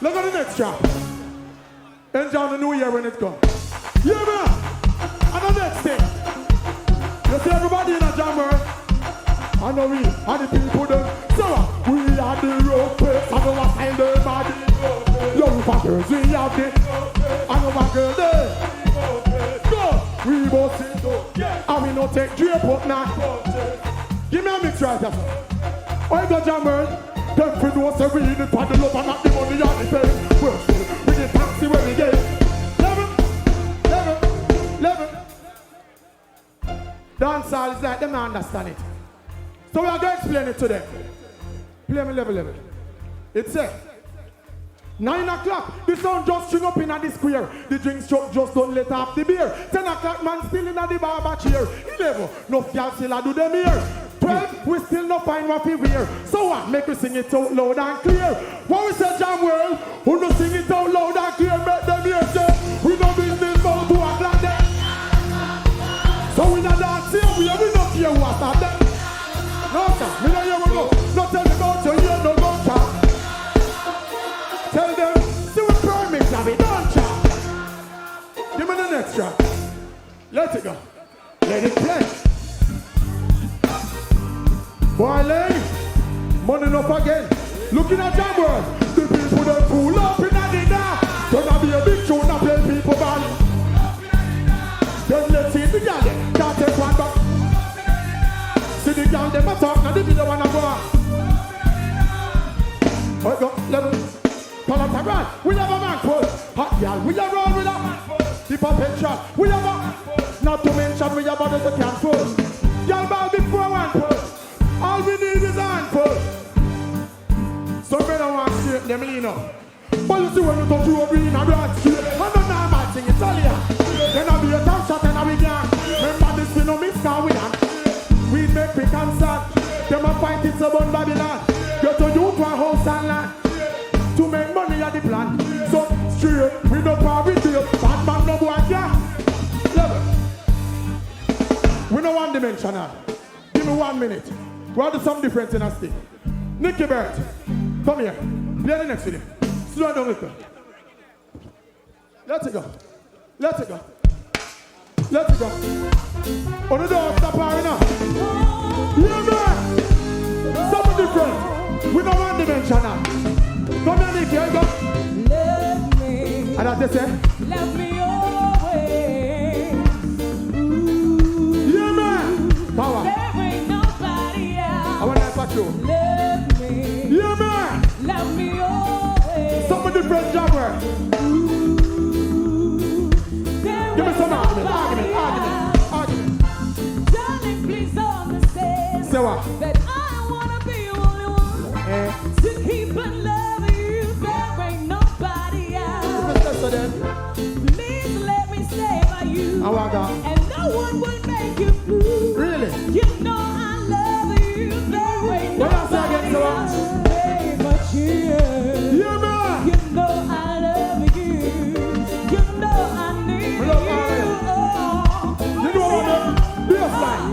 look at the next track. Enjoy the new year when it comes. Yeah man, and the next thing. You see everybody in a jammer. I know we are the people them. So we are the road place. I know what time they body. Young fuckers, we have the. I know what girl there. We both it, and we no take drape up now. Give me a mix right there. I got jammer. Them for those who read it for the love and not the money on the pay. Well, we the taxi where we get. Level. Dancehall is like them not understand it. So we are going to explain it to them. Play me level. It's it. 9 o'clock, the sound just string up in the square. The drinks truck just don't let off the beer. 10 o'clock, man still in the barber chair. 11, no girl still do them here. 12, we still no find what we wear. So what? Make we sing it out loud and clear. What we say jam world, who no sing it out loud and clear, make them hear say, we no business about to act like that. So we not dance here, we not hear what of them. No sir, we don't hear what go. No tell me about you, you no go talk. Tell them, see what permits have it, don't chat. Give me the next track. Let it go. Let it play. Boy, lady, money enough again. Looking at that world, the people that pull up in the dark. Gonna be a big tune and play people ball. Then let's see the girl, can't take one back. See the girl, them a talk, now the video wanna go on. much as you can push. Y'all bow before one push. All we need is hand push. Some men don't want to straighten them lean up. But you see when you touch road, we in a broad street. And no normal thing, it's all here. Then I'll be a top shot and I'll be gang. Remember this, we no mix car with them. We make pick and start. Them a fight it about Babylon. Go to youth one house and land. To make money at the plan. So straight, we no power with you. Bad man no boy, yeah. Level. We no one dimensional. Give me 1 minute. We'll do some difference in a stick. Nicky Bert, come here. Play the next video. Slow down with her. Let it go. Let it go. Let it go. On the door, stop her now. Yeah, man. Something different. We don't want dimensional. Come here, Nicky. Here you go. Let me. And that's it. Let me always. Yeah, man. Power. There ain't nobody else. I want to ask you. Let me. Yeah, man. Let me always. Something different, Jabber. Give me some argument. Darling, please understand. Say what? That I wanna be the only one to keep on loving you. There ain't nobody else. Please let me stay by you. I want that. And no one will make you blue. Really? You know I love you. There ain't What else I nobody get to watch? else. Hey, but you. Yeah, man. You know I love you. You know I need We love you. You know what I'm baseline.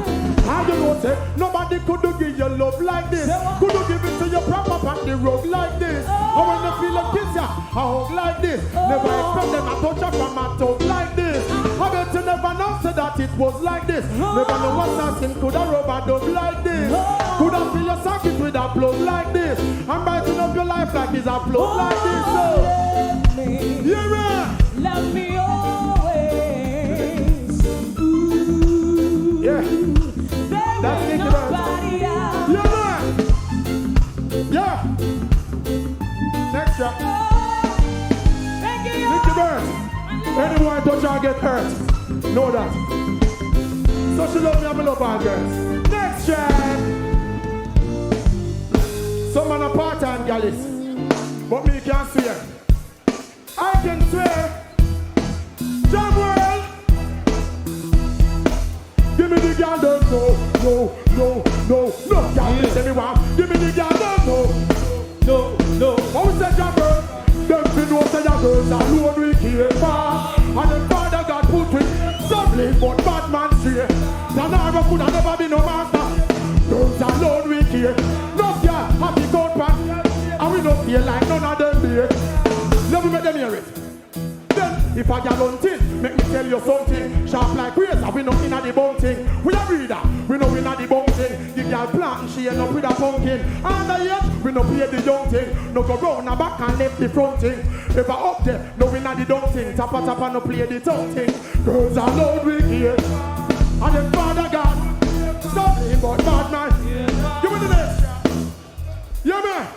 How you know say nobody could give you love like this. Could you give it to your proper on the road like this? Or when you feel a kiss ya, a hug like this. Never expect them to touch you from a tongue like this. I bet you never know say that it was like this. Never know what assassin could have rub a dub like this. Could have feel your socket with a blood like this. I'm biting up your life like it's a blood like this. So, Let me. yeah, man. Love me always. Ooh. Yeah. There That's ain't it, nobody else. Yeah, man. Yeah. Next shot. Thank you. Nicky Bert. Anyone touch her get hurt. Know that. So she love me and I love her girls. Next shot. Some man a part-time gallis. But me can't swear. I can swear. Jam world. Give me the girl, don't no. Girl, tell me what. Give me the girl, don't no. What we say, Jam world? Them fi know say your girls alone we care for. And them father got put with something but bad man straight. Nanara could have never be no master. Girls alone we care. No girl happy coat pan. And we don't feel like none of them be. Let me make them hear it. Then, if I get on thing, make me tell you something. Sharp like razor, we know inna the bone thing. We a breeder, we know inna the bone thing. The girl planting, she end up with a pumpkin. And yet, we know play the young thing. No go round the back and left the front thing. If I up there, no inna the down thing. Tapa no play the tongue thing. Girls are loud we here. And then father God, something but bad man. Give me the next. Yeah, man.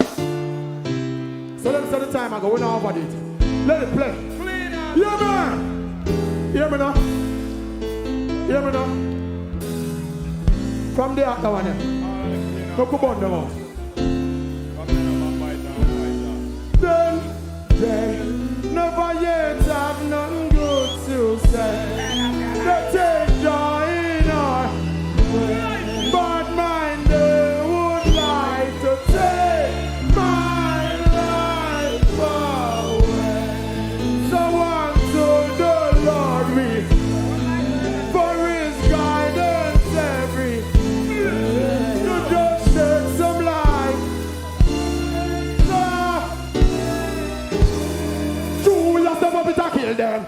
So let me set the time I go, we know about it. Let it play. Yeah, man. Hear me now. Hear me now. From there, that one here. No come on, them out. Then they never yet have nothing good to say. They take joy in our bad mind. They would like to take my life away. So unto the Lord we for His guidance every to just shed some light. True, you step up it and kill them.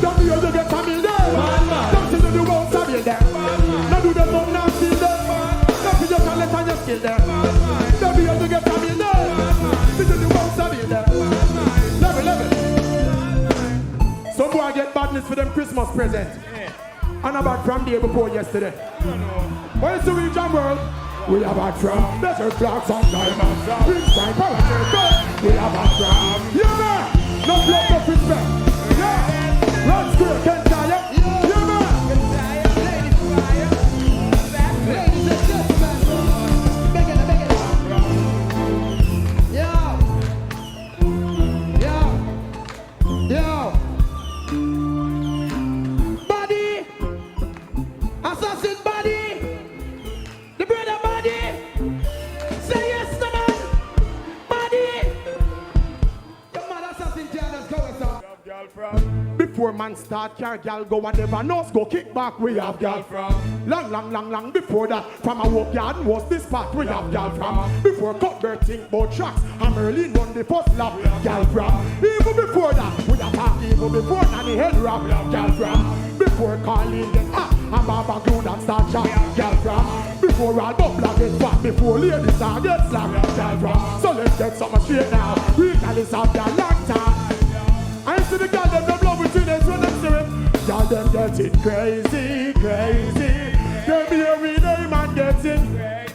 Don't be able to get family them. Don't see them, you won't stab them. Don't do them, don't now steal them. Don't be just a let and just kill them. Don't be able to get family them. See them, you won't stab them. Level. Some boy get badness for them Christmas present. And about from day before yesterday. When it's the region world, we have a drum. Desert blocks and diamonds. Big time power. We have a drum. Yeah, man. No blood, no respect. Yeah. Run square, can't tire. Yeah, man. before man start car, gal go and never knows go kick back. We have gal from long before that. From a walk yard was this part. We have gal from before Cuthbert think about tracks. And Merlin run the first lap. Gal from even before that. We have talk even before Nanny head rap. Gal from before Carlin get hot. And Baba Glue that start chat. Gal from before all bubble get fat. Before ladies are get slack. Gal from so let's get some straight now. We gal is out there long time. I see the girl them love with you, that's what I'm saying. Girl them getting crazy, crazy. Them hearing them and getting crazy.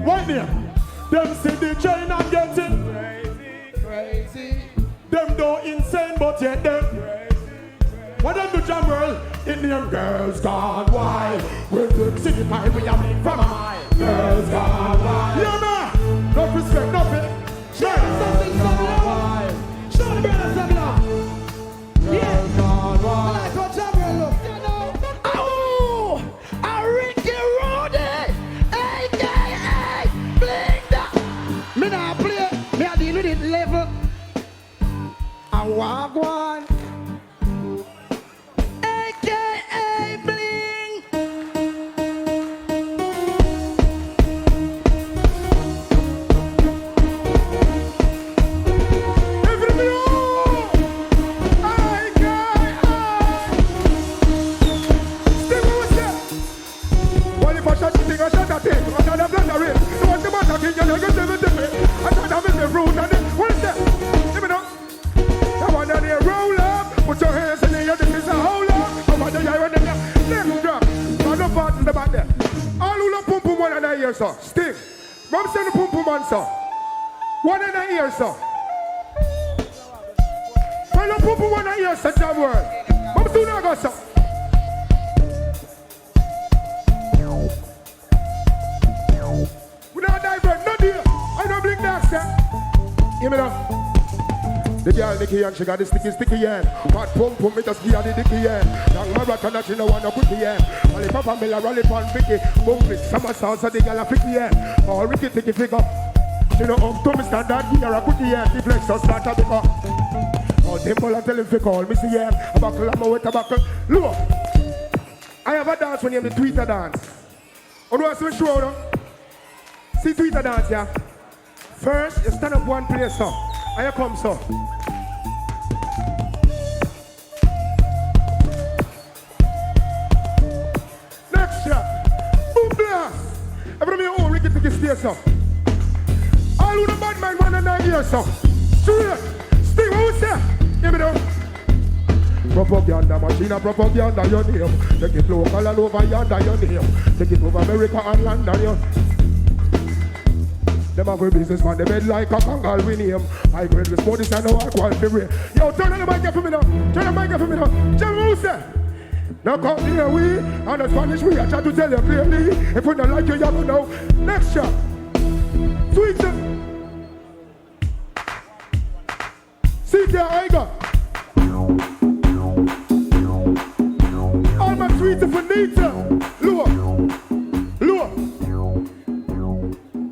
What name? Them see the chain and getting crazy, crazy. Them do insane, but yet them crazy. What them do jam world? In them girls gone wild. We're good city pie, we are made from a mile. Girls gone wild. Yeah man, no respect, nothing. Show something, something. Show the brother something. Yeah, I like what Jammer look. Oh, a Ricky Roddy, a.k.a. Blinda. Me nah play, me a deal with it level. I walk one, a.k.a. Bling. Put your hands in the air, this is a whole lot. Over the air and then next drop. On the part in the back there. All who love pum pum one in the ear, sir. Sting. Mom send the pum pum man, sir. One in the ear, sir. Well, the pum pum one in the ear, sir, job word. Mom soon I go, sir. We don't divert, no deal. I don't blink that, sir. Give me that. The girl Nicky and she got the sticky end. Hot pump pump, it just give her the dicky end. Young marathon that she no wanna put the end. Rally Papa Miller, rally Pan Vicky. Bump it, summer sound so the girl a flicky end. Oh, Ricky take it figure. She no up to me standard gear a putty end. The flex so start a big up. Oh, Dimple and tell him to call me see him. A buckle and my weight a buckle. Look, I have a dance when you have the Twitter dance. Oh, do I see me show now? See Twitter dance, yeah? First, you stand up one place, so. And you come, so. Next shot. Boom blast. Every me own Ricky take his stay, so. All who the bad man 1 and 9 years, so. Straight. Steve, what was that? Give me down. Propaganda machine, propaganda your name. Take it local all over yonder your name. Take it over America and London, yo. Them have a businessman, they bed like a kangal we name. I grade with sports and no alcohol free. Yo, turn on the mic for me now. Turn the mic for me now. Jam who's there? Now come here we, and the Spanish we, I try to tell you clearly. If we don't like you, you have to know. Next shot. Sweet. See there, I got. All my sweets for Nita. Lower. Lower.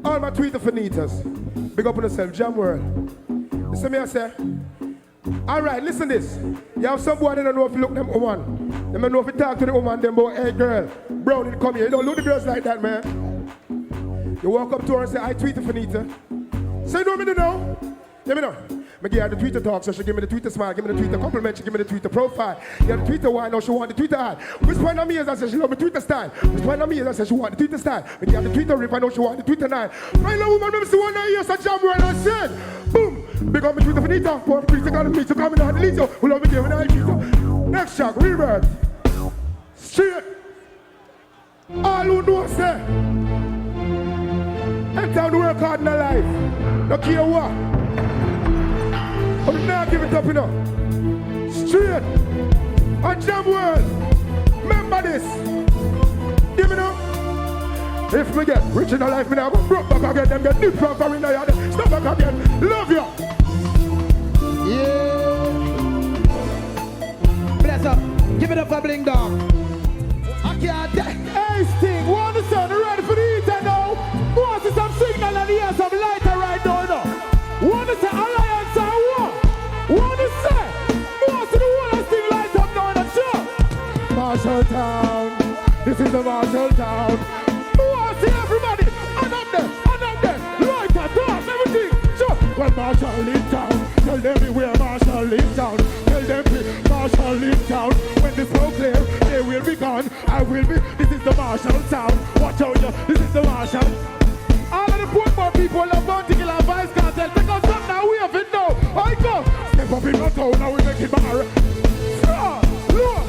All my Twitter fanitas. Big up on yourself, Jam World. Listen me I say. Alright, listen this. You have some boy that don't know if you look them woman. They don't know if you talk to the woman, them boy, hey girl, Brownie come here. You don't look the girls like that, man. You walk up to her and say, I Twitter fanita. Say you know me to know. Let me know. I give her the Twitter talk, so she give me the Twitter smile, give me the Twitter compliment, she give me the Twitter profile. You have the Twitter why now she want the Twitter ad. Which point of me is I say she love the Twitter style. Which point of me is I say she want the Twitter style. When you have the Twitter rip, I know she want the Twitter nine. Right now, woman, maybe see one night here, so Jam right now said, boom, big up my Twitter for Nita, poor Twitter got me to come in and delete you. Who love me there when I Twitter. Next shot, rebirth. Straight. All who know say, and down to work hard in their life. No care what. But now give it up, you know. Straight. On Jam World. Remember this. Give me now. If me get rich in the life, me now go broke back again. Them get deep from in the yard. Stop back again. Love you. Yeah. Bless up. Give it up for Bling Dog. I can't tell. Hey, Sting. Want the sun ready for the eater now? Want to see some signal and hear some lighter right now, no? Want to say alliance and war? Want to say? Want to the whole thing light up is the Marshall Town. Who wants to see everybody? And up there, right at top, everything. Sure. Well, Marshall in town. Tell them beware, Marshall in town. Tell them Marshall in town. When the smoke clear, they will be gone. I will be. This is the Marshall Town. Watch out, yo. This is the Marshall. All of the Portmore people love Bounty Killer and Vybz Kartel. Because up now we have it now. I go. Step up in the town, now we make it bar. Look.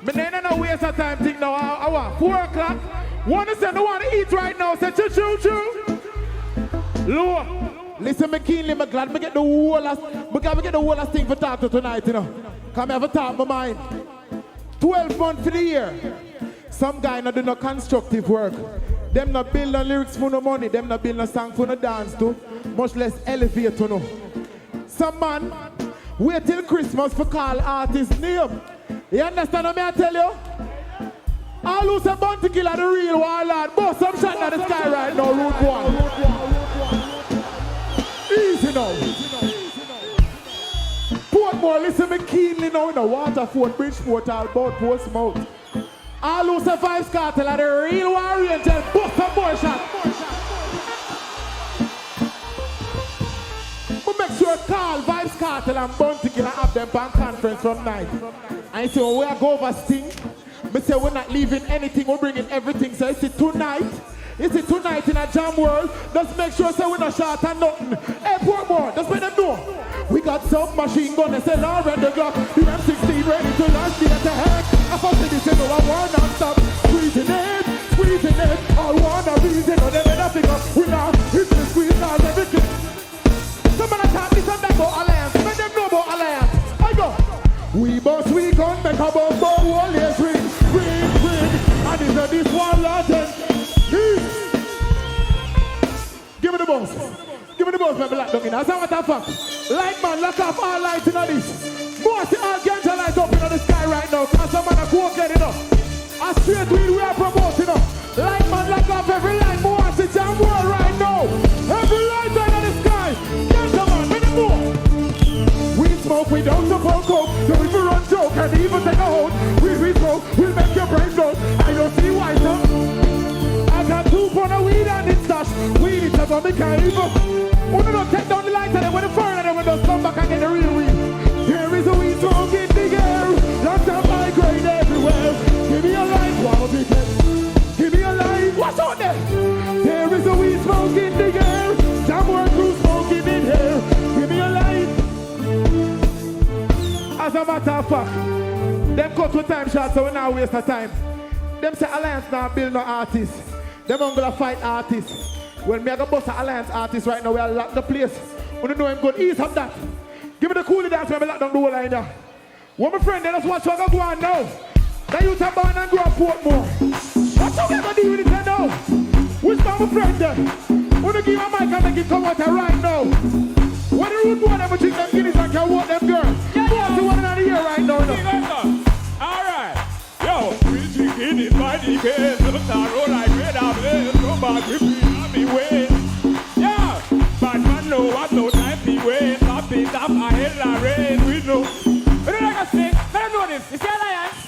Me no waste of time thing now. I want 4 o'clock. One is saying I want to eat right now. Say choo. Look. Listen, me keenly, me glad me get the whole of thing for talk to tonight, you know. Come have a talk my mind. 12 months for the year. Some guy not do no constructive work. Them not build no lyrics for no money. Them not build no song for no dance to. Much less elevate to no. Some man wait till Christmas for call artist name. You understand what I tell you? All who say Bounty Killer the real warlord. Both some shot at the sky right now, Route 1. Easy now. Portmore, listen me keenly now in the Waterford, Bridgeport, all about Portsmouth. All who say Vybz Kartel are the real warrior, just bust some more shot. But make sure call Vybz Kartel and Bounty Killer have them band conference from night. And say, when we are go over Sting, we say we're not leaving anything, we're bringing everything. So it's tonight in a jam world. Just make sure say we're not short and nothing. Hey, Portmore, just make them know. We got some machine gun, they say Lauren the Glock. The M16 ready to launch the attack. I thought this is no one non-stop. Squeezing it. All one a reason, no they better pick up. We now hit the squeeze out everything. Somebody talk this and that about alliance. Make them know about alliance. I go. We boss, we gun, make a bomb, wall, yes, ring. And if this one Latin. Give me the boss, my black dog in. That's how what the fuck. Light man, lock off all lights in this. Most all ganja lights up in the sky right now. Cause some man are cocaine enough. A straight weed we are promoting up. Light man, lock off every light. Most it's jam world right now. Every light right in the sky. Ganja man, make it move. We smoke, we don't support coke. So if we run joke and even take a hold. We smoke, we'll make your brain go. I don't see why, so. I got 2 pound of weed and it's stash. Weed is about me can't even. When you don't take down the lights and then when the fire and then when those come back and get the real weed. There is a weed smoke in the air. Lots of high grade everywhere. Give me a light, wow, big head. Give me a light, what's on there? There is a weed smoke in the air. Somewhere crew smoking in here. Give me a light. As a matter of fact, them cut with time shots so we now waste of time. Them say Alliance now build no artists. Them gonna fight artists. When me a go bust an Alliance artist right now, we are lock the place. We don't know him good. Ease of that. Give me the coolie dance when we lock down the whole line there. One my friend, then let's watch what go on now. That you tap on and grow up Portmore. What you gonna do with it now? Which one my friend then? Wanna give a mic and make it come out right now. When the root boy ever drink them guineas and can walk them girls. What's the one in the ear right now? Alright. Yo, we drinking it by the case. Look at roll like red and blaze. No bad gripping on me way. Yeah, bad man know what no time be way. Stop it up ahead of rain. We know. We don't like a stick. Let them know this. You see Alliance?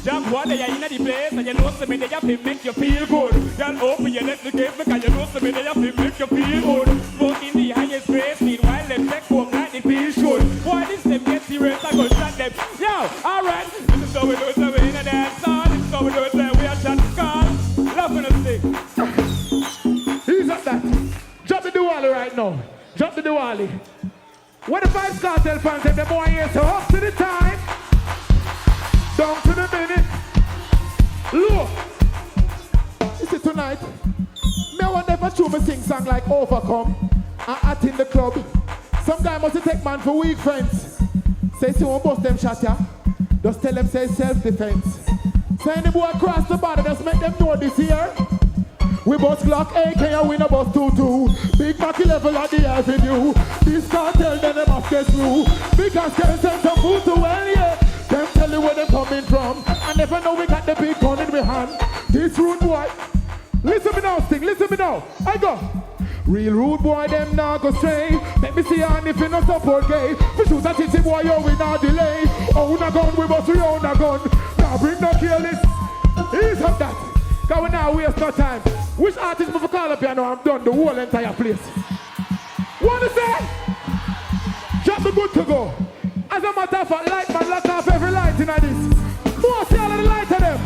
Jump one day in the place and you know something they have to make you feel good. Y'all open your let the gate because you know something they have to make you feel good. Smoke in the highest place. Meanwhile, them take home like the feel should. Why this them get serious? I go shot them. Yo, alright. This is how we do it. So we in a dance hall. This is how we do it. We are shot the car. Laughing and stick. He's up that. Drop the Diwali right now. Drop the Diwali. What the Vybz Kartel fans have the boy here? So up to the time. Down to the minute. Look. This is tonight. Me I want never show me sing song like Overcome and At in the Club. Some guy must take man for weak friends. Say si won't bust them shot ya. Just tell them say self-defense. Say any boy across the border, just make them know this here. We bust Glock AK and we no bust 22. Big Macka level at the avenue. This cartel then them off get through. Because can send some food to well, yeah. Them tell you where they coming from. I never know we got the big gun in my hand. This rude boy. Listen me now, Sting, listen me now. I go. Real rude boy, them now go stray. Let me see on if you no support gay. We shoot a titty boy, yo, we not delay. Own a gun, we bust we own a gun. Now bring no careless. Ease up that. Cause we now waste no time. Which artist move call up here now? I'm done the whole entire place. What is that? Just good to go. As a matter of fact, light man lock off every light in this. More see all of the light of them.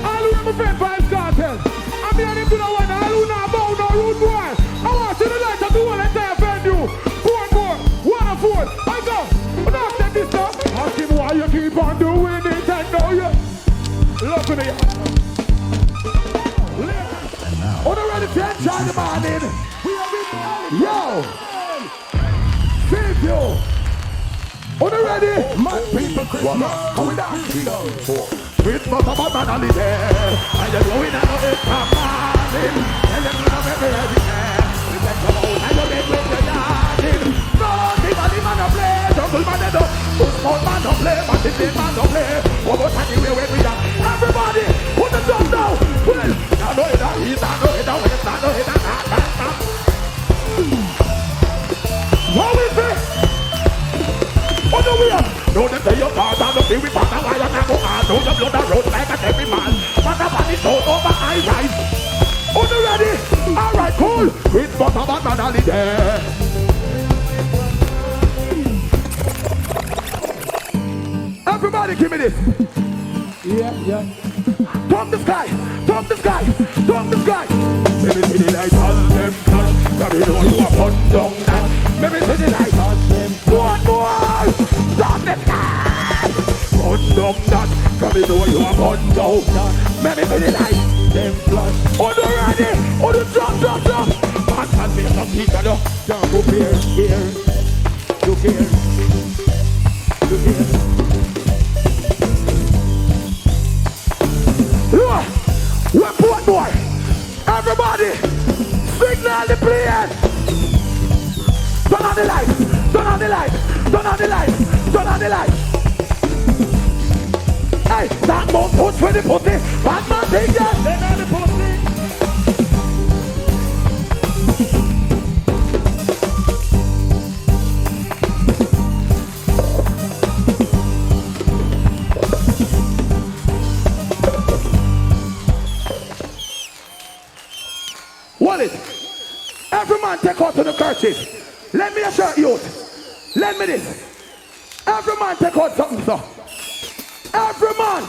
All who have a friend Vybz Kartel. I'm here to the one. All who not bow no rude boy. I want to see the light of the whole entire venue. Four more. 1 and 4. I go. But now take this stuff. Ask him why you keep on doing it. I know you. Look at it. On the ready to enjoy the morning. Yo. Save you. On the ready. My people Christmas. Coming down. Christmas of a man holiday. And you're going out of it from morning. And you're going to make me ready. And you're going with the yarding. No, the man don't play. Jungle man they don't. Football man don't play. But man don't play. What about anywhere where we are? Everybody, put the drum down. Well, I know it down. He's not know it down. It's not know it down. How is it? On the way up. Know that they your cars and the feel we pass and why you're not go on. Know your blood and road like a every man. Man up on the show over I rise. On the ready? Alright, cool. Christmas of a man holiday. Everybody give me this. Yeah. From the sky, from the sky, from the sky. Maybe see the light on them flash. Maybe know you are fun down that. Maybe see the light on them. One more. From the sky. Fun down that. Maybe know you are fun down that. Maybe see the light them flash. On the ready, on the jump. Man can be some people though. Don't go here. Look here. We're poor boy. Everybody, signal the plane. Turn on the light. Hey, that man push for the pussy. Bad man take that. Turn on the pussy. Wallet. Every man take out to the kerchief. Let me a shirt, youth. Let me this. Every man take out something, sir. Every man.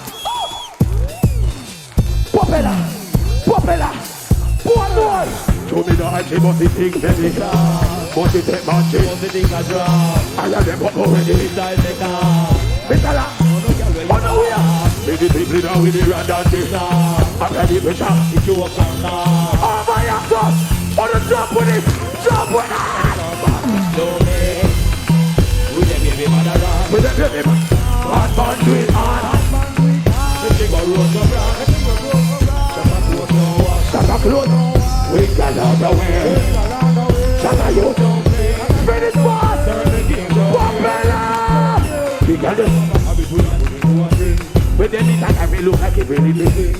Popella. One more. Show me the hatchet, but the thing, baby. But the take my chip. But the thing I drop. I let them go already. Inside the car. Mr. On the way. Baby, people now with the random. I'm ready to shot. If you walk on now. Oh my God. On the drop with it. Drop with it. With the baby man. Hot man do it on. Shut up, close. We got out the way. Shut up, you. Spread it fast. Popella. We got it. With them that I will look like a really big.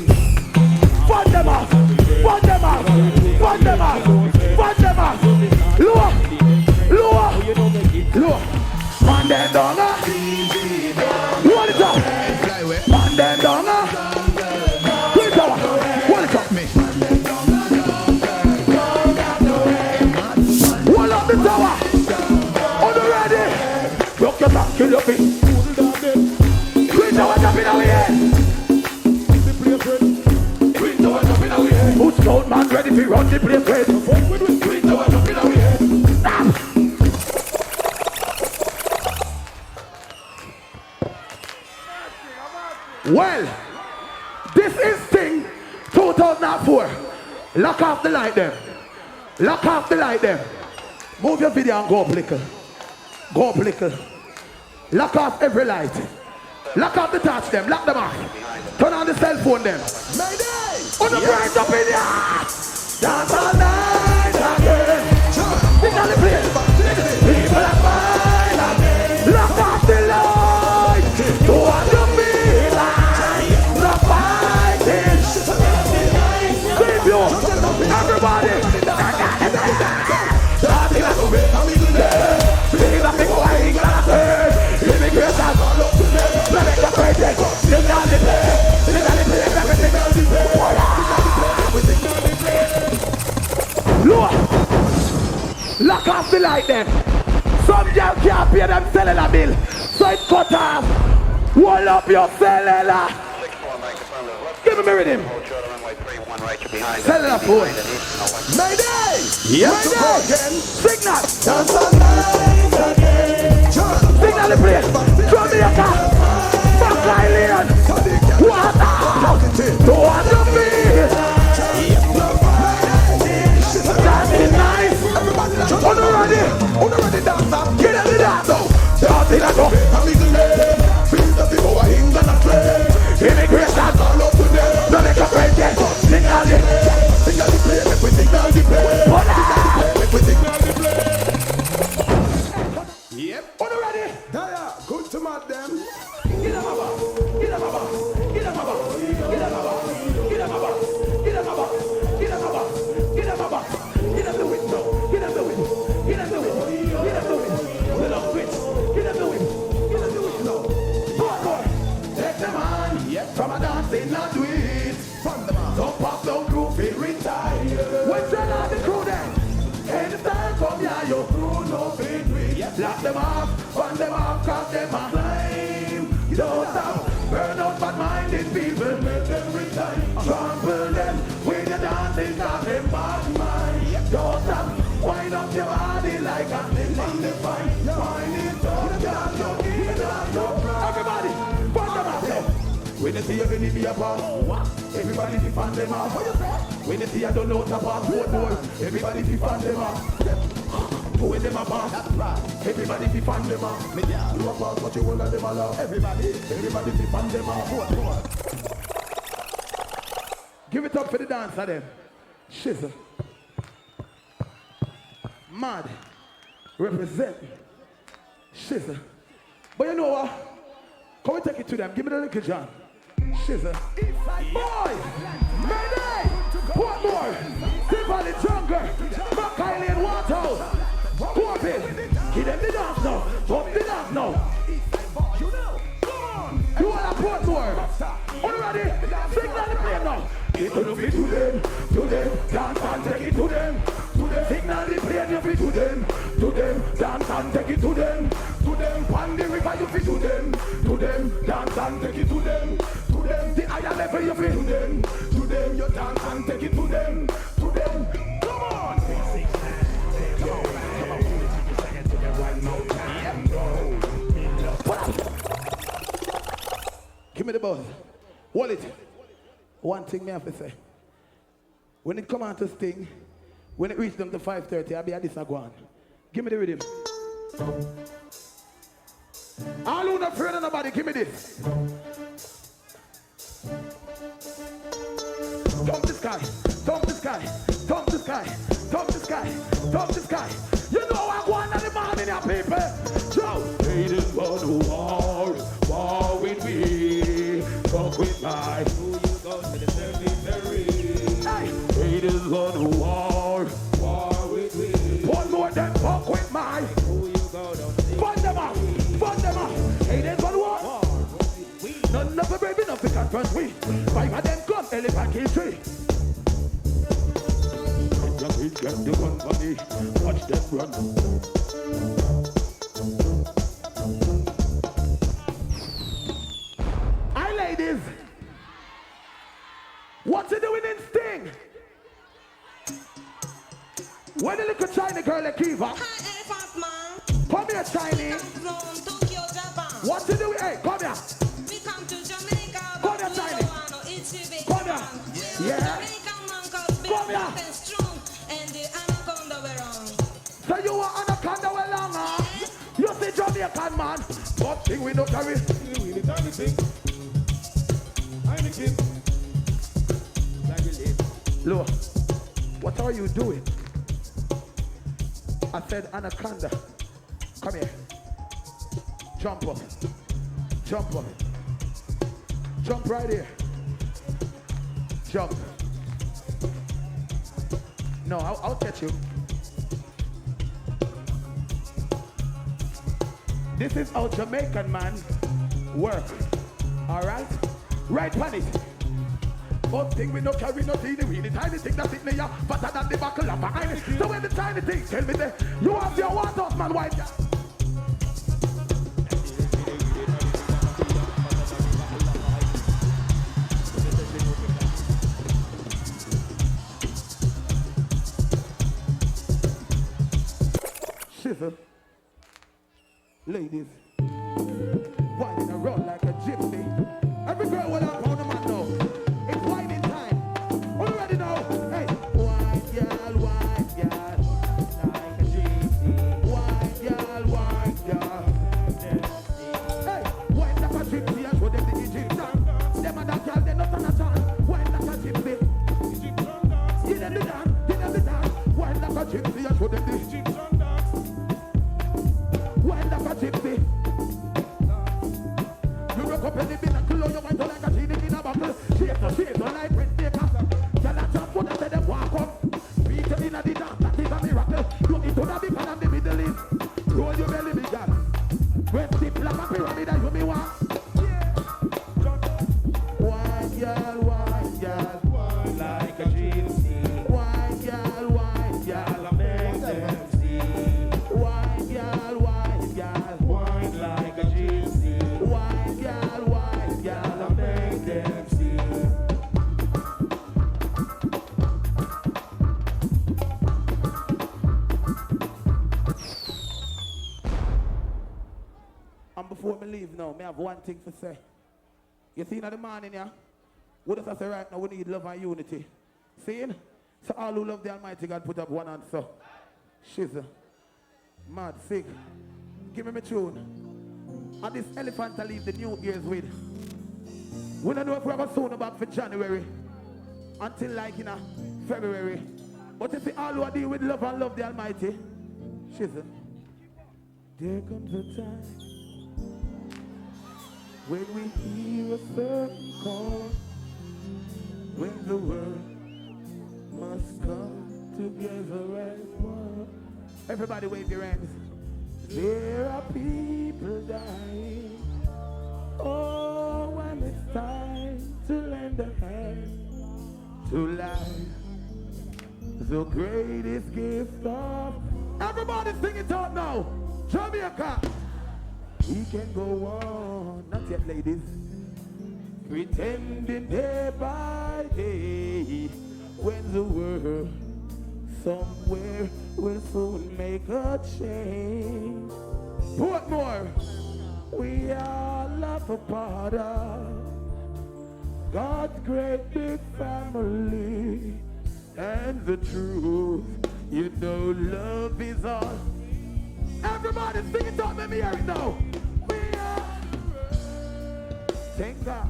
Fund them off. Lower. Man them down. What is up? Man them down. What is up? Me? Wall up the tower. On the ready. Rock your back, kill your feet. Green tower jumping away. Green tower jumping away. Who's old man ready to run the place with? Green tower jumping away. Well, this is thing 2004. Lock off the light them. Move your video and go up little. Lock off every light. Lock off the touch them. Lock them off. Turn on the cell phone them. Mayday! On the bright up in here. Dance all night again. Sing on the place. People are fine again. Lock off the light. To what you feel like. The fighting. Save you. Everybody. Immigration. Let me go crazy. Lock off the light then. Some girl can't pay them cellular bill. So it cut off. Wall up your cellular. Give me rhythm. Cellular phone. Mayday! Yes, Mayday! Signal! Signal the plane! Jamaica! Macka Diamond! Water! Don't you feel? That is nice! Unready dancer! Get out the dancer! Start in a go! Immigration! Don't make a friend yet! Signal the plane! Make we signal the plane! Make we signal the plane! Yep! Unready? Daya! Good to mad them! Get up, Baba! Get up, Baba! Get up, Baba! Get up, Baba! Get up, Baba! Get up, Baba! Get up, Baba! Get up, Baba! Get up the window! Get up the window! Get up the window! Get up the window! Get up the window! Get up the window! Get up the window! Boy! Take them on! Yep! From a dancing, not do it! From the man! Don't pop, don't groove, it retire! When turn out the crew then! Anytime from here, your crew no big reach! Yep! Lock them off! Fun them off! Cause them a climb! Don't stop! Burn out bad-minded people! Make them retire! Trample them! With your dancing, cause them bad mind! Don't stop! Wind up your body like a thing on the fine! Wind it up! Everybody! Fun them off! When they see you in the apart, everybody be fan them off. When they see you don't know the passport boy, everybody be fan them off. When them apart, everybody be fan them off. You apart, but you will let them allow. Everybody be fan them off. Give it up for the dancer then. Shizzle. Mad. Represent. Shizzle. But you know what? Come and take it to them. Give me the little John. Shizzle. Boy! Mayday! Portmore! Simply Jungle! Macka Diamond Waterhouse! Go up in! Give them the dance now! Up the dance now! You want a Portmore? Are you ready? Signal the plane now! It will be to them, dance and take it to them. Signal the plane, you be to them, dance and take it to them. Pan the river, you be to them, dance and take it to them. The higher level, you be to them, you dance and take it to them. Come on! Give me the buzz. Wallet. One thing me have to say. When it come out to sting, when it reach them to 5:30, I'll be at this one. Give me the rhythm. All who not afraid of nobody, give me this. Thump the sky, thump the sky, thump the sky, thump the sky, thump the sky. You know I want the man in your people. Joe, they just want to war with me, fuck with my. They just want to war with me. One more than fuck with my. Fund them up. Hey, there's one war. None of the brave enough to confront we. 5 of them come, elephant kill 3. Get the gun for me. Watch them run. Hi, ladies. What you doing in Sting? Where the little China girl like Kiva? Come here, Chinese. What you doing? Hey, come here. We come to Jamaica. Come here, Chinese. Come here. Yeah. Come here. So you are anaconda well long, huh? You see Jamaican man, but thing we don't carry. We the tiny thing. I'm the kid. Look, what are you doing? I said anaconda. Come here. Jump up. Jump up. Jump right here. Jump. No, I'll catch you. This is how Jamaican man work. All right? Right on it. first thing we no carry no teeny weeny tiny thing that's in there, fatter than the buckle of behind. So when the tiny thing tell me that you have your water man white girl. Shiver. Ladies, whining around like a gypsy. Every girl will have on the man now. It's whining time. Already know. Hey, white girl, like a gypsy. White girl. Hey, whine like a gypsy and show them the Egyptian. Them and that girl, they not on a chance. Whine like a gypsy. Give them the dance, Whine like a gypsy and show them the Egyptian. Whine like a gypsy. You rock up in the bin and close your mind like a genie in a bottle. Shape no like red paper. Tell a jump when I say them walk up. Beat you in a the dance, that is a miracle. You into the big and the Middle East. Roll your belly big girl. When the plan a pyramid and you me want. White girl, like a gypsy. White girl, I make them see. White girl, whine like a gypsy. White girl, I make them see. And before me leave now, me have one thing to say. You see in the morning, yeah? What does I say right now? We need love and unity. See? So all who love the Almighty God put up one hand, so. Shizzle. Mad, sick. Give me my tune. And this elephant I leave the New Year's with. We don't know if we have a sound back for January. Until like, February. But if we all who deal with love and love the Almighty. Shizzle. There comes a time when we hear a certain call, when the world must come together as one. Everybody wave your hands. There are people dying. Oh, when it's time to lend a hand to life, the greatest gift of. Everybody sing it out now. Jamaica. We can go on, not yet ladies, pretending day by day, when the world somewhere will soon make a change. Portmore, we all are a part of God's great big family, and the truth, love is all. Everybody sing it out, let me hear it now. We are, thank God.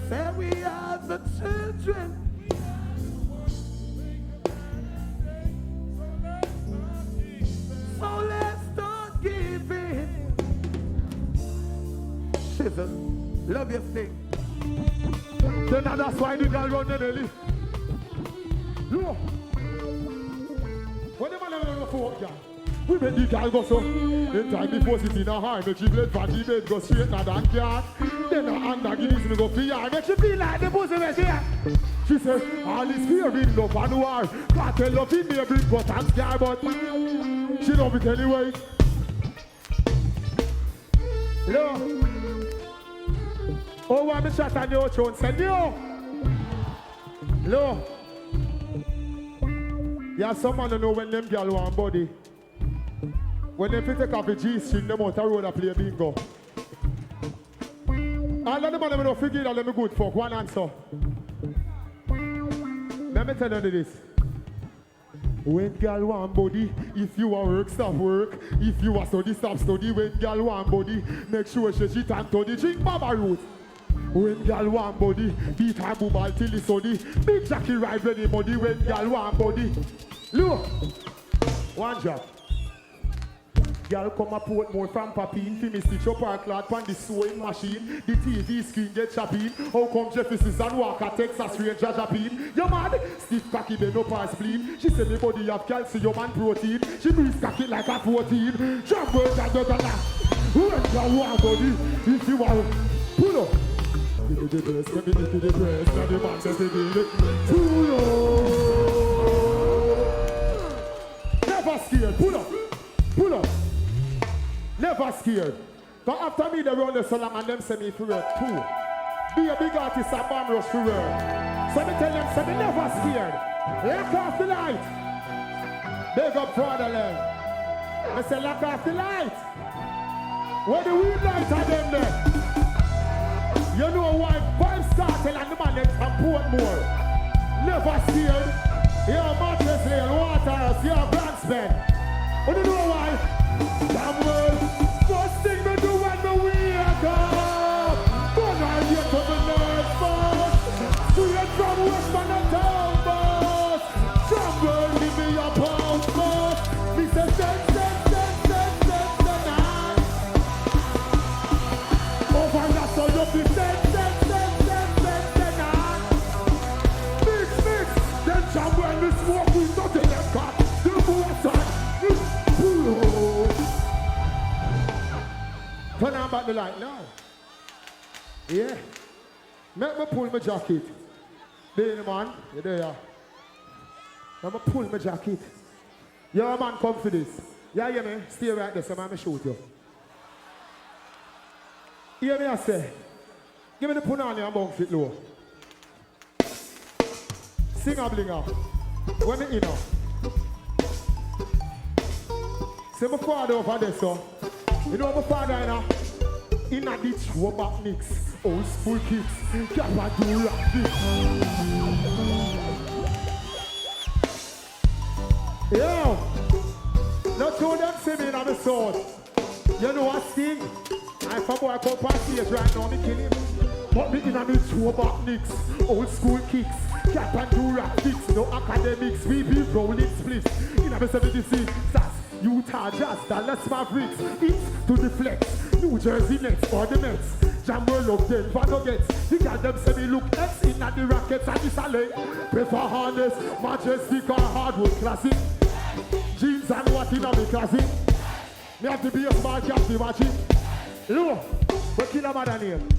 Say we are the children. So let's start giving. Shizzle, love your thing. Then that's why the girl run the belly. Look. When the man never for work, we made the girl go so. In time before sitting in a high, make she blade for the bed, go straight now that cat. Then her hand and guineas me go for her, make she feel like the pussy was here. She says, all is fear in love and war. Cartel love in me, big butt and scar, but she love it anyway. Look. Oh, what me shot on your throne, said you. Look. Yeah, some man don't know when them girl want body. When they fit take off the G-string, them out the road and play bingo. All of them man don't figure that them good fuck. One answer. Let me tell you this. When girl want body, if you want work, stop work. If you want study, stop study. When girl want body, make sure she and toddy. Drink Baba Root. When girl want body, beat her boomal till it's sunny. Big Jackie ride ready body when girl want body. Look, one job. Girl come up more from Papine, fi me stitch up her cloth on the sewing machine. The TV screen get chopping. How come Jefferson and Walker, Texas Ranger Japan? You mad? Stiff cocky bend up her spleen. She say me body have calcium and protein. She breathes cocky like a 14. Jump work and da da da. When girl want body, if you want, pull up. me do the best, let me do the best. Now the man says they did it too low. Never scared, pull up. Never scared. But after me, they run the so long and them send me for work too. Be a big artist and bomb rush for work. So me tell them, say me never scared. Lock off the light. Big up fatherland. I say lock off the light. Where the weed lights are them there? You know why Vybz Kartel and the man them from Portmore. Never scared. You're Mattress Lane, Waterhouse, you're Brandspen. But you know why? Damn well. First thing me do when me wake up. But I get to the nerve first. Straight from Westman and Town boss. Jungle, give me your pound boss. Me say send. Over that so you be send. Mix. Then jump when me smoke we not in them cut. The water. Turn on back the light now. Yeah. Make me pull my jacket. Beenie Man, you there? Let me pull my jacket. Yeah, man, come for this. Yeah, hear me? Stay right there, so I'm shoot you. Hear me, I say. Give me the punani and bounce it low. Sing a blinger. When me in. Say my father over there, so. You know my father in a ditch, back nicks, old school kicks, can't do like this. Yo, not show them see me in the sword. You know what thing? If a boy come past stage right now, me kill him. But me in a ditch, back nicks, old school kicks, can't do like this. No academics, we be rolling splits. In a 76, that's Utah Jazz, Dallas Mavericks, East to the flex, New Jersey Nets or the Mets, Jammer love Denver Nuggets, the girl them say me look X in at the Rockets and the Saleh, prefer harness, majestic or hardwood classic, jeans and what in a me classic, me have to be a smart cat to watch it, look, what kill a mother name?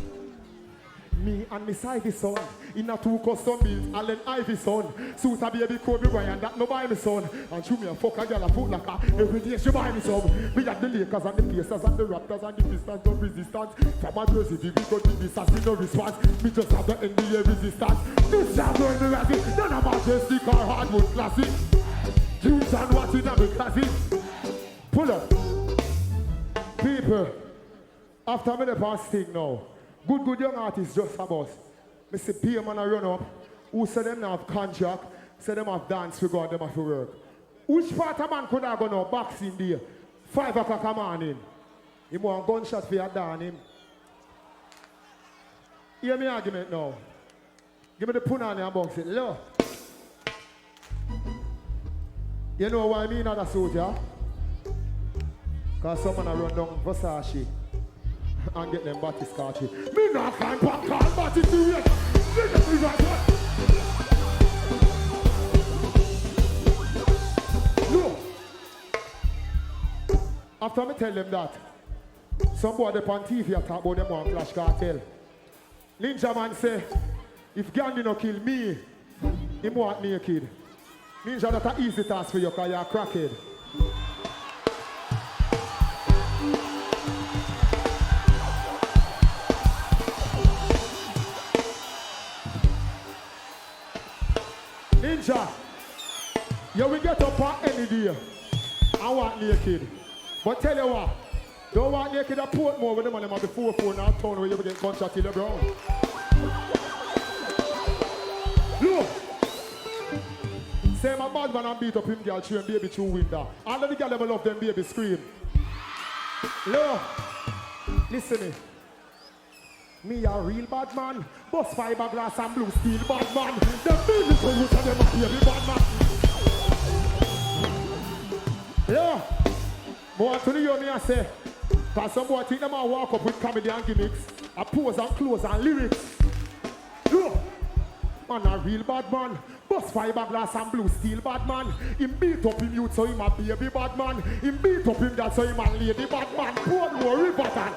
Me and me side son, in a 2 custom built Allen Ivy son. Suit a baby Kobe Bryant that no buy me son. And shoot me a fuck a girl a foot like her. Every day she buy me some. Me at the Lakers and the Pacers and the Raptors and the Pistons no resistance. From a jersey we go to this as me no response. Me just have the NBA resistance. This job going to razzie. None of majestic or hardwood classic. Jews and what in a me classic. Pull up. People, after me the past thing now. Good young artists just about. Me see Beenie Man a run up. Who say them have contract, say them have dance regard them have to work. Which part of man could have gone now? Boxing day. 5 o'clock a morning. He want gunshot for your down him. Hear me argument now. Give me the punani and box it. Look. You know why I mean other soldier? Because someone a run down Versace. And get them body scotchy. Me not can pop call body to it. No. After me tell them that, somebody on TV talk about them on Flash Cartel. Ninjaman say, if Gandhi no kill me, he want naked. Ninja that a easy task for you because you're a crackhead. Ninja, you will get up on any day. I want naked. But tell you what, don't want naked at Portmore with them and them at the 4-4 now town where you will get gunshot till the ground. Look! Say my bad man and beat up him girl through baby through window. All of the girl ever love them baby scream. Look! Listen me. Me a real bad man, bust fiberglass and blue steel bad man. The beautiful roots of them a baby bad man. Yeah, boy to the young me I say, cause some boy think them a walk up with comedy and gimmicks, a pose and clothes and lyrics. Look, man a real bad man, Bust fiberglass and blue steel bad man. Him beat up him youth so him a baby bad man. Him beat up him dad so him a lady bad man. Poor more river than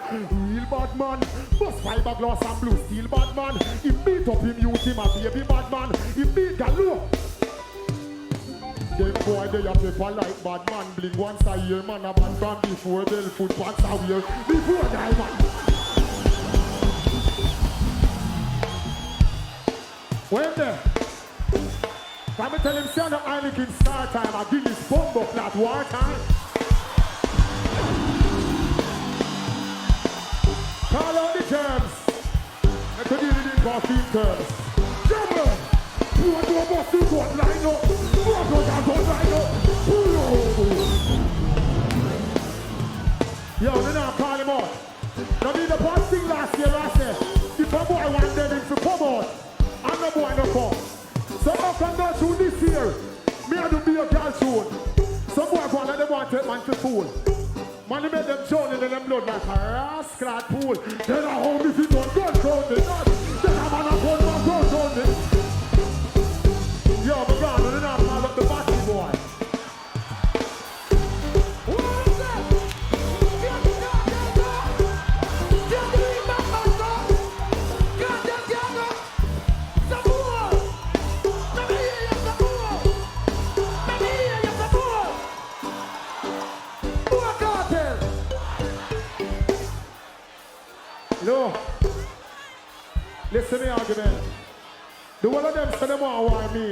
real bad man. Bust fiberglass and blue steel bad man. Him beat up him youth him a baby bad man. Him beat galore. Them boy they a paper like bad man. Bling once a year man a band from before bell foot once a year. Before diamond. When there? Can I tell him stand up Heineken star time? I give this bomb up that war time. Call out the germs. I could deal with coffee terms. German! You want to bust the gun line up? You want to gun line up? Yo, they now call him out. Now did the boss thing last year, I said. If a boy wants them to come out, and the boy no come. So how can go through this year? Me and do be a girl soon. Some boy go and they want to take man to fool. Man, they make them journey in them blood like a rascal pool. Then I hold me feet on gun round it. Then I'm on a gun round it. Yo, my God, and then I call up the batty boy. No. Listen to me argument. The one of them say them want war me.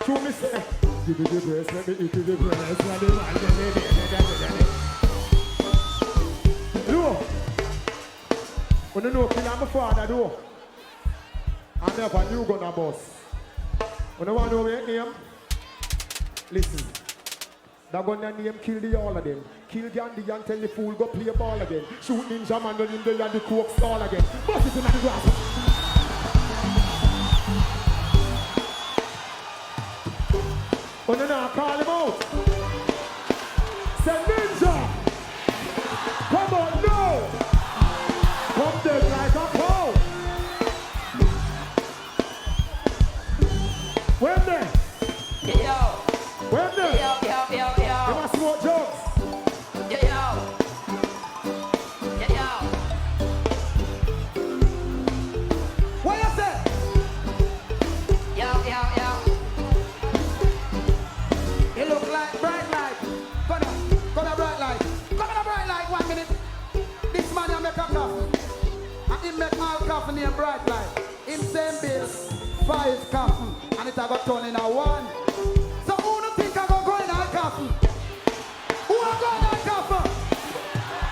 True me say, give me the breast, let me eat the breast. No. When you know kill my father do. I never knew gonna boss. When you want to know my name, listen. That gonna name kill the all of them. Kill Gandhi and tell the fool go play ball again. Shoot Ninjaman and Vybz and the coke stall again. Bust it in the grass. When you now call him out. Say Ninja. Come on, no. Come dead like a cow. When there? Yo. When there? Yo. They must smoke jokes. What you say? Yo. You look like bright light. Come on, bright light. Come on, bright light, 1 minute. This man you make a coffee. And he make all coffee named bright light. Him same bill, 5 coffee. And it a got turn in a 1. So who do think I go in a coffee? Who are going on coffee?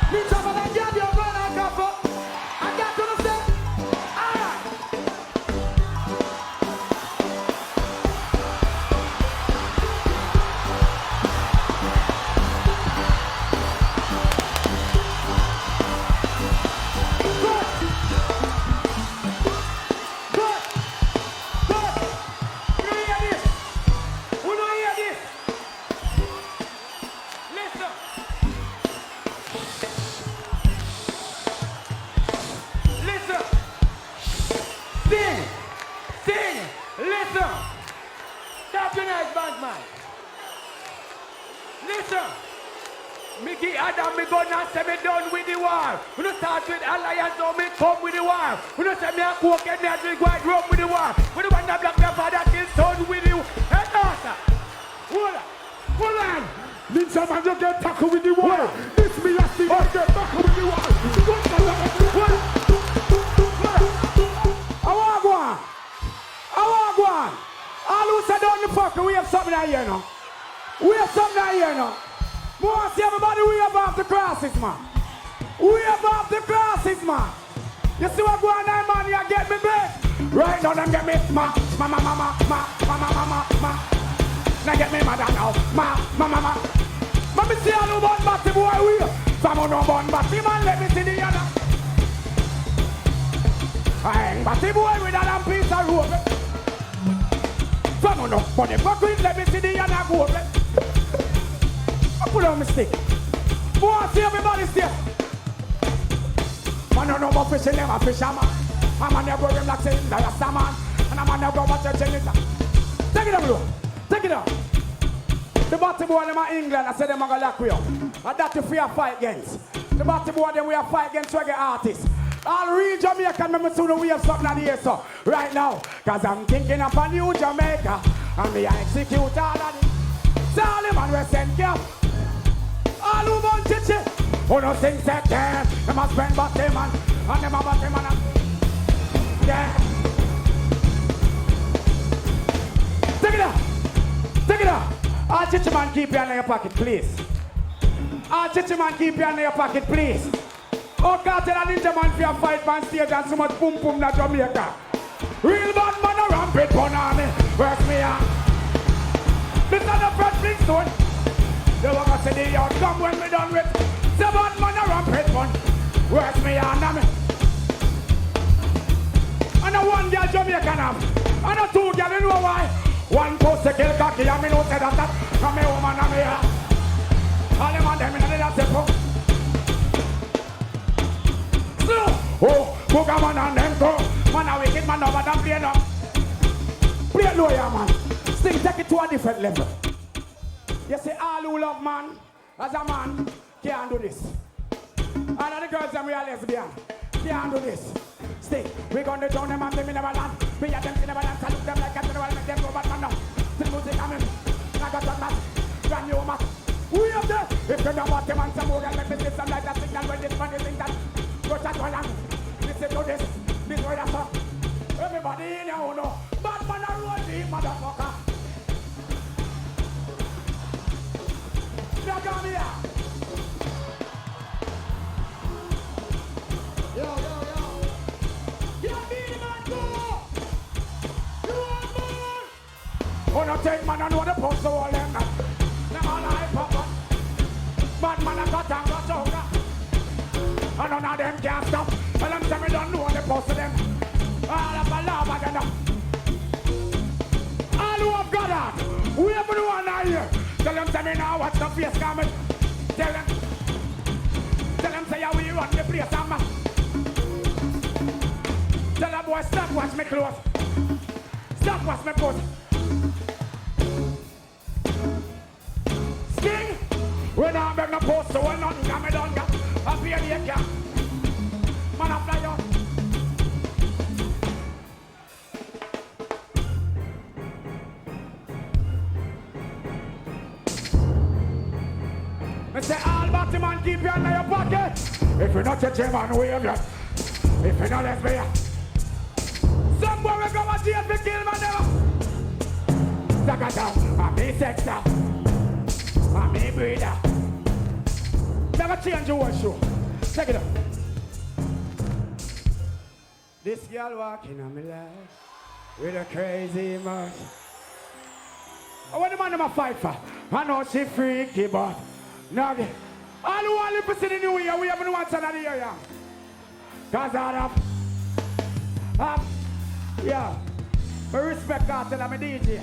Ninjaman and Vybz, you're going on coffee. I got to say, alright. Adam, me gonna say me done with the war. We don't start with alliance, so me come with the war. We don't say me a coke and me a drink white rum with the war. We don't want to black pepper that is done with you. Hey, daughter. Hold on. Ninjaman just get tackled with the war. This me a see get tackled with the war. I want one. All who said down the fucker, we have something out here now. We have something out here now. Boy, see everybody, we have off the crosses, man. We have off the crosses, man. You see what going on, man? You get me, babe? Right now, them get me, ma. Now get me mad now, ma. Let me see how no bun batty boy we. Some no bun batty man, let me see the other. Hey, batty boy with a damn piece of rope. Some no funny fucking, let me see the other go. I put on my stick. Boy, see everybody still. Man, no more fishing, never fish a man. I'm on the go like saying that a man. And I'm on the go watch a genitor. Take it up, bro. Take it up. The bottom boy them are England, I said them are gonna lock we up. And that if we are fight against. The bottom boy them we are fight against reggae artists. All real Jamaican, remember soon we have something on the air, so right now. Cause I'm thinking of a new Jamaica. And me I execute all of it. So all the man we send cap. All who want chichi. Who no sing second. They must spend bottom man. And them a bottom man. Yeah. Take it up. Take it up. All chichi man keep your hand in your pocket, please. All chichi man keep your hand in your pocket, please. Oh, Kartel and Ninjaman for your fight man stage and so much boom boom na Jamaica. Real bad man a rampage pun on me. Where's me on? This is the first big stone. They want to say the outcome when me done with. The bad man a rampage pun. Where's me on me? And a one girl Jamaican have. And a two girl, you know why? One post to kill cocky and me know say that. Come here woman and me here. All them and them in the last step. Oh, Booga man and them go. Man a wicked man over them play now. Play lawyer man. Sting take it to a different level. You see all who love man, as a man, can't do this. And the girls them we are lesbian, can't do this. Sting, we gonna drown them and them in never land. We are them in never land, salute them like a general, make them go bad man now. The music coming, I got that man, brand new man. We up there, if you don't want them and some more, let me see some like that signal when this man is in that. Go chat one and listen to this way that's up. Everybody in your own, bad man a roll deep, motherfucker. Now come here. Yo. Yo, Beenie Man, go. You want more? Oh, no, take man, I know the post to all them. Them all like papa. Bad man, I got and got over. And none of them can't stop. Tell them say me don't know the post of them. All of a lava again. All who have got that, we have the one out here. Tell them say me now watch the face coming. Tell them say yeah we run the place and tell them boy stop watch me clothes. Stop watch me clothes. Sting, when I beg no post so well nothing can me done got. I'll be a dear man, I fly out. I say, all batty man, keep your hand in your pocket. If you're not a man, wave you. If you're not lesbian. Some boy will go and jail for kill man never. Zakata, I'm me sexter. I'm me breeder. Never change your show. Check it out. This girl walking on me life with a crazy mouth. I want the man to fight for. I know she freaky, but now all who want to listen in the new year, we haven't watched another year, yeah. Cause I yeah. I respect Kartel, I'm a DJ.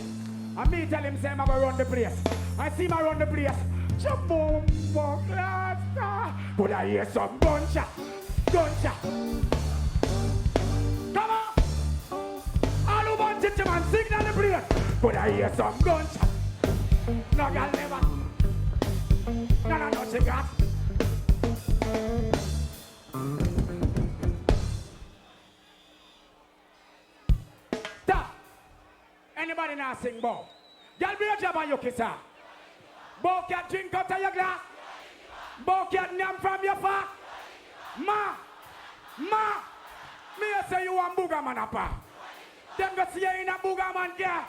And me tell him say I'm gonna run the place. I see him run the place. Boom, boom, could I hear some gunshot? Gunshot. Come on. All who want to man, signal the place. Could I hear some gunshot? No girl never. No, she got. Stop. Anybody now sing bow? Girl, be a job on your kiss her. Bow can drink out of your glass. Bow can yam from your fat. Ma. Me say you want booger man apa. Them go see you in a booger man gear.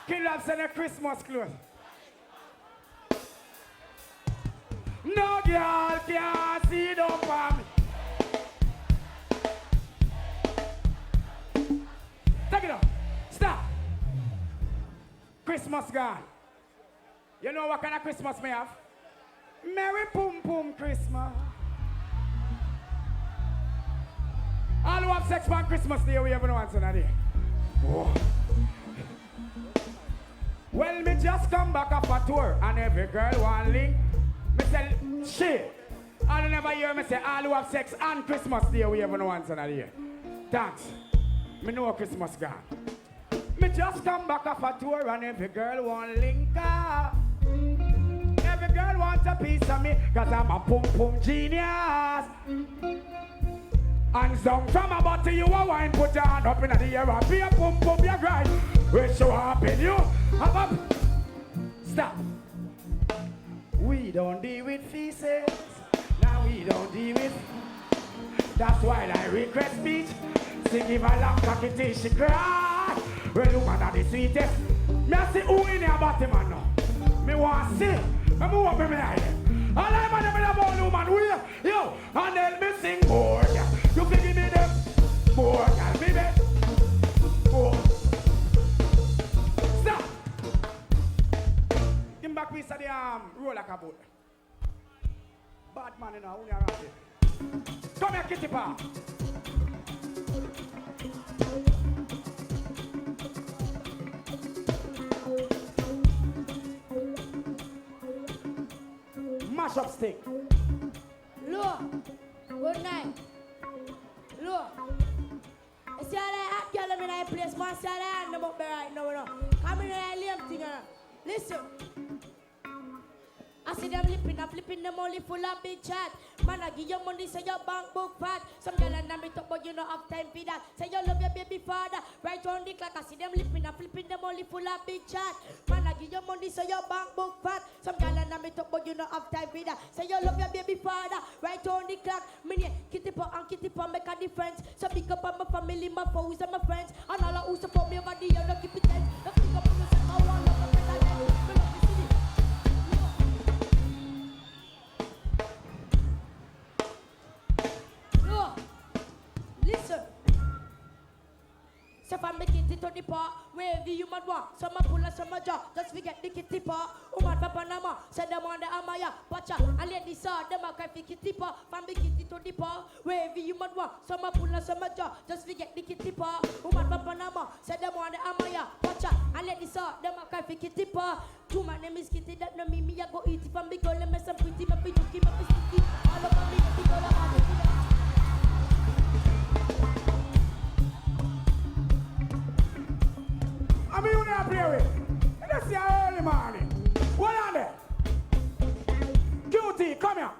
Kill us in a Christmas clothes. No girl can see them for me. Take it up. Stop. Christmas gone. You know what kind of Christmas me have? Merry Pum Pum Christmas. All who have sex on Christmas Day, we have no answer that day. Whoa. Well, me just come back off a tour and every girl want link. Me say, shit. All you never hear me say, all who have sex on Christmas Day, we have no answer that day. Thanks. Me know Christmas gone. Me just come back off a tour and every girl want link up. Every girl wants a piece of me, cause I'm a pum pum genius. And some from a bottle you a wine, put your hand up in the air and be a pum pum you grind. We show up in you. Up. Stop. We don't deal with feces. Now we don't deal with. That's why I request speech. Sing give a long cocky till she cry. Well, woman are the sweetest. Me a see who in your body, man, now. Me want to see. Me move up in my eye. All I man, I'm about woman. Yo, and help me sing more. You can give me them more. Girl, baby. More. Stop. Give me back piece of the roll like a boat. Bad man, you know, who you around here? Come here, kitty pa. Mash up stick. Look, good night. Look. I see all that hot girl in that place, man. See all that hand them up there right now, no. Come in that lame thing, listen. I see them flipping them only full of big chat. Man, I give you money, say your bank book fat. Some girl and me talk, but you don't have time for that. Say you love your baby father, right on the clock. I see them flipping them only full of big chat. Man, I give you money, say your bank book fat. Some girl and me talk, but you don't have time for that. Say you love your baby father, right on the clock. Me name Kitty Pot and Kitty Pot make a difference. So pick up on my family, my foes and my friends, and all who support me over the year, don't keep it tense. Don't pick up on yourself, I want love my friends. Listen. So if I make it to the part, wherever you might want, some a pull and some a jaw, just forget the kitty part. Woman papa nama, say them on the amaya, watch out, and let this saw them a cry for kitty part. If I make it to the part, wherever you might want, some a pull and some a jaw, just forget the kitty part. Woman papa nama, say them on the amaya, watch out, and let this saw them a cry for kitty part. Two my name is Kitty, that no me, I go eat if I'm big girl, let me some pretty, my pretty, my pretty, all over me, the girl about it. I mean, you never play with. Let's see how early morning. What on there? Cutie, come here.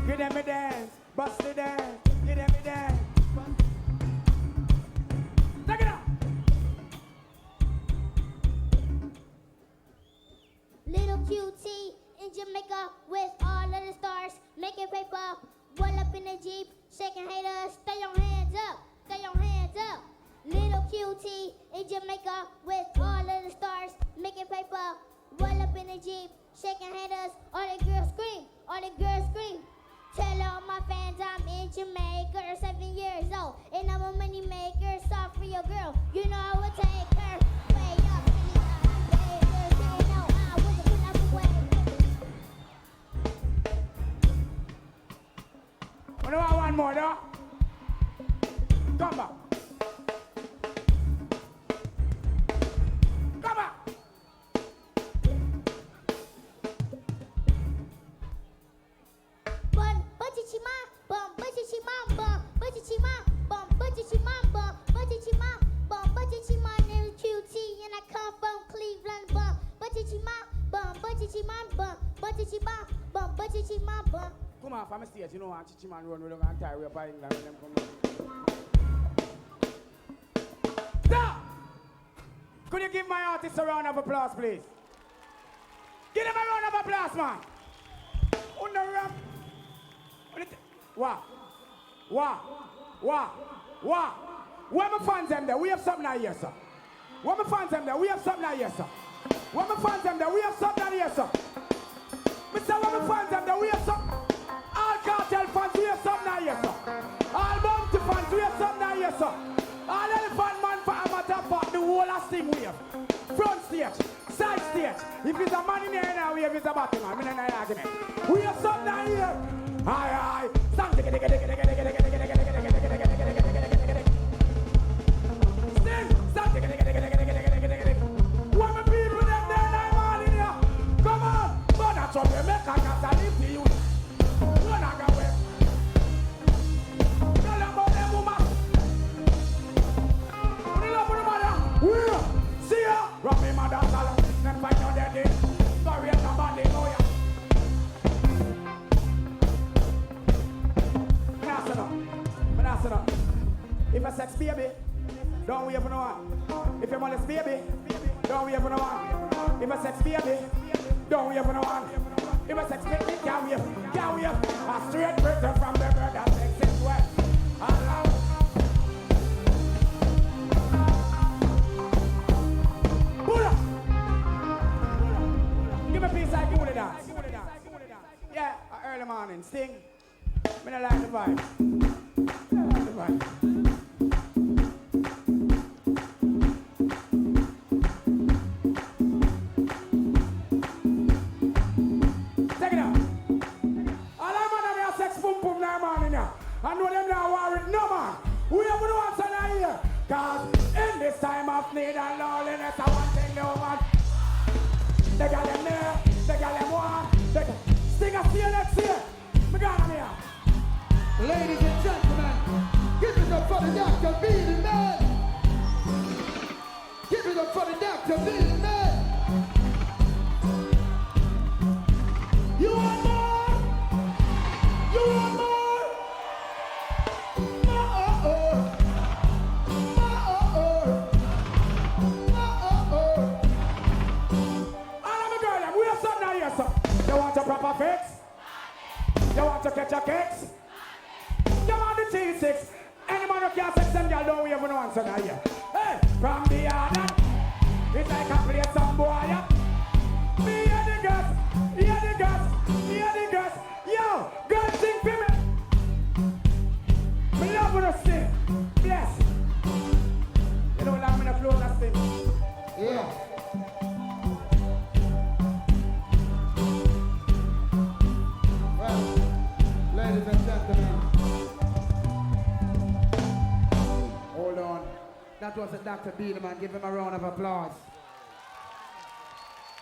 Give them a dance, bust the dance, give them a dance. Take it out. Little cutie in Jamaica with all of the stars, making paper. Roll up in the Jeep, shaking haters, throw your hands up, throw your hands up. Little cutie in Jamaica with all of the stars, making paper. Roll up in the Jeep, shaking haters, all the girls scream, all the girls scream. Tell all my fans I'm in Jamaica, 7 years old, and I'm a money maker, soft for your girl. You know I would take her way up in the Vegas, you know I would put up away. You know one more, though? Come back. Come back. Bum, budget-chi-ma, bum, budget-chi-ma, bum, budget-chi-ma, bum, budget-chi-ma, bum, budget-chi-ma, bum, budget-chi-ma, little cutie, and I come from Cleveland, bum, budget-chi-ma, bum, budget-chi-ma, bum, budget-chi-ma, bum, budget-chi-ma, bum. Come on, from the stage, you know, and Chichi Man run with them and tie way up by England when them come down. Stop! Could you give my artist a round of applause, please? Give them a round of applause, man. On the ramp. What? Where my fans them there? We have something out here, sir. Where my fans them there? We have something out here, sir. Where my fans them there? We have something out here, sir. Mr. Where my fans them there? We have something. All cartel fans, we have something out here, sir. All bounty fans, we have something out here, sir. All elephant man for amateur part, the whole last thing we have. Front stage, side stage. If it's a man in here now, we have it's a battle man. We don't have argument. We have something out here. Aye. Stand. What my people them there, I'm all in here. Come on. But that's what we make a cat and live to you. One I go away. baby, don't wait for no one. If you molest baby, don't wait for no one. If I sex baby, don't wait for no one. If I sex baby, can't wait. A straight person from the bird that sex is well. Allah. Pull up. Give me a piece like you with dance. Yeah, early morning, sting. Me not like the vibe. I like the vibe. Take it out. All them man have sex boom boom now morning now. I know them now worried no man. We have no answer now here. Cause in this time of need and loneliness, I want thing no man. They got them there, they got them one. Sting a see you next year. Me gonna here. Ladies and gentlemen, give it up for the Dr. Beenie Man. Give it up for the Dr. Beenie Man. You want more? You want more? More. All of the girls, we have something now here, sir. You want a proper fix? You want to catch a kicks? You want the T6? Any man who can't sex them, girl, don't we ever know answer now here. Hey, from the other, it's like I play some boy, yeah. Me hear the girls, hear the girls, hear the girls. Yo, girls sing for me. Me love when I sing. Bless. You don't like me to flow that thing. Yeah. Well, ladies and gentlemen, hold on. That was a Dr. Beenie Man. Give him a round of applause.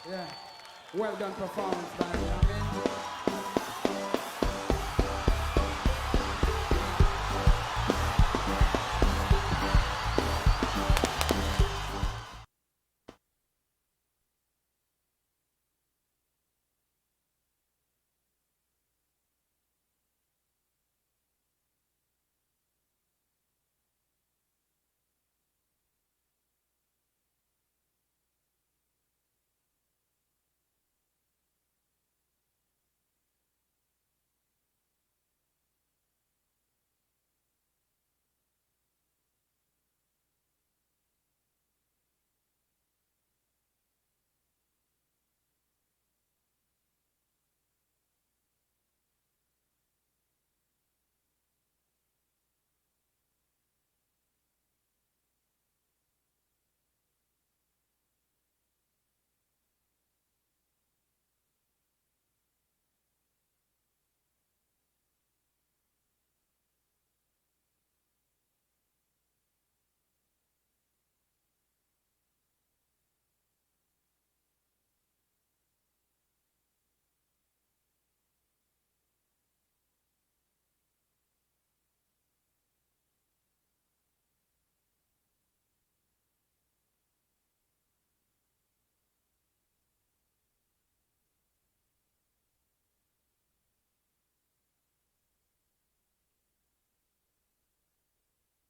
Yeah. Well done performance, man. You know what I mean?